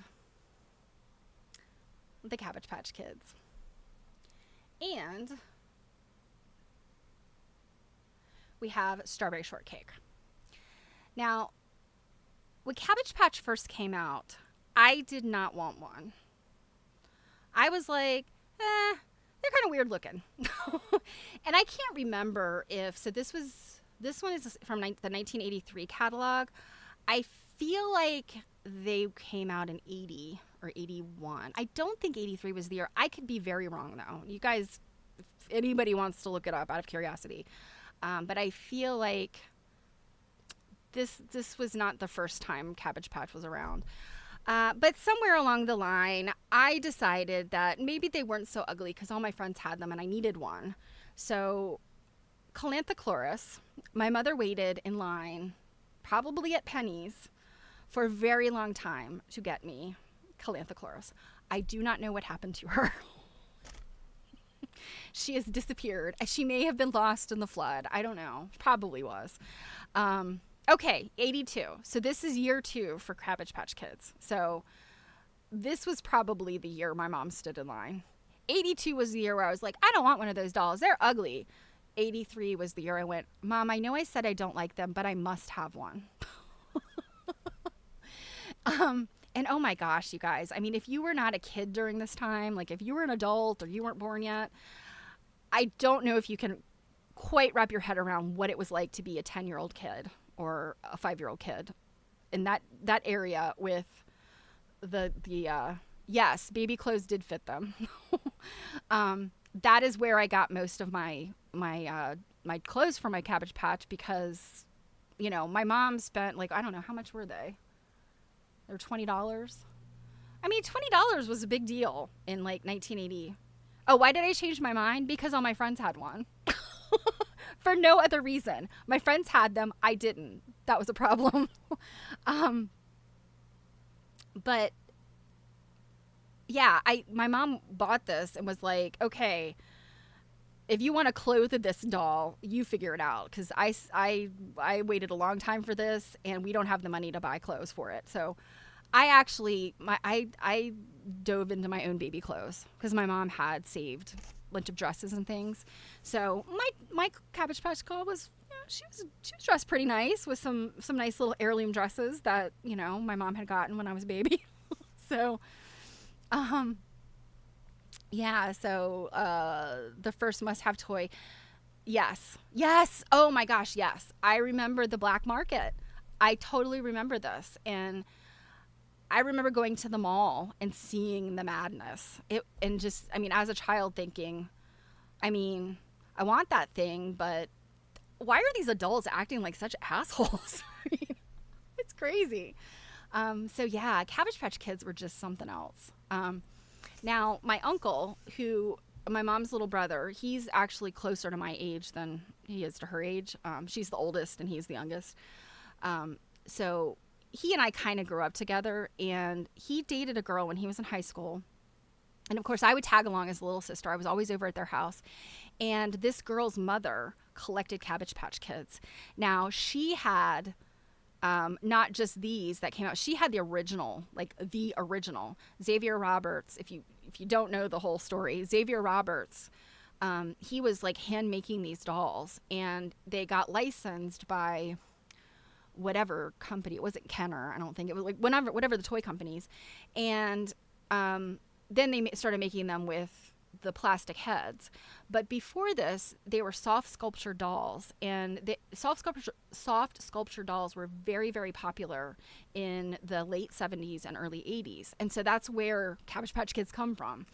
the Cabbage Patch Kids. And we have Strawberry Shortcake. Now, when Cabbage Patch first came out, I did not want one. I was like, they're kind of weird looking. And I can't remember so this one is from the 1983 catalog. I feel like they came out in 80 or 81. I don't think 83 was the year. I could be very wrong, though. You guys, if anybody wants to look it up out of curiosity. But I feel like this was not the first time Cabbage Patch was around. But somewhere along the line, I decided that maybe they weren't so ugly because all my friends had them and I needed one. So, Calanthochloris, my mother waited in line, probably at Penny's, for a very long time to get me Calanthochloris. I do not know what happened to her. She has disappeared. She may have been lost in the flood. I don't know. Probably was. Okay, 82. So this is year 2 for Cabbage Patch Kids. So this was probably the year my mom stood in line. 82 was the year where I was like, I don't want one of those dolls. They're ugly. 83 was the year I went, Mom, I know I said I don't like them, but I must have one. And oh my gosh, you guys, I mean, if you were not a kid during this time, like if you were an adult or you weren't born yet, I don't know if you can quite wrap your head around what it was like to be a 10-year-old kid or a 5-year-old kid in that area with the yes, baby clothes did fit them. That is where I got most of my clothes for my Cabbage Patch because, you know, my mom spent like, I don't know, how much were they? They were $20. I mean, $20 was a big deal in like 1980. Oh, why did I change my mind? Because all my friends had one. For no other reason. My friends had them. I didn't. That was a problem. But yeah, my mom bought this and was like, okay, if you want to clothe this doll, you figure it out. Because I waited a long time for this, and we don't have the money to buy clothes for it. So I actually, I dove into my own baby clothes because my mom had saved a bunch of dresses and things. So my Cabbage Patch doll was, you know, she was dressed pretty nice with some nice little heirloom dresses that, you know, my mom had gotten when I was a baby. So, yeah, so the first must-have toy, yes. Oh my gosh, yes. I remember the black market. I totally remember this, and I remember going to the mall and seeing the madness. And just, I mean, as a child thinking, I mean, I want that thing, but why are these adults acting like such assholes? I mean, it's crazy. So yeah, Cabbage Patch Kids were just something else. Now, my uncle, my mom's little brother, he's actually closer to my age than he is to her age. She's the oldest and he's the youngest. So he and I kind of grew up together, and he dated a girl when he was in high school. And of course, I would tag along as a little sister. I was always over at their house. And this girl's mother collected Cabbage Patch Kids. Now, she had not just these that came out. She had the original, like the original. Xavier Roberts, if you don't know the whole story, Xavier Roberts, he was like hand making these dolls, and they got licensed by whatever company. It wasn't Kenner, I don't think. It was like whatever the toy companies. And then they started making them with the plastic heads. But before this, they were soft sculpture dolls, and the soft sculpture dolls were very, very popular in the late 70s and early 80s. And so that's where Cabbage Patch Kids come from.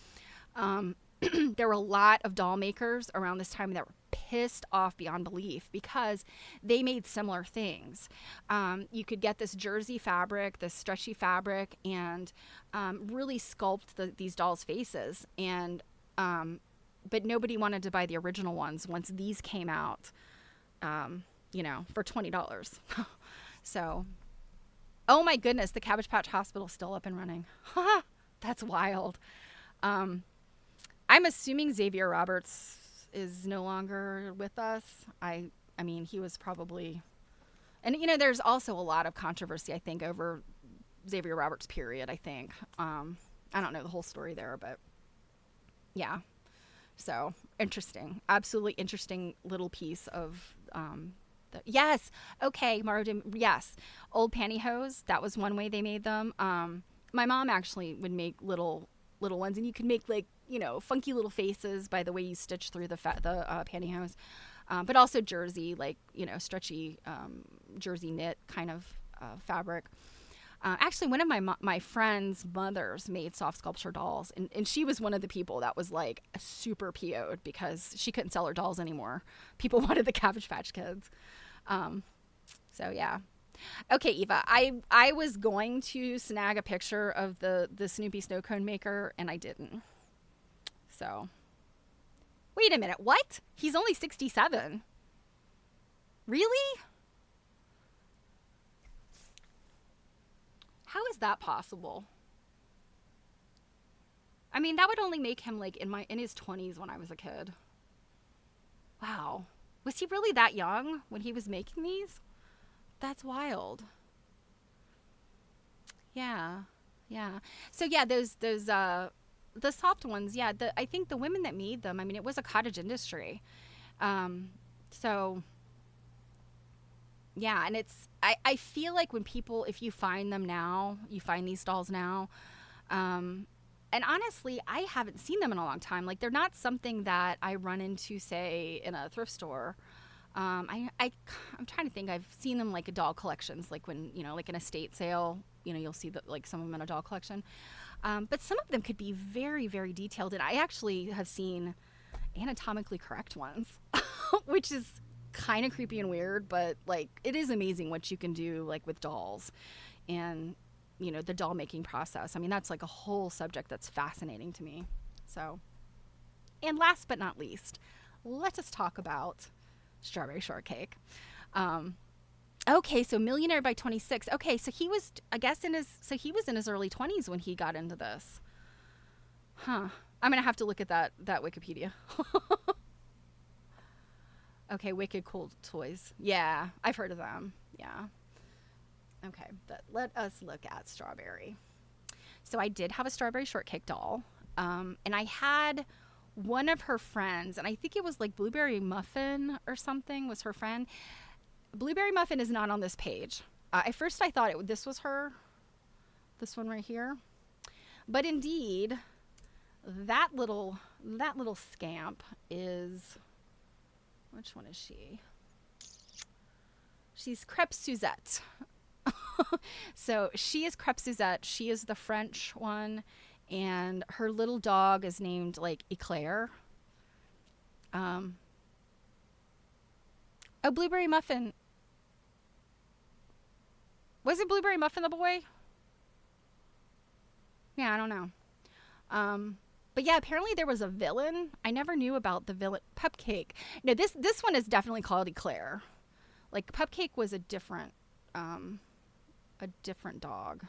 There were a lot of doll makers around this time that were pissed off beyond belief because they made similar things. You could get this jersey fabric, this stretchy fabric, and really sculpt these dolls' faces. And but nobody wanted to buy the original ones once these came out, you know, for $20. So, oh my goodness, the Cabbage Patch Hospital's still up and running. That's wild. I'm assuming Xavier Roberts is no longer with us. I mean, he was probably, and you know, there's also a lot of controversy, I think, over Xavier Roberts' period, I think. I don't know the whole story there, but yeah. So interesting, absolutely interesting little piece of, yes. Okay. Yes. Old pantyhose. That was one way they made them. My mom actually would make little ones, and you could make, like, you know, funky little faces by the way you stitch through the pantyhose, but also jersey, like, you know, stretchy jersey knit kind of fabric. Actually, one of my friend's mothers made soft sculpture dolls, and she was one of the people that was like super PO'd because she couldn't sell her dolls anymore. People wanted the Cabbage Patch Kids. So yeah. Okay, Eva, I was going to snag a picture of the Snoopy snow cone maker, and I didn't. So, wait a minute, what? He's only 67. Really? How is that possible? I mean, that would only make him like in his 20s when I was a kid. Wow. Was he really that young when he was making these? That's wild. Yeah. So yeah, those the soft ones, yeah. I think the women that made them, I mean, it was a cottage industry. Um, so yeah, and I feel like when people, if you find them now, you find these dolls now, um, and honestly, I haven't seen them in a long time. Like, they're not something that I run into, say, in a thrift store. I'm trying to think. I've seen them like a doll collections, like when, like an estate sale, you'll see like some of them in a doll collection. But some of them could be very, very detailed. And I actually have seen anatomically correct ones, which is kind of creepy and weird, but like it is amazing what you can do like with dolls and the doll making process. I mean, that's like a whole subject that's fascinating to me. So, and last but not least, let us talk about strawberry shortcake. Um, okay, so millionaire by 26. Okay, so he was, I guess, he was in his early 20s when he got into this. Huh. I'm gonna have to look at that Wikipedia. Okay, Wicked Cool Toys. Yeah, I've heard of them. Yeah. Okay, but let us look at Strawberry. So I did have a strawberry shortcake doll, and I had one of her friends, and I think it was like Blueberry Muffin or something was her friend. Blueberry Muffin is not on this page. At first I thought this was her, this one right here. But indeed, that little scamp is, which one is she? She's Crêpe Suzette. So she is Crêpe Suzette. She is the French one, and her little dog is named like Eclair. Oh, Blueberry Muffin. Was it Blueberry Muffin the boy? Yeah, I don't know. But yeah, apparently there was a villain. I never knew about the villain. Pupcake. No, this one is definitely called Eclair. Like Pupcake was a different dog.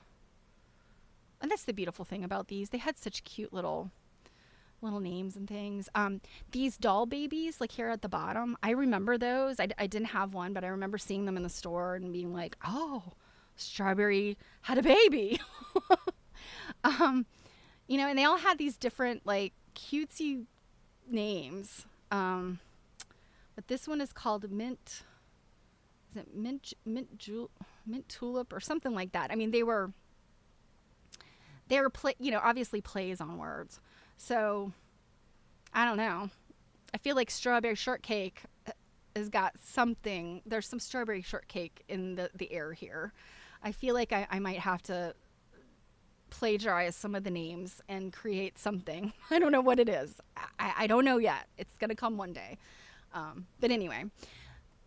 And that's the beautiful thing about these. They had such cute little names and things. These doll babies, like here at the bottom, I remember those. I didn't have one, but I remember seeing them in the store and being like, oh, Strawberry had a baby. And they all had these different like cutesy names. But this one is called Mint. Is it Mint Tulip or something like that? I mean, they were obviously plays on words. So I don't know. I feel like strawberry shortcake has got something. There's some strawberry shortcake in the air here. I feel like I might have to plagiarize some of the names and create something. I don't know what it is. I don't know yet. It's going to come one day. But anyway,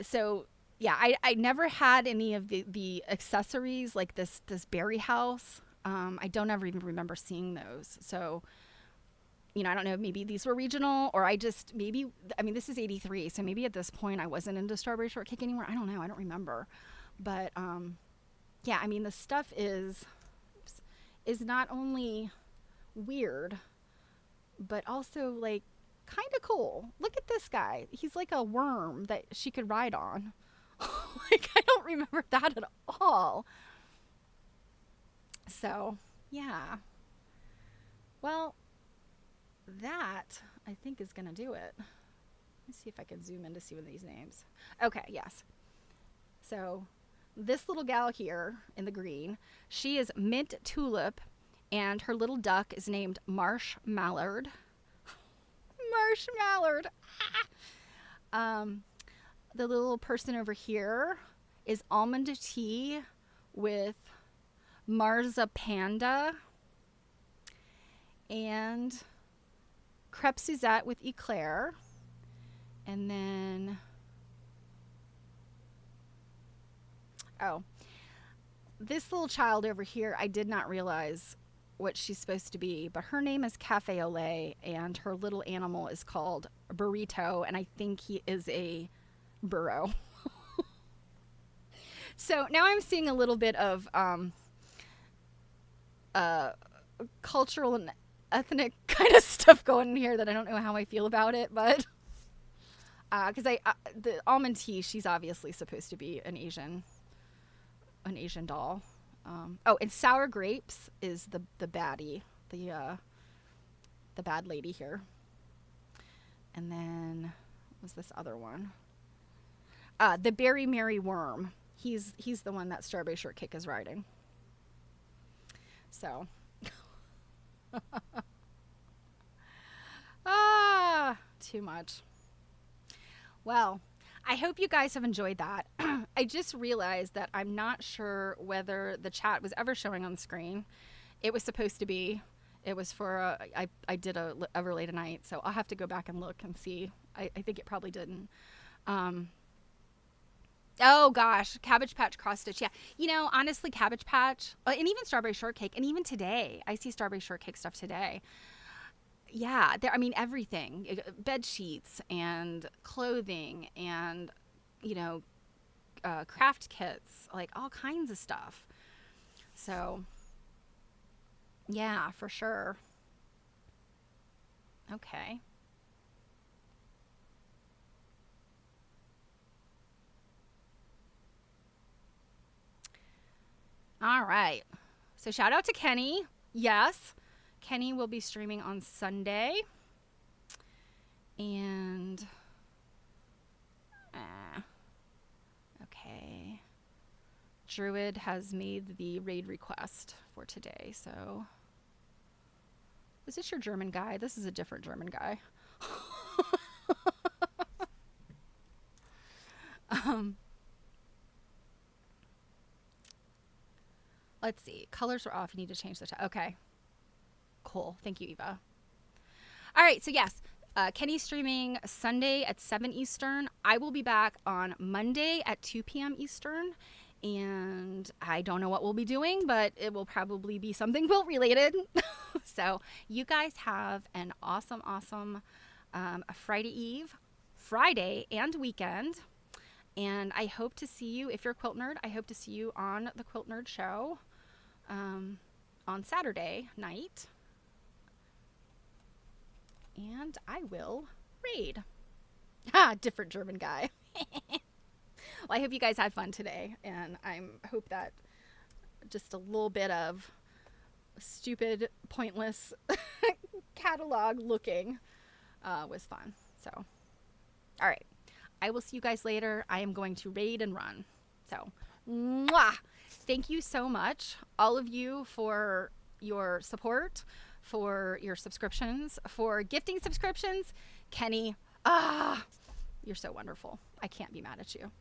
so yeah, I never had any of the accessories like this berry house. I don't ever even remember seeing those. So, I don't know, maybe these were regional or this is 83. So maybe at this point I wasn't into strawberry shortcake anymore. I don't know. I don't remember. But, yeah, I mean, the stuff is not only weird, but also like kind of cool. Look at this guy. He's like a worm that she could ride on. Like, I don't remember that at all. So, yeah. Well, that I think is going to do it. Let me see if I can zoom in to see one of these names. Okay, yes. So, this little gal here in the green, she is Mint Tulip, and her little duck is named Marsh Mallard. Marsh Mallard. The little person over here is Almond Tea with Marza Panda, and Crêpe Suzette with Eclair, and then this little child over here, I did not realize what she's supposed to be, but her name is Cafe Olay, and her little animal is called Burrito, and I think he is a burro. So now I'm seeing a little bit of cultural and ethnic kind of stuff going in here that I don't know how I feel about it, but because the Almond Tea, she's obviously supposed to be an Asian doll. And Sour Grapes is the baddie, the the bad lady here. And then, what was this other one? The Berry Merry Worm. He's the one that Strawberry Shortcake is riding. So, too much. Well, I hope you guys have enjoyed that. I just realized that I'm not sure whether the chat was ever showing on the screen. It was supposed to be. It was for I did a Ever Late Night, so I'll have to go back and look and see. I think it probably didn't. Oh gosh, Cabbage Patch Cross Stitch. Yeah, you know, honestly, Cabbage Patch, and even Strawberry Shortcake, and even today, I see Strawberry Shortcake stuff today. Yeah, there. I mean, everything, bed sheets and clothing, and you know, craft kits, like all kinds of stuff. So, yeah, for sure. Okay. All right. So shout out to Kenny. Yes, Kenny will be streaming on Sunday. And okay. Druid has made the raid request for today. So is this your German guy? This is a different German guy. Let's see. Colors are off. You need to change the okay. Cool. Thank you, Eva. All right. So yes, Kenny's streaming Sunday at 7 Eastern. I will be back on Monday at 2 p.m. Eastern. And I don't know what we'll be doing, but it will probably be something quilt related. So you guys have an awesome, awesome Friday and weekend. And I hope to see you, if you're a quilt nerd, I hope to see you on the Quilt Nerd Show on Saturday night. And I will raid. Different German guy. Well, I hope you guys had fun today. And I hope that just a little bit of stupid, pointless catalog looking was fun. So, all right. I will see you guys later. I am going to raid and run. So, mwah! Thank you so much, all of you, for your support, for your subscriptions, for gifting subscriptions. Kenny, you're so wonderful. I can't be mad at you.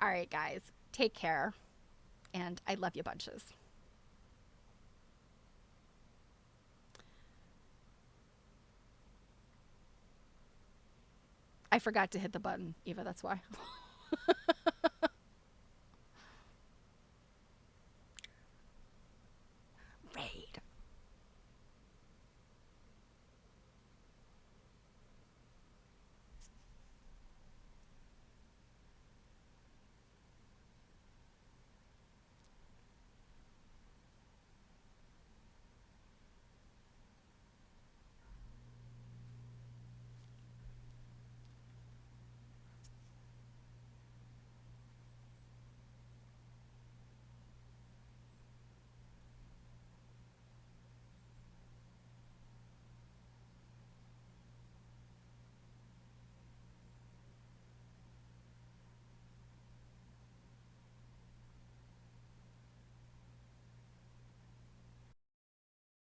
All right, guys. Take care. And I love you bunches. I forgot to hit the button, Eva. That's why.